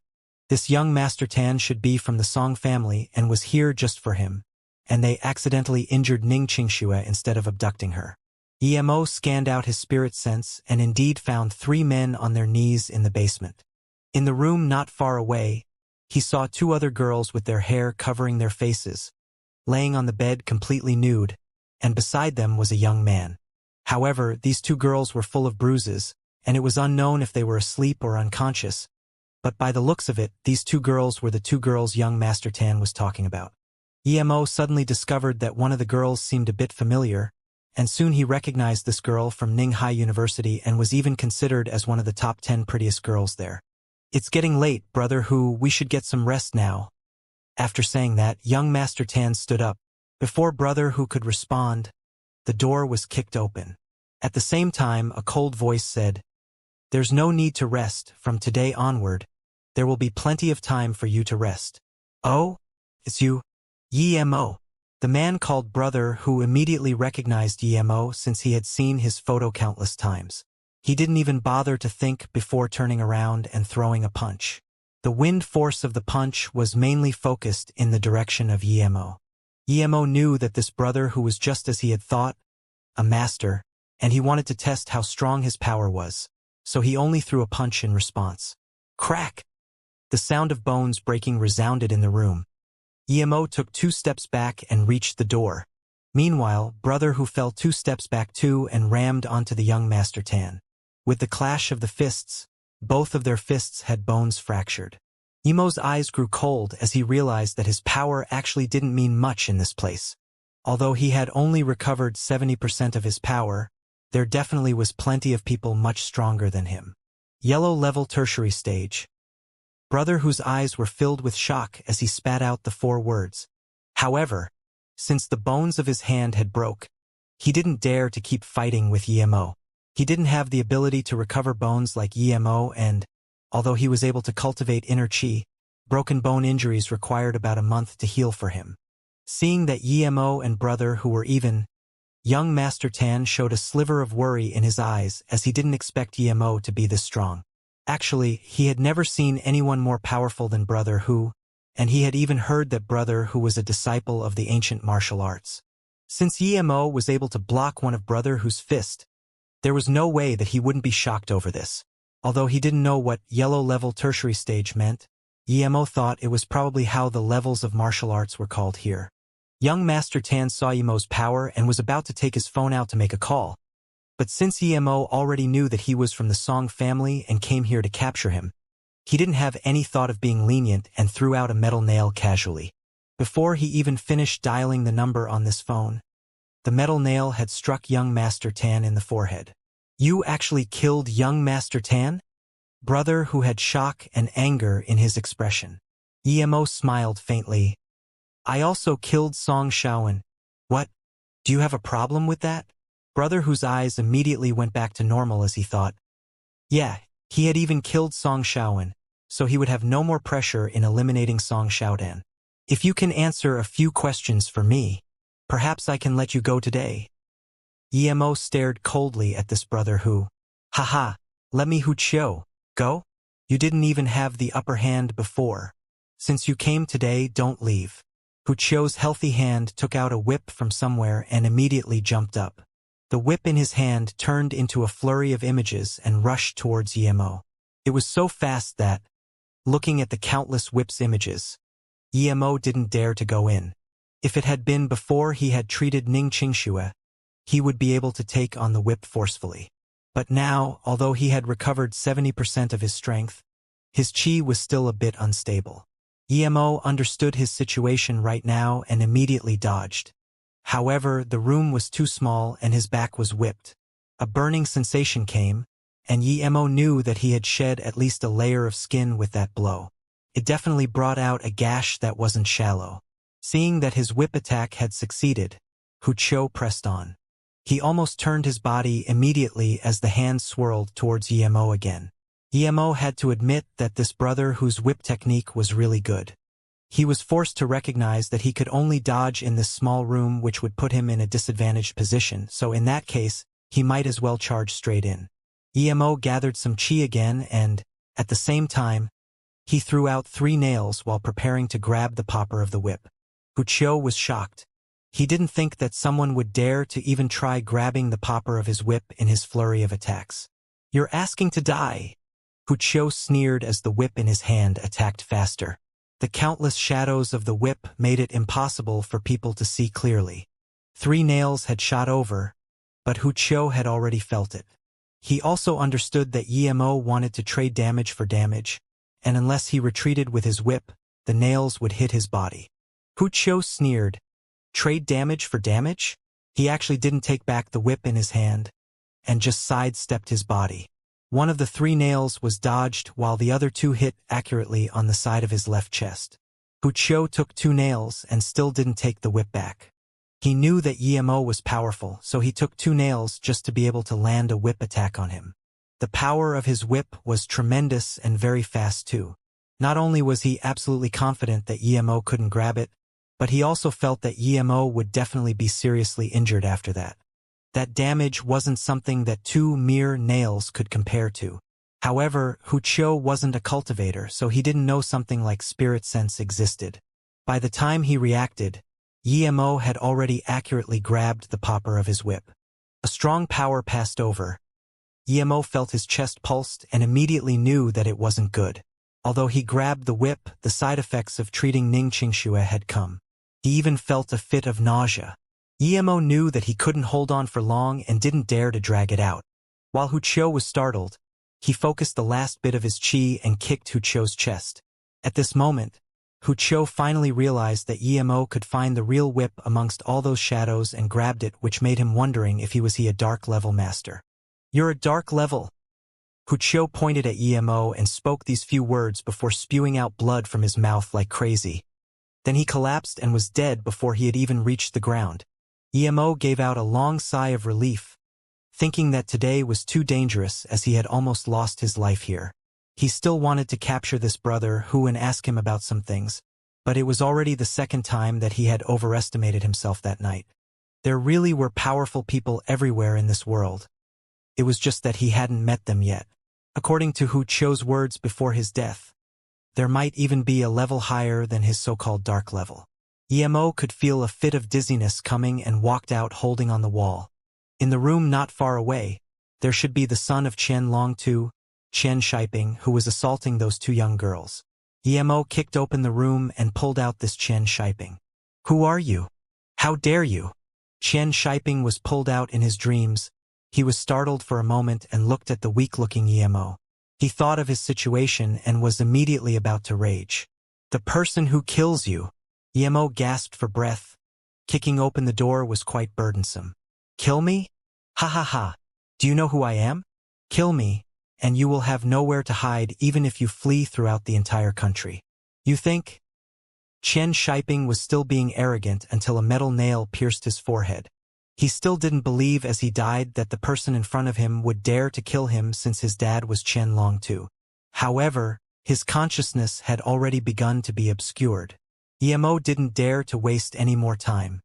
This young Master Tan should be from the Song family and was here just for him, and they accidentally injured Xianxia instead of abducting her. Emo scanned out his spirit sense and indeed found 3 men on their knees in the basement. In the room not far away, he saw 2 other girls with their hair covering their faces, laying on the bed completely nude, and beside them was a young man. However, these 2 girls were full of bruises, and it was unknown if they were asleep or unconscious, but by the looks of it, these 2 girls were the 2 girls young Master Tan was talking about. Emo suddenly discovered that one of the girls seemed a bit familiar, and soon he recognized this girl from Ninghai University and was even considered as one of the top 10 prettiest girls there. It's getting late, brother Hu, we should get some rest now. After saying that, young Master Tan stood up. Before brother Hu could respond, the door was kicked open. At the same time, a cold voice said, "There's no need to rest. From today onward, there will be plenty of time for you to rest." "Oh? It's you?" Emo. The man called brother Hu immediately recognized Emo since he had seen his photo countless times. He didn't even bother to think before turning around and throwing a punch. The wind force of the punch was mainly focused in the direction of Emo. Emo knew that this brother Hu was just as he had thought, a master, and he wanted to test how strong his power was, so he only threw a punch in response. Crack! The sound of bones breaking resounded in the room. Emo took 2 steps back and reached the door. Meanwhile, brother Hu fell 2 steps back too and rammed onto the young Master Tan. With the clash of the fists, both of their fists had bones fractured. Emo's eyes grew cold as he realized that his power actually didn't mean much in this place. Although he had only recovered 70% of his power, there definitely was plenty of people much stronger than him. Yellow level tertiary stage. Brother Hu's eyes were filled with shock as he spat out the 4 words. However, since the bones of his hand had broke, he didn't dare to keep fighting with Emo. He didn't have the ability to recover bones like Emo and, although he was able to cultivate inner chi, broken bone injuries required about a month to heal for him. Seeing that Emo and brother Hu were even, young Master Tan showed a sliver of worry in his eyes as he didn't expect Emo to be this strong. Actually, he had never seen anyone more powerful than brother Hu, and he had even heard that brother Hu was a disciple of the ancient martial arts. Since Emo was able to block one of brother Hu's fist, there was no way that he wouldn't be shocked over this. Although he didn't know what yellow-level tertiary stage meant, Emo thought it was probably how the levels of martial arts were called here. Young Master Tan saw Emo's power and was about to take his phone out to make a call. But since Emo already knew that he was from the Song family and came here to capture him, he didn't have any thought of being lenient and threw out a metal nail casually. Before he even finished dialing the number on this phone, the metal nail had struck young Master Tan in the forehead. "You actually killed young Master Tan?" Brother Hu had shock and anger in his expression. Emo smiled faintly. "I also killed Song Shaoan." "What? Do you have a problem with that?" Brother Hu's eyes immediately went back to normal as he thought. Yeah, he had even killed Song Shaoan, so he would have no more pressure in eliminating Song Shaodan. "If you can answer a few questions for me, perhaps I can let you go today." Emo stared coldly at this brother Hu. "Haha, let me Wuxia go? You didn't even have the upper hand before. Since you came today, don't leave." Wuxia's healthy hand took out a whip from somewhere and immediately jumped up. The whip in his hand turned into a flurry of images and rushed towards Emo. It was so fast that, looking at the countless whip's images, Emo didn't dare to go in. If it had been before he had treated Xianxia, he would be able to take on the whip forcefully. But now, although he had recovered 70% of his strength, his chi was still a bit unstable. Emo understood his situation right now and immediately dodged. However, the room was too small and his back was whipped. A burning sensation came, and Emo knew that he had shed at least a layer of skin with that blow. It definitely brought out a gash that wasn't shallow. Seeing that his whip attack had succeeded, Wuxia pressed on. He almost turned his body immediately as the hand swirled towards Emo again. Emo had to admit that this brother Hu's whip technique was really good. He was forced to recognize that he could only dodge in this small room, which would put him in a disadvantaged position, so in that case, he might as well charge straight in. Emo gathered some chi again and, at the same time, he threw out 3 nails while preparing to grab the popper of the whip. Wuxia was shocked. He didn't think that someone would dare to even try grabbing the popper of his whip in his flurry of attacks. "You're asking to die." Wuxia sneered as the whip in his hand attacked faster. The countless shadows of the whip made it impossible for people to see clearly. 3 nails had shot over, but Wuxia had already felt it. He also understood that Emo wanted to trade damage for damage, and unless he retreated with his whip, the nails would hit his body. Wuxia sneered. Trade damage for damage? He actually didn't take back the whip in his hand, and just sidestepped his body. One of the 3 nails was dodged while the other 2 hit accurately on the side of his left chest. Wuxia took 2 nails and still didn't take the whip back. He knew that Emo was powerful, so he took 2 nails just to be able to land a whip attack on him. The power of his whip was tremendous and very fast too. Not only was he absolutely confident that Emo couldn't grab it, but he also felt that Emo would definitely be seriously injured after that. That damage wasn't something that 2 mere nails could compare to. However, Wuxia wasn't a cultivator, so he didn't know something like spirit sense existed. By the time he reacted, Emo had already accurately grabbed the popper of his whip. A strong power passed over. Emo felt his chest pulsed and immediately knew that it wasn't good. Although he grabbed the whip, the side effects of treating Xianxia had come. He even felt a fit of nausea. Emo knew that he couldn't hold on for long and didn't dare to drag it out. While Wuxia was startled, he focused the last bit of his chi and kicked Wuxia's chest. At this moment, Wuxia finally realized that Emo could find the real whip amongst all those shadows and grabbed it, which made him wondering if he was a dark level master. "You're a dark level." Wuxia pointed at Emo and spoke these few words before spewing out blood from his mouth like crazy. Then he collapsed and was dead before he had even reached the ground. Emo gave out a long sigh of relief, thinking that today was too dangerous as he had almost lost his life here. He still wanted to capture this brother and ask him about some things, but it was already the 2nd time that he had overestimated himself that night. There really were powerful people everywhere in this world. It was just that he hadn't met them yet. According to Wuxia's words before his death, there might even be a level higher than his so-called dark level. Emo could feel a fit of dizziness coming and walked out holding on the wall. In the room not far away, there should be the son of Chen Longtu, Chen Shiping, who was assaulting those 2 young girls. Emo kicked open the room and pulled out this Chen Shiping. "Who are you? How dare you?" Chen Shiping was pulled out in his dreams. He was startled for a moment and looked at the weak-looking Emo. He thought of his situation and was immediately about to rage. "The person who kills you." Emo gasped for breath. Kicking open the door was quite burdensome. "Kill me? Ha ha ha. Do you know who I am? Kill me, and you will have nowhere to hide even if you flee throughout the entire country. You think?" Chen Shiping was still being arrogant until a metal nail pierced his forehead. He still didn't believe as he died that the person in front of him would dare to kill him since his dad was Chen Longtu. However, his consciousness had already begun to be obscured. Emo didn't dare to waste any more time.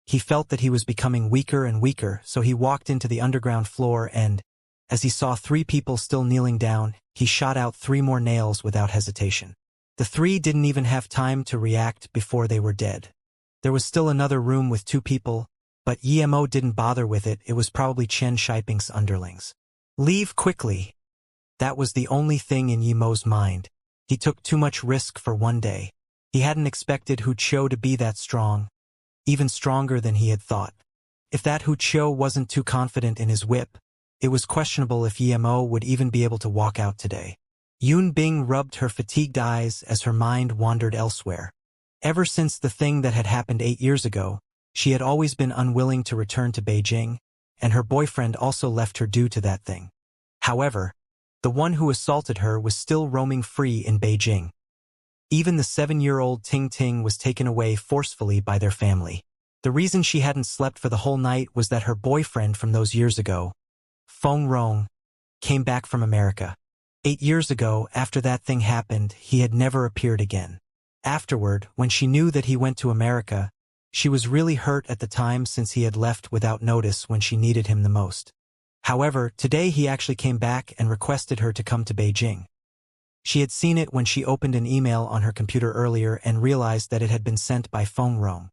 He felt that he was becoming weaker and weaker, so he walked into the underground floor and, as he saw 3 people still kneeling down, he shot out 3 more nails without hesitation. The 3 didn't even have time to react before they were dead. There was still another room with 2 people, but Emo didn't bother with it. It was probably Chen Shiping's underlings. "Leave quickly." That was the only thing in Emo's mind. He took too much risk for one day. He hadn't expected Wuxia to be that strong, even stronger than he had thought. If that Wuxia wasn't too confident in his whip, it was questionable if Emo would even be able to walk out today. Yun Bing rubbed her fatigued eyes as her mind wandered elsewhere. Ever since the thing that had happened 8 years ago, she had always been unwilling to return to Beijing, and her boyfriend also left her due to that thing. However, the one who assaulted her was still roaming free in Beijing. Even the 7-year-old Ting Ting was taken away forcefully by their family. The reason she hadn't slept for the whole night was that her boyfriend from those years ago, Feng Rong, came back from America. 8 years ago, after that thing happened, he had never appeared again. Afterward, when she knew that he went to America, she was really hurt at the time since he had left without notice when she needed him the most. However, today he actually came back and requested her to come to Beijing. She had seen it when she opened an email on her computer earlier and realized that it had been sent by Feng Rong.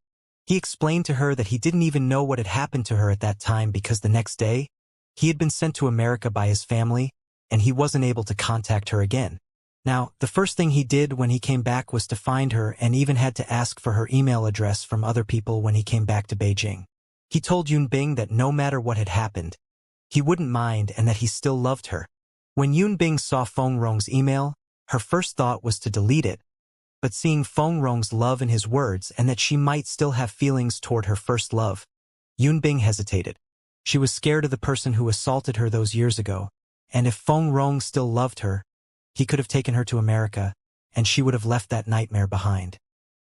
He explained to her that he didn't even know what had happened to her at that time because the next day, he had been sent to America by his family, and he wasn't able to contact her again. Now, the first thing he did when he came back was to find her and even had to ask for her email address from other people when he came back to Beijing. He told Yunbing that no matter what had happened, he wouldn't mind and that he still loved her. When Yunbing saw Feng Rong's email, her first thought was to delete it, but seeing Feng Rong's love in his words and that she might still have feelings toward her first love, Yunbing hesitated. She was scared of the person who assaulted her those years ago, and if Feng Rong still loved her, he could have taken her to America, and she would have left that nightmare behind.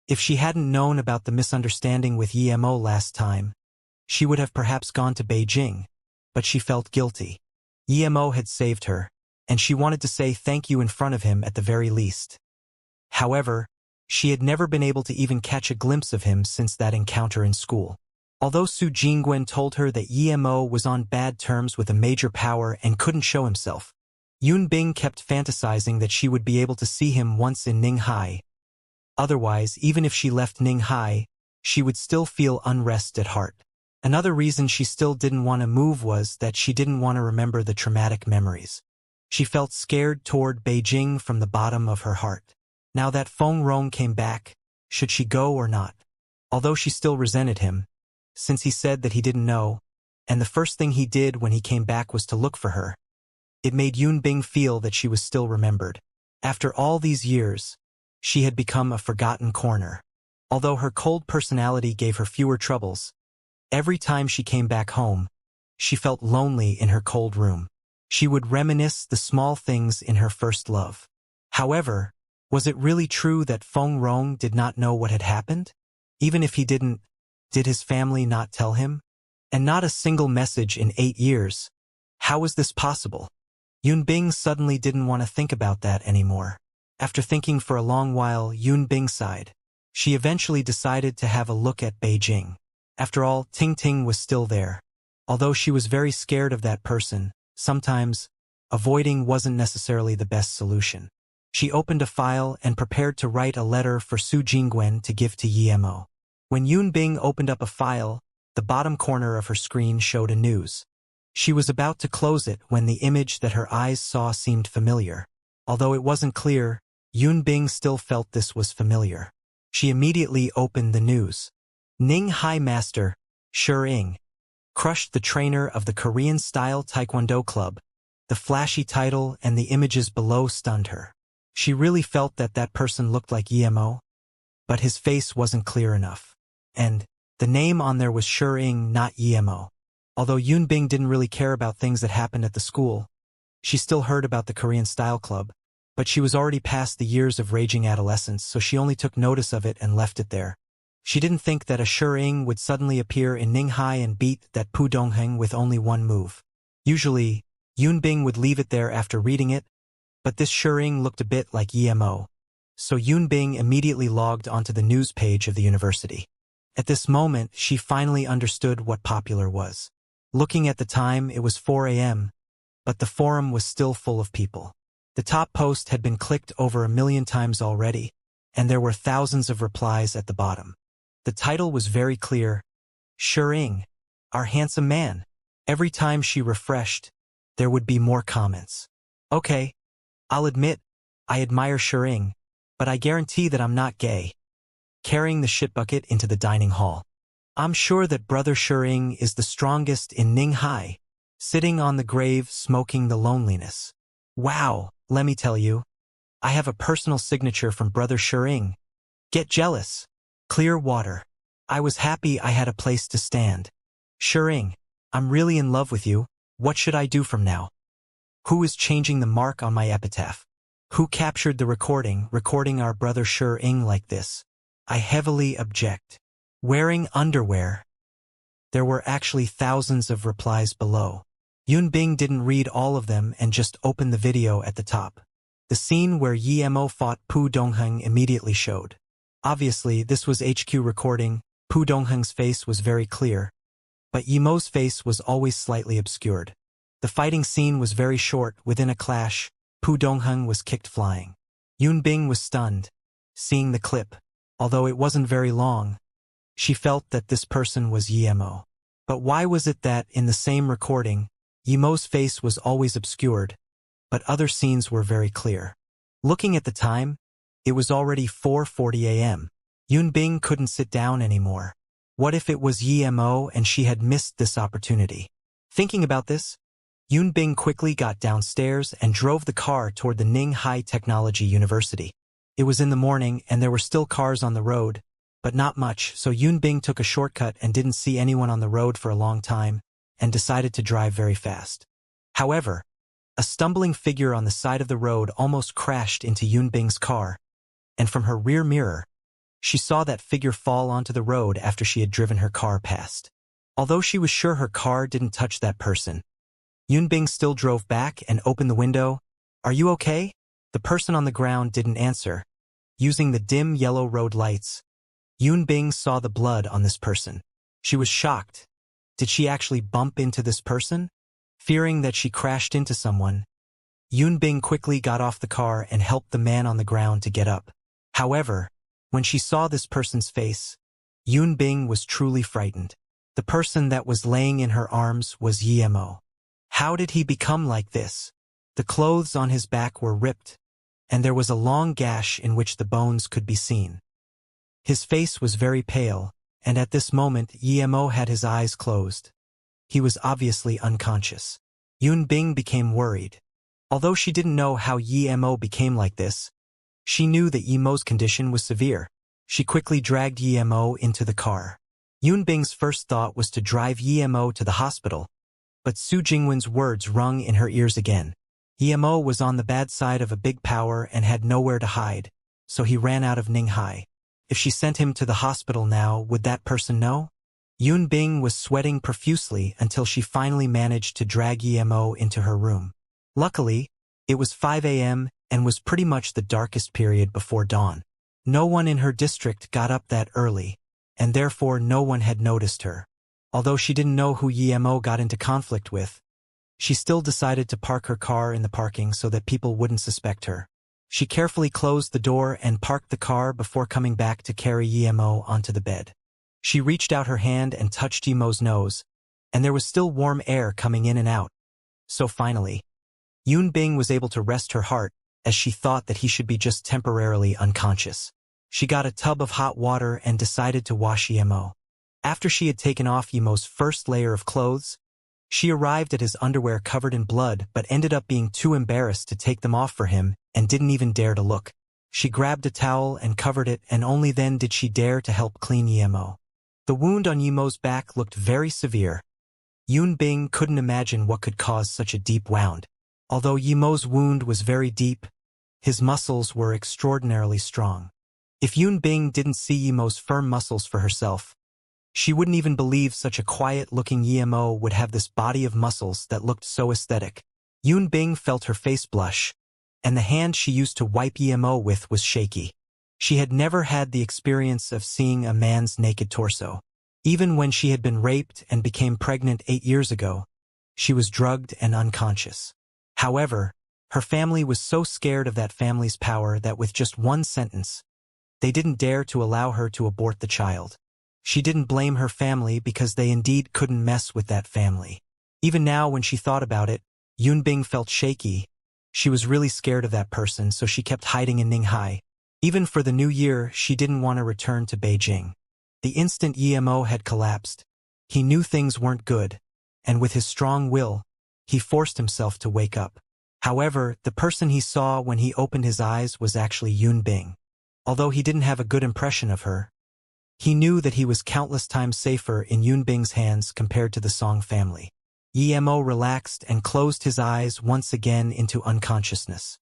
If she hadn't known about the misunderstanding with Yemo last time, she would have perhaps gone to Beijing, but she felt guilty. Yemo had saved her, and she wanted to say thank you in front of him at the very least. However, she had never been able to even catch a glimpse of him since that encounter in school. Although Su Jingwen told her that Yemo was on bad terms with a major power and couldn't show himself, Yunbing kept fantasizing that she would be able to see him once in Ninghai. Otherwise, even if she left Ninghai, she would still feel unrest at heart. Another reason she still didn't want to move was that she didn't want to remember the traumatic memories. She felt scared toward Beijing from the bottom of her heart. Now that Feng Rong came back, should she go or not? Although she still resented him, since he said that he didn't know, and the first thing he did when he came back was to look for her, it made Yunbing feel that she was still remembered. After all these years, she had become a forgotten corner. Although her cold personality gave her fewer troubles, every time she came back home, she felt lonely in her cold room. She would reminisce the small things in her first love. However, was it really true that Feng Rong did not know what had happened? Even if he didn't, did his family not tell him? And not a single message in 8 years. How was this possible? Yunbing suddenly didn't want to think about that anymore. After thinking for a long while, Yunbing sighed. She eventually decided to have a look at Beijing. After all, Ting Ting was still there. Although she was very scared of that person, sometimes, avoiding wasn't necessarily the best solution. She opened a file and prepared to write a letter for Su Jingwen to give to Yemo. When Yunbing opened up a file, the bottom corner of her screen showed a news. She was about to close it when the image that her eyes saw seemed familiar. Although it wasn't clear, Yunbing still felt this was familiar. She immediately opened the news. Ning Hai Master, Shi crushed the trainer of the Korean-style Taekwondo club. The flashy title and the images below stunned her. She really felt that that person looked like Yemo, but his face wasn't clear enough. And the name on there was Shi, not Yemo. Although Yunbing didn't really care about things that happened at the school, she still heard about the Korean-style club, but she was already past the years of raging adolescence, so she only took notice of it and left it there. She didn't think that a Shi would suddenly appear in Ninghai and beat that Pu Dongheng with only one move. Usually, Yunbing would leave it there after reading it, but this Shi looked a bit like Yemo. So Yunbing immediately logged onto the news page of the university. At this moment, she finally understood what popular was. Looking at the time, it was 4 a.m., but the forum was still full of people. The top post had been clicked over 1 million times already, and there were thousands of replies at the bottom. The title was very clear, Shi, our handsome man. Every time she refreshed, there would be more comments. Okay, I'll admit, I admire Shi, but I guarantee that I'm not gay. Carrying the shit bucket into the dining hall. I'm sure that brother Shi is the strongest in Ninghai, sitting on the grave smoking the loneliness. Wow, let me tell you. I have a personal signature from brother Shi. Get jealous. Clear water. I was happy I had a place to stand. Shi, I'm really in love with you. What should I do from now? Who is changing the mark on my epitaph? Who captured the recording our brother Shi like this? I heavily object. Wearing underwear. There were actually thousands of replies below. Yunbing didn't read all of them and just opened the video at the top. The scene where Yemo fought Pu Dongheng immediately showed. Obviously, this was HQ recording. Pu Dongheng's face was very clear, but Yemo's face was always slightly obscured. The fighting scene was very short. Within a clash, Pu Dongheng was kicked flying. Yun Bing was stunned, seeing the clip. Although it wasn't very long, she felt that this person was Yimo. But why was it that, in the same recording, Yimo's face was always obscured, but other scenes were very clear? Looking at the time, it was already 4:40 a.m. Yun Bing couldn't sit down anymore. What if it was Yimo and she had missed this opportunity? Thinking about this, Yun Bing quickly got downstairs and drove the car toward the Ning High Technology University. It was in the morning and there were still cars on the road, but not much, so Yun Bing took a shortcut and didn't see anyone on the road for a long time and decided to drive very fast. However, a stumbling figure on the side of the road almost crashed into Yun Bing's car, and from her rear mirror, she saw that figure fall onto the road after she had driven her car past. Although she was sure her car didn't touch that person, Yun Bing still drove back and opened the window. "Are you okay?" The person on the ground didn't answer. Using the dim yellow road lights, Yun Bing saw the blood on this person. She was shocked. Did she actually bump into this person? Fearing that she crashed into someone, Yun Bing quickly got off the car and helped the man on the ground to get up. However, when she saw this person's face, Yun Bing was truly frightened. The person that was laying in her arms was Yimo. How did he become like this? The clothes on his back were ripped, and there was a long gash in which the bones could be seen. His face was very pale, and at this moment Yimo had his eyes closed. He was obviously unconscious. Yun Bing became worried. Although she didn't know how Yimo became like this, she knew that Yimo's condition was severe. She quickly dragged Yimo into the car. Yun Bing's first thought was to drive Yimo to the hospital, but Su Jingwen's words rung in her ears again. Yimo was on the bad side of a big power and had nowhere to hide, so he ran out of Ninghai. If she sent him to the hospital now, would that person know? Yun Bing was sweating profusely until she finally managed to drag Yimo into her room. Luckily, it was 5 a.m. and was pretty much the darkest period before dawn. No one in her district got up that early, and therefore no one had noticed her. Although she didn't know who Yimo got into conflict with, she still decided to park her car in the parking so that people wouldn't suspect her. She carefully closed the door and parked the car before coming back to carry Yimo onto the bed. She reached out her hand and touched Yimo's nose, and there was still warm air coming in and out. So finally, Yun Bing was able to rest her heart as she thought that he should be just temporarily unconscious. She got a tub of hot water and decided to wash Yimo. After she had taken off Yimo's first layer of clothes, she arrived at his underwear covered in blood but ended up being too embarrassed to take them off for him and didn't even dare to look. She grabbed a towel and covered it, and only then did she dare to help clean Yimo. The wound on Yimo's back looked very severe. Yun Bing couldn't imagine what could cause such a deep wound. Although Yimo's wound was very deep, his muscles were extraordinarily strong. If Yun Bing didn't see Yimo's firm muscles for herself, she wouldn't even believe such a quiet-looking Yimo would have this body of muscles that looked so aesthetic. Yun Bing felt her face blush, and the hand she used to wipe Yimo with was shaky. She had never had the experience of seeing a man's naked torso. Even when she had been raped and became pregnant 8 years ago, she was drugged and unconscious. However, her family was so scared of that family's power that with just one sentence, they didn't dare to allow her to abort the child. She didn't blame her family because they indeed couldn't mess with that family. Even now when she thought about it, Yun Bing felt shaky. She was really scared of that person, so she kept hiding in Ninghai. Even for the new year, she didn't want to return to Beijing. The instant Yimo had collapsed, he knew things weren't good, and with his strong will, he forced himself to wake up. However, the person he saw when he opened his eyes was actually Yun Bing. Although he didn't have a good impression of her, he knew that he was countless times safer in Yun Bing's hands compared to the Song family. Yimo relaxed and closed his eyes once again into unconsciousness.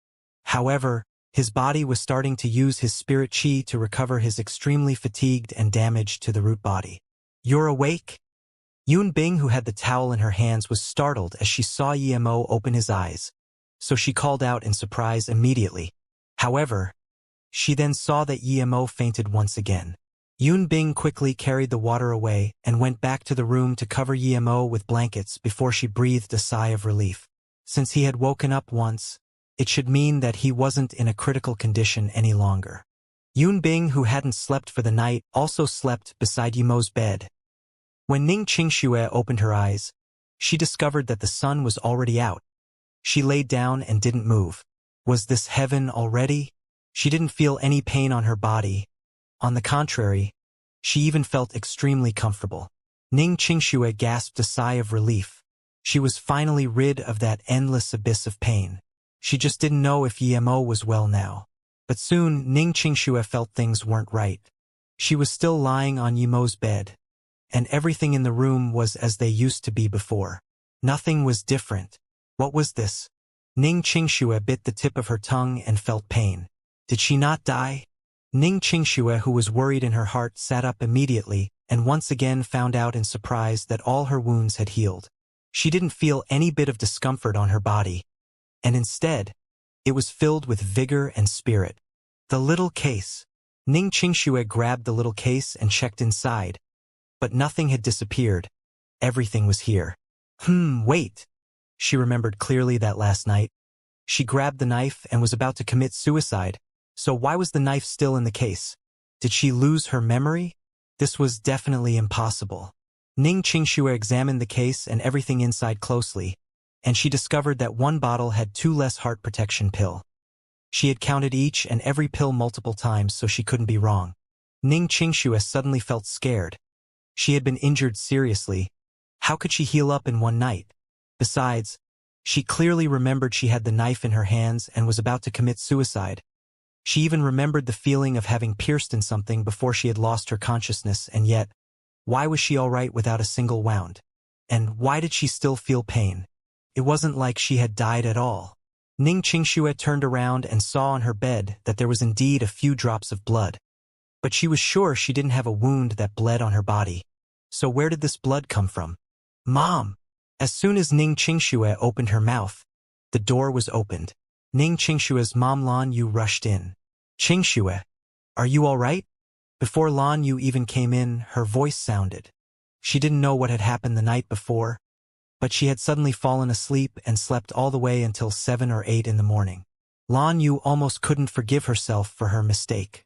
However, his body was starting to use his spirit chi to recover his extremely fatigued and damaged to the root body. "You're awake?" Yun Bing, who had the towel in her hands, was startled as she saw Yimo open his eyes, so she called out in surprise immediately. However, she then saw that Yimo fainted once again. Yun Bing quickly carried the water away and went back to the room to cover Yemo with blankets before she breathed a sigh of relief. Since he had woken up once, it should mean that he wasn't in a critical condition any longer. Yun Bing, who hadn't slept for the night, also slept beside Yemo's bed. When Ning Qingxue opened her eyes, she discovered that the sun was already out. She laid down and didn't move. Was this heaven already? She didn't feel any pain on her body. On the contrary, she even felt extremely comfortable. Ning Qingxue gasped a sigh of relief. She was finally rid of that endless abyss of pain. She just didn't know if Yemo was well now. But soon, Ning Qingxue felt things weren't right. She was still lying on Yemo's bed, and everything in the room was as they used to be before. Nothing was different. What was this? Ning Qingxue bit the tip of her tongue and felt pain. Did she not die? Ning Qingxue, who was worried in her heart, sat up immediately and once again found out in surprise that all her wounds had healed. She didn't feel any bit of discomfort on her body, and instead, it was filled with vigor and spirit. The little case. Ning Qingxue grabbed the little case and checked inside. But nothing had disappeared. Everything was here. Wait. She remembered clearly that last night. She grabbed the knife and was about to commit suicide. So why was the knife still in the case? Did she lose her memory? This was definitely impossible. Ning Qingxue examined the case and everything inside closely, and she discovered that one bottle had 2 less heart protection pill. She had counted each and every pill multiple times, so she couldn't be wrong. Ning Qingxue suddenly felt scared. She had been injured seriously. How could she heal up in one night? Besides, she clearly remembered she had the knife in her hands and was about to commit suicide. She even remembered the feeling of having pierced in something before she had lost her consciousness, and yet, why was she all right without a single wound? And why did she still feel pain? It wasn't like she had died at all. Ning Qingxue turned around and saw on her bed that there was indeed a few drops of blood. But she was sure she didn't have a wound that bled on her body. So where did this blood come from? Mom! As soon as Ning Qingxue opened her mouth, the door was opened. Ning Qingxue's mom Lan Yu rushed in. Qingxue, are you all right? Before Lan Yu even came in, her voice sounded. She didn't know what had happened the night before, but she had suddenly fallen asleep and slept all the way until 7 or 8 in the morning. Lan Yu almost couldn't forgive herself for her mistake.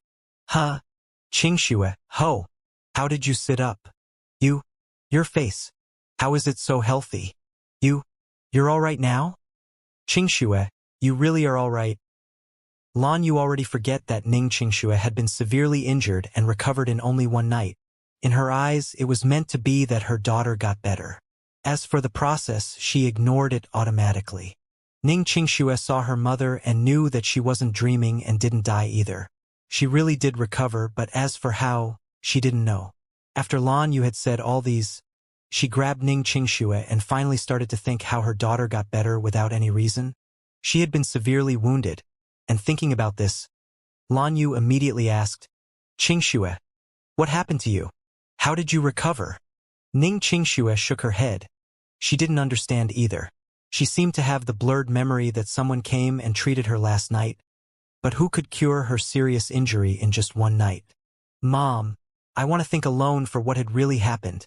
Huh? Qingxue, ho! How did you sit up? Your face. How is it so healthy? You're all right now? Qingxue, you really are all right. Lan Yu already forget that Ning Qingxue had been severely injured and recovered in only one night. In her eyes, it was meant to be that her daughter got better. As for the process, she ignored it automatically. Ning Qingxue saw her mother and knew that she wasn't dreaming and didn't die either. She really did recover, but as for how, she didn't know. After Lan Yu had said all these, she grabbed Ning Qingxue and finally started to think how her daughter got better without any reason. She had been severely wounded, and thinking about this, Lan Yu immediately asked, Qingxue, what happened to you? How did you recover? Ning Qingxue shook her head. She didn't understand either. She seemed to have the blurred memory that someone came and treated her last night. But who could cure her serious injury in just one night? Mom, I want to think alone for what had really happened.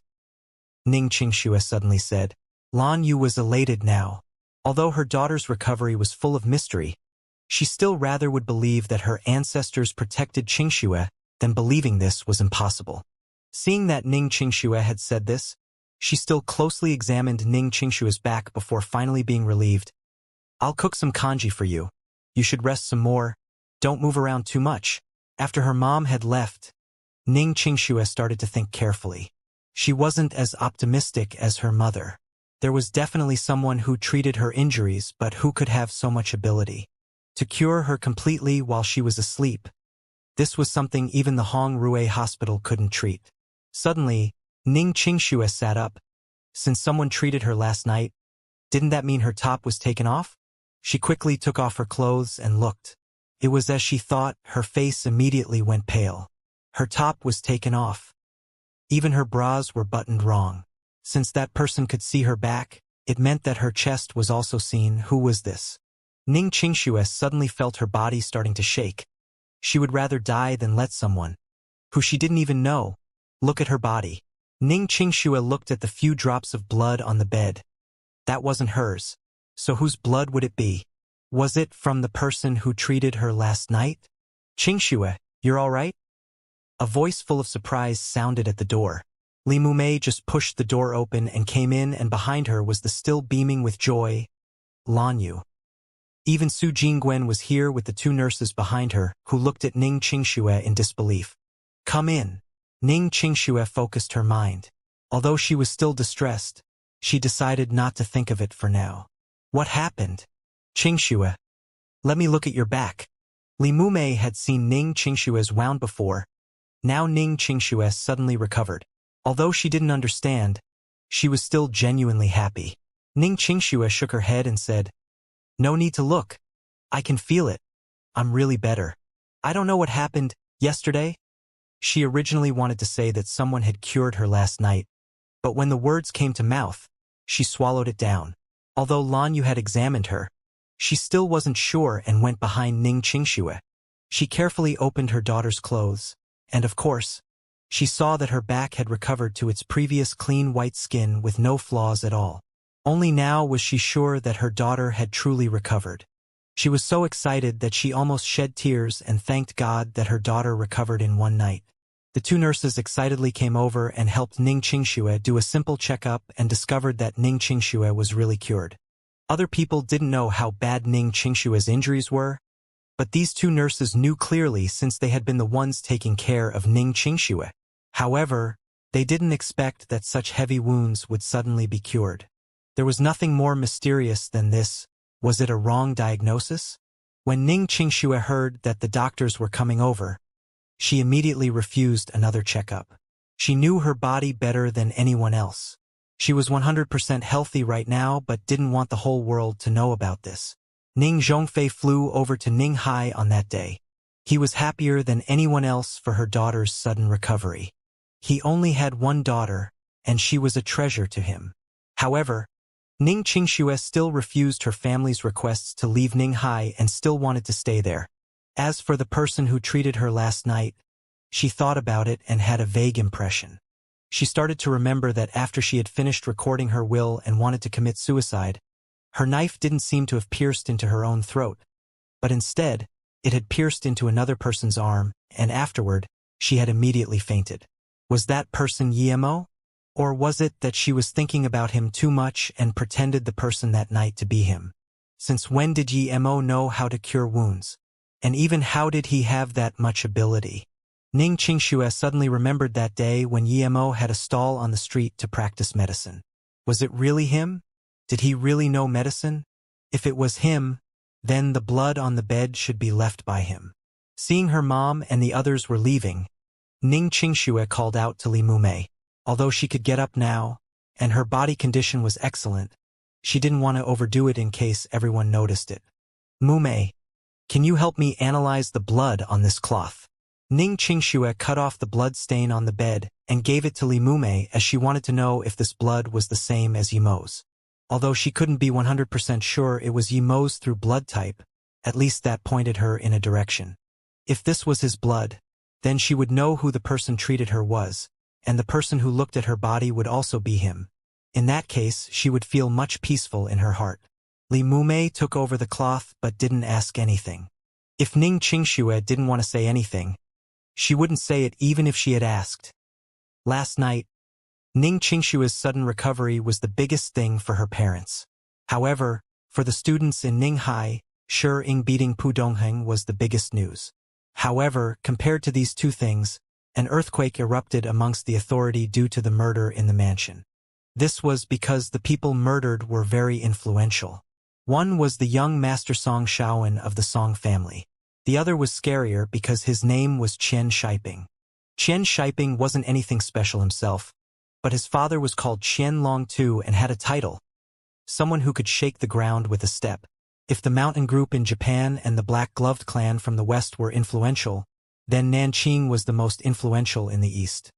Ning Qingxue suddenly said. Lan Yu was elated now. Although her daughter's recovery was full of mystery, she still rather would believe that her ancestors protected Qingxue than believing this was impossible. Seeing that Ning Qingxue had said this, she still closely examined Ning Qingxue's back before finally being relieved. I'll cook some kanji for you. You should rest some more. Don't move around too much. After her mom had left, Ning Qingxue started to think carefully. She wasn't as optimistic as her mother. There was definitely someone who treated her injuries, but who could have so much ability to cure her completely while she was asleep. This was something even the Hong Rue hospital couldn't treat. Suddenly, Ning Qingxue sat up. Since someone treated her last night, didn't that mean her top was taken off? She quickly took off her clothes and looked. It was as she thought. Her face immediately went pale. Her top was taken off. Even her bras were buttoned wrong. Since that person could see her back, it meant that her chest was also seen. Who was this? Ning Qingxue suddenly felt her body starting to shake. She would rather die than let someone who she didn't even know. Look at her body. Ning Qingxue looked at the few drops of blood on the bed. That wasn't hers. So whose blood would it be? Was it from the person who treated her last night? Qingxue, you're all right? A voice full of surprise sounded at the door. Li Mumei just pushed the door open and came in, and behind her was the still beaming with joy Lan Yu. Even Su Jingwen was here with the two nurses behind her, who looked at Ning Qingxue in disbelief. Come in. Ning Qingxue focused her mind. Although she was still distressed, she decided not to think of it for now. What happened? Qingxue. Let me look at your back. Li Mumei had seen Ning Qingxue's wound before. Now Ning Qingxue suddenly recovered. Although she didn't understand, she was still genuinely happy. Ning Qingxue shook her head and said, No need to look. I can feel it. I'm really better. I don't know what happened yesterday. She originally wanted to say that someone had cured her last night, but when the words came to mouth, she swallowed it down. Although Lan Yu had examined her, she still wasn't sure and went behind Ning Qingxue. She carefully opened her daughter's clothes, and of course, she saw that her back had recovered to its previous clean white skin with no flaws at all. Only now was she sure that her daughter had truly recovered. She was so excited that she almost shed tears and thanked God that her daughter recovered in one night. The two nurses excitedly came over and helped Ning Qingxue do a simple checkup and discovered that Ning Qingxue was really cured. Other people didn't know how bad Ning Qingxue's injuries were, but these two nurses knew clearly since they had been the ones taking care of Ning Qingxue. However, they didn't expect that such heavy wounds would suddenly be cured. There was nothing more mysterious than this. Was it a wrong diagnosis? When Ning Qingxue heard that the doctors were coming over, she immediately refused another checkup. She knew her body better than anyone else. She was 100% healthy right now but didn't want the whole world to know about this. Ning Zhongfei flew over to Ninghai on that day. He was happier than anyone else for her daughter's sudden recovery. He only had one daughter, and she was a treasure to him. However, Ning Qingxue still refused her family's requests to leave Ninghai and still wanted to stay there. As for the person who treated her last night, she thought about it and had a vague impression. She started to remember that after she had finished recording her will and wanted to commit suicide, her knife didn't seem to have pierced into her own throat, but instead, it had pierced into another person's arm, and afterward, she had immediately fainted. Was that person Yemo? Or was it that she was thinking about him too much and pretended the person that night to be him? Since when did Yemo know how to cure wounds? And even how did he have that much ability? Ning Qingxue suddenly remembered that day when Yemo had a stall on the street to practice medicine. Was it really him? Did he really know medicine? If it was him, then the blood on the bed should be left by him. Seeing her mom and the others were leaving, Ning Qingxue called out to Li Mumei. Although she could get up now, and her body condition was excellent, she didn't want to overdo it in case everyone noticed it. Mumei, can you help me analyze the blood on this cloth? Ning Qingxue cut off the blood stain on the bed and gave it to Li Mumei as she wanted to know if this blood was the same as Yemo's. Although she couldn't be 100% sure it was Yemo's through blood type, at least that pointed her in a direction. If this was his blood, then she would know who the person treated her was, and the person who looked at her body would also be him. In that case, she would feel much peaceful in her heart. Li Mumei took over the cloth but didn't ask anything. If Ning Qingxue didn't want to say anything, she wouldn't say it even if she had asked. Last night, Ning Qingxue's sudden recovery was the biggest thing for her parents. However, for the students in Ninghai, Shi Ying beating Pu Dongheng was the biggest news. However, compared to these two things, an earthquake erupted amongst the authority due to the murder in the mansion. This was because the people murdered were very influential. One was the young Master Song Shaoan of the Song family. The other was scarier because his name was Qian Shiping. Qian Shiping wasn't anything special himself, but his father was called Qian Long Tu and had a title, someone who could shake the ground with a step. If the mountain group in Japan and the black-gloved clan from the west were influential, then Nanqing was the most influential in the east.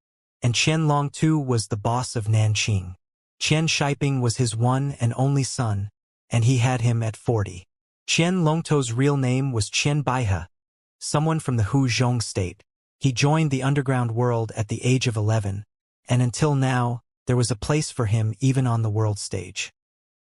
And Qian Long Tu was the boss of Nanqing. Qian Shiping was his one and only son, and he had him at 40. Qian Longto's real name was Qian Baihe, someone from the Huzhong state. He joined the underground world at the age of 11, and until now, there was a place for him even on the world stage.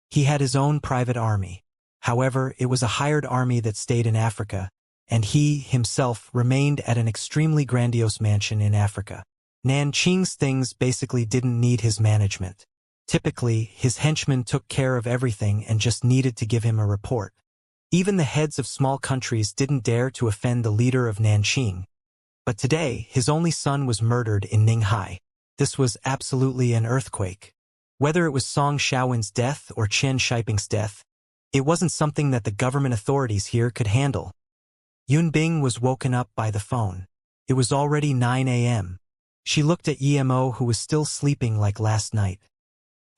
He had his own private army. However, it was a hired army that stayed in Africa, and he, himself, remained at an extremely grandiose mansion in Africa. Nanqing's things basically didn't need his management. Typically, his henchmen took care of everything and just needed to give him a report. Even the heads of small countries didn't dare to offend the leader of Nanqing. But today, his only son was murdered in Ninghai. This was absolutely an earthquake. Whether it was Song Xiaowen's death or Chen Shiping's death, it wasn't something that the government authorities here could handle. Yunbing was woken up by the phone. It was already 9 a.m. She looked at Emo, who was still sleeping like last night.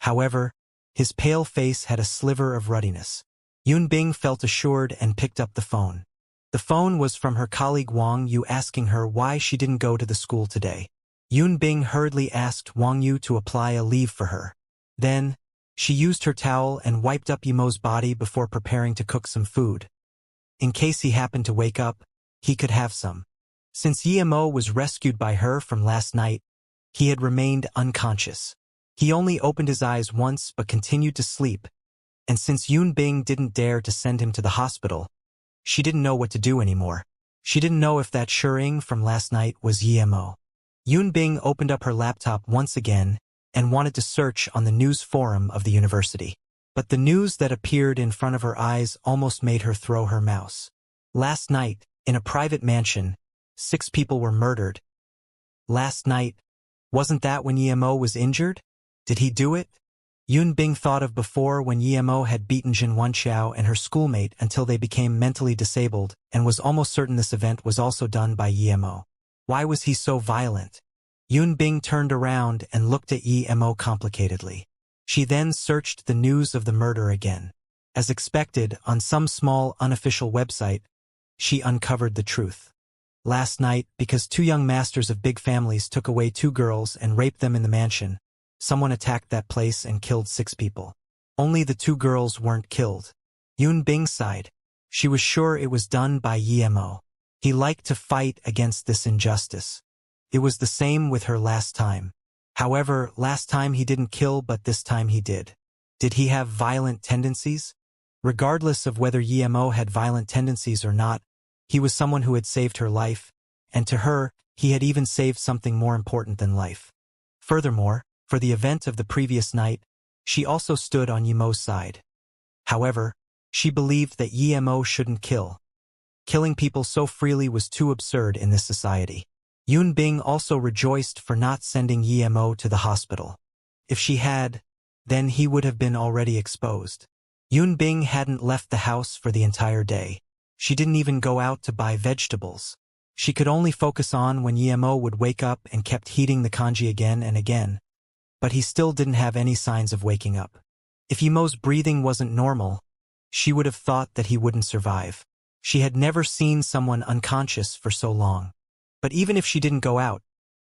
However, his pale face had a sliver of ruddiness. Yunbing felt assured and picked up the phone. The phone was from her colleague Wang Yu asking her why she didn't go to the school today. Yunbing hurriedly asked Wang Yu to apply a leave for her. Then, she used her towel and wiped up Yemo's body before preparing to cook some food. In case he happened to wake up, he could have some. Since Yemo was rescued by her from last night, he had remained unconscious. He only opened his eyes once but continued to sleep, and since Yunbing didn't dare to send him to the hospital, she didn't know what to do anymore. She didn't know if that Shering from last night was Yemo. Yunbing opened up her laptop once again and wanted to search on the news forum of the university. But the news that appeared in front of her eyes almost made her throw her mouse. Last night, in a private mansion, 6 people were murdered. Last night, wasn't that when Yemo was injured? Did he do it? Yunbing thought of before when Yemo had beaten Jin Wenxiao and her schoolmate until they became mentally disabled, and was almost certain this event was also done by Yemo. Why was he so violent? Yunbing turned around and looked at Yemo complicatedly. She then searched the news of the murder again. As expected, on some small unofficial website, she uncovered the truth. Last night, because 2 young masters of big families took away 2 girls and raped them in the mansion, someone attacked that place and killed 6 people. Only the 2 girls weren't killed. Yunbing sighed. She was sure it was done by Yemo. He liked to fight against this injustice. It was the same with her last time. However, last time he didn't kill, but this time he did. Did he have violent tendencies? Regardless of whether Yemo had violent tendencies or not, he was someone who had saved her life, and to her, he had even saved something more important than life. Furthermore, for the event of the previous night, she also stood on Yemo's side. However, she believed that Yemo shouldn't kill. Killing people so freely was too absurd in this society. Yunbing also rejoiced for not sending Yemo to the hospital. If she had, then he would have been already exposed. Yunbing hadn't left the house for the entire day. She didn't even go out to buy vegetables. She could only focus on when Yemo would wake up and kept heating the kanji again and again. But he still didn't have any signs of waking up. If Yemo's breathing wasn't normal, she would have thought that he wouldn't survive. She had never seen someone unconscious for so long. But even if she didn't go out,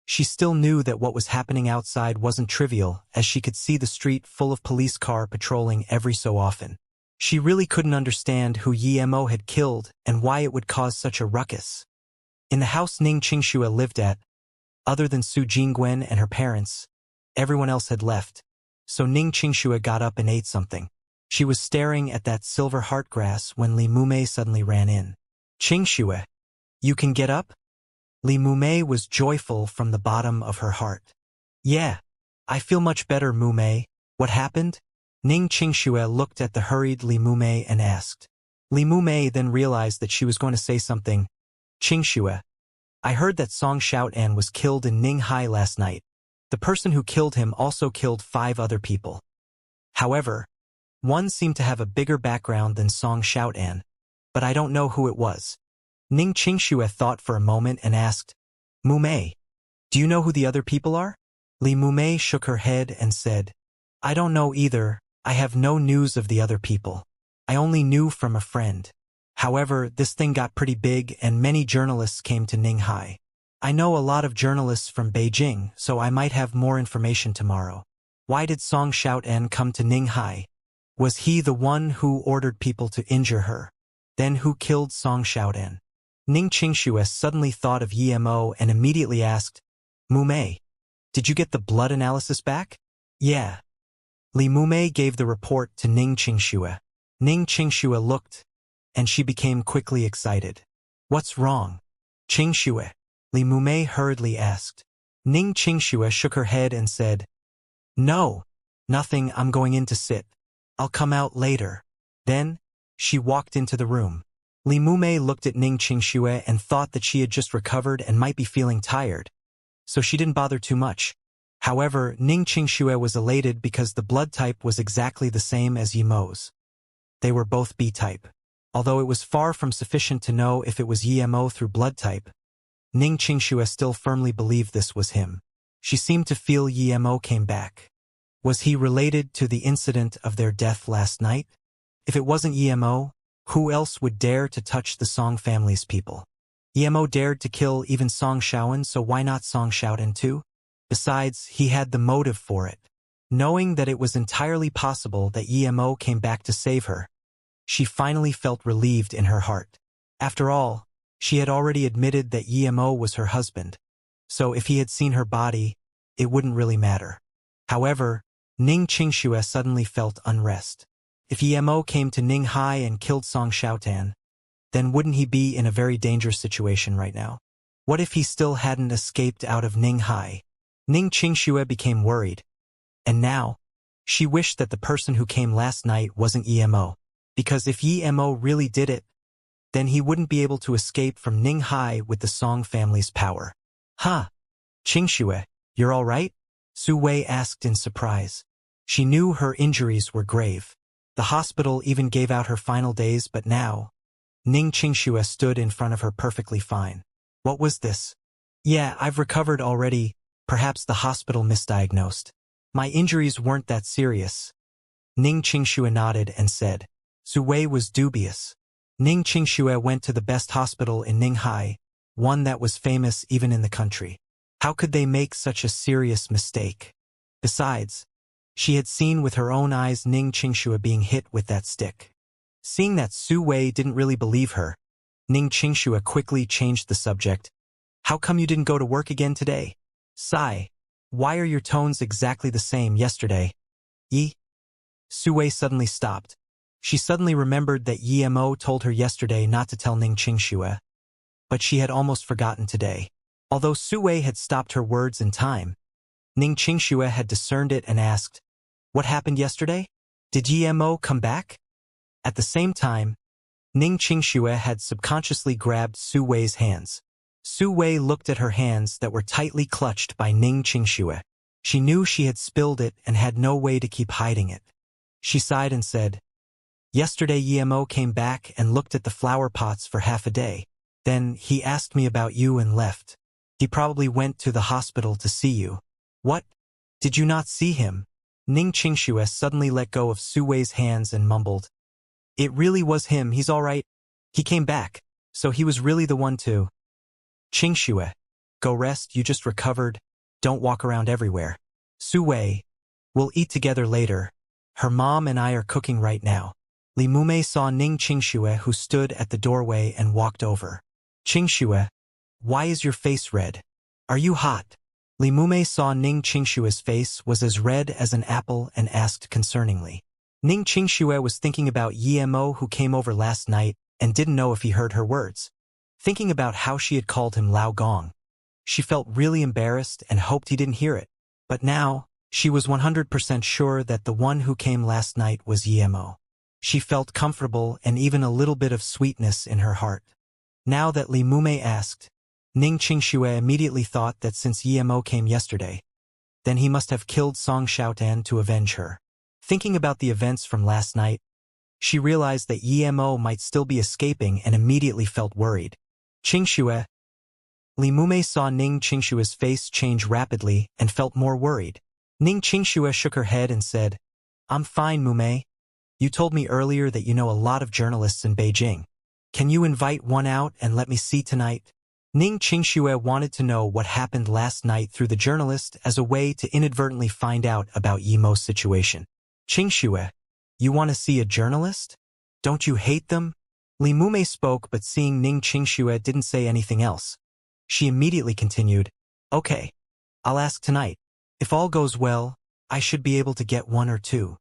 she still knew that what was happening outside wasn't trivial, as she could see the street full of police cars patrolling every so often. She really couldn't understand who Yemo had killed and why it would cause such a ruckus. In the house Ning Qingxue lived at, other than Su Jingwen and her parents, everyone else had left, so Ning Qingxue got up and ate something. She was staring at that silver heartgrass when Li Mumei suddenly ran in. "Qingxue, you can get up?" Li Mumei was joyful from the bottom of her heart. "Yeah, I feel much better, Mumei. What happened?" Ning Qingxue looked at the hurried Li Mumei and asked. Li Mumei then realized that she was going to say something. "Qingxue, I heard that Song Xiaotan was killed in Ninghai last night. The person who killed him also killed 5 other people. However, one seemed to have a bigger background than Song Xiaotan, but I don't know who it was." Ning Qingxue thought for a moment and asked, "Mumei, do you know who the other people are?" Li Mumei shook her head and said, "I don't know either. I have no news of the other people. I only knew from a friend. However, this thing got pretty big and many journalists came to Ninghai. I know a lot of journalists from Beijing, so I might have more information tomorrow. Why did Song Xiaotan come to Ninghai? Was he the one who ordered people to injure her? Then who killed Song Xiaotan?" Ning Qingxue suddenly thought of Yemo and immediately asked, Mumei, did you get the blood analysis back? Yeah. Li Mumei gave the report to Ning Qingxue. Ning Qingxue looked, and she became quickly excited. What's wrong? Qingxue, Li Mumei hurriedly asked. Ning Qingxue shook her head and said, No, nothing, I'm going in to sit. I'll come out later. Then, she walked into the room. Li Mumei looked at Ning Qingxue and thought that she had just recovered and might be feeling tired, so she didn't bother too much. However, Ning Qingxue was elated because the blood type was exactly the same as Yemo's. They were both B-type. Although it was far from sufficient to know if it was Yemo through blood type, Ning Qingxue still firmly believed this was him. She seemed to feel Yemo came back. Was he related to the incident of their death last night? If it wasn't Yemo, who else would dare to touch the Song family's people? Yemo dared to kill even Song Shaoan, so why not Song Shaoan too? Besides, he had the motive for it. Knowing that it was entirely possible that Yemo came back to save her, she finally felt relieved in her heart. After all, she had already admitted that Yemo was her husband, so if he had seen her body, it wouldn't really matter. However, Ning Qingxue suddenly felt unrest. If Yemo came to Ninghai and killed Song Shaotan, then wouldn't he be in a very dangerous situation right now? What if he still hadn't escaped out of Ninghai? Ning Qingxue became worried, and now, she wished that the person who came last night wasn't Yemo, because if Yemo really did it, then he wouldn't be able to escape from Ninghai with the Song family's power. Huh? Qingxue, you're all right? Su Wei asked in surprise. She knew her injuries were grave. The hospital even gave out her final days, but now, Ning Qingxue stood in front of her perfectly fine. What was this? Yeah, I've recovered already. Perhaps the hospital misdiagnosed. My injuries weren't that serious. Ning Qingxue nodded and said. Su Wei was dubious. Ning Qingxue went to the best hospital in Ninghai, one that was famous even in the country. How could they make such a serious mistake? Besides, she had seen with her own eyes Ning Qingxue being hit with that stick. Seeing that Su Wei didn't really believe her, Ning Qingxue quickly changed the subject. How come you didn't go to work again today? Sigh. Why are your tones exactly the same yesterday? Su Wei suddenly stopped. She suddenly remembered that Yemo told her yesterday not to tell Ning Qingxue, but she had almost forgotten today. Although Su Wei had stopped her words in time, Ning Qingxue had discerned it and asked, What happened yesterday? Did Yemo come back? At the same time, Ning Qingxue had subconsciously grabbed Su Wei's hands. Su Wei looked at her hands that were tightly clutched by Ning Qingxue. She knew she had spilled it and had no way to keep hiding it. She sighed and said, Yesterday Yemo came back and looked at the flower pots for half a day. Then he asked me about you and left. He probably went to the hospital to see you. What? Did you not see him? Ning Qingxue suddenly let go of Su Wei's hands and mumbled. It really was him, he's all right. He came back, so he was really the one too. Qingxue, go rest, you just recovered. Don't walk around everywhere. Su Wei, we'll eat together later. Her mom and I are cooking right now. Li Mumei saw Ning Qingxue who stood at the doorway and walked over. Qingxue, why is your face red? Are you hot? Li Mumei saw Ning Qingxue's face was as red as an apple and asked concerningly. Ning Qingxue was thinking about Yemo who came over last night and didn't know if he heard her words. Thinking about how she had called him Lao Gong. She felt really embarrassed and hoped he didn't hear it. But now, she was 100% sure that the one who came last night was Yemo. She felt comfortable and even a little bit of sweetness in her heart. Now that Li Mumei asked, Ning Qingxue immediately thought that since Yemo came yesterday, then he must have killed Song Shaotan to avenge her. Thinking about the events from last night, she realized that Yemo might still be escaping and immediately felt worried. Qingxue. Li Mumei saw Ning Qingxue's face change rapidly and felt more worried. Ning Qingxue shook her head and said, I'm fine, Mumei. You told me earlier that you know a lot of journalists in Beijing. Can you invite one out and let me see tonight? Ning Qingxue wanted to know what happened last night through the journalist as a way to inadvertently find out about Yemo's situation. Qingxue, you want to see a journalist? Don't you hate them? Li Mumei spoke, but seeing Ning Qingxue didn't say anything else. She immediately continued, "Okay, I'll ask tonight. If all goes well, I should be able to get one or two."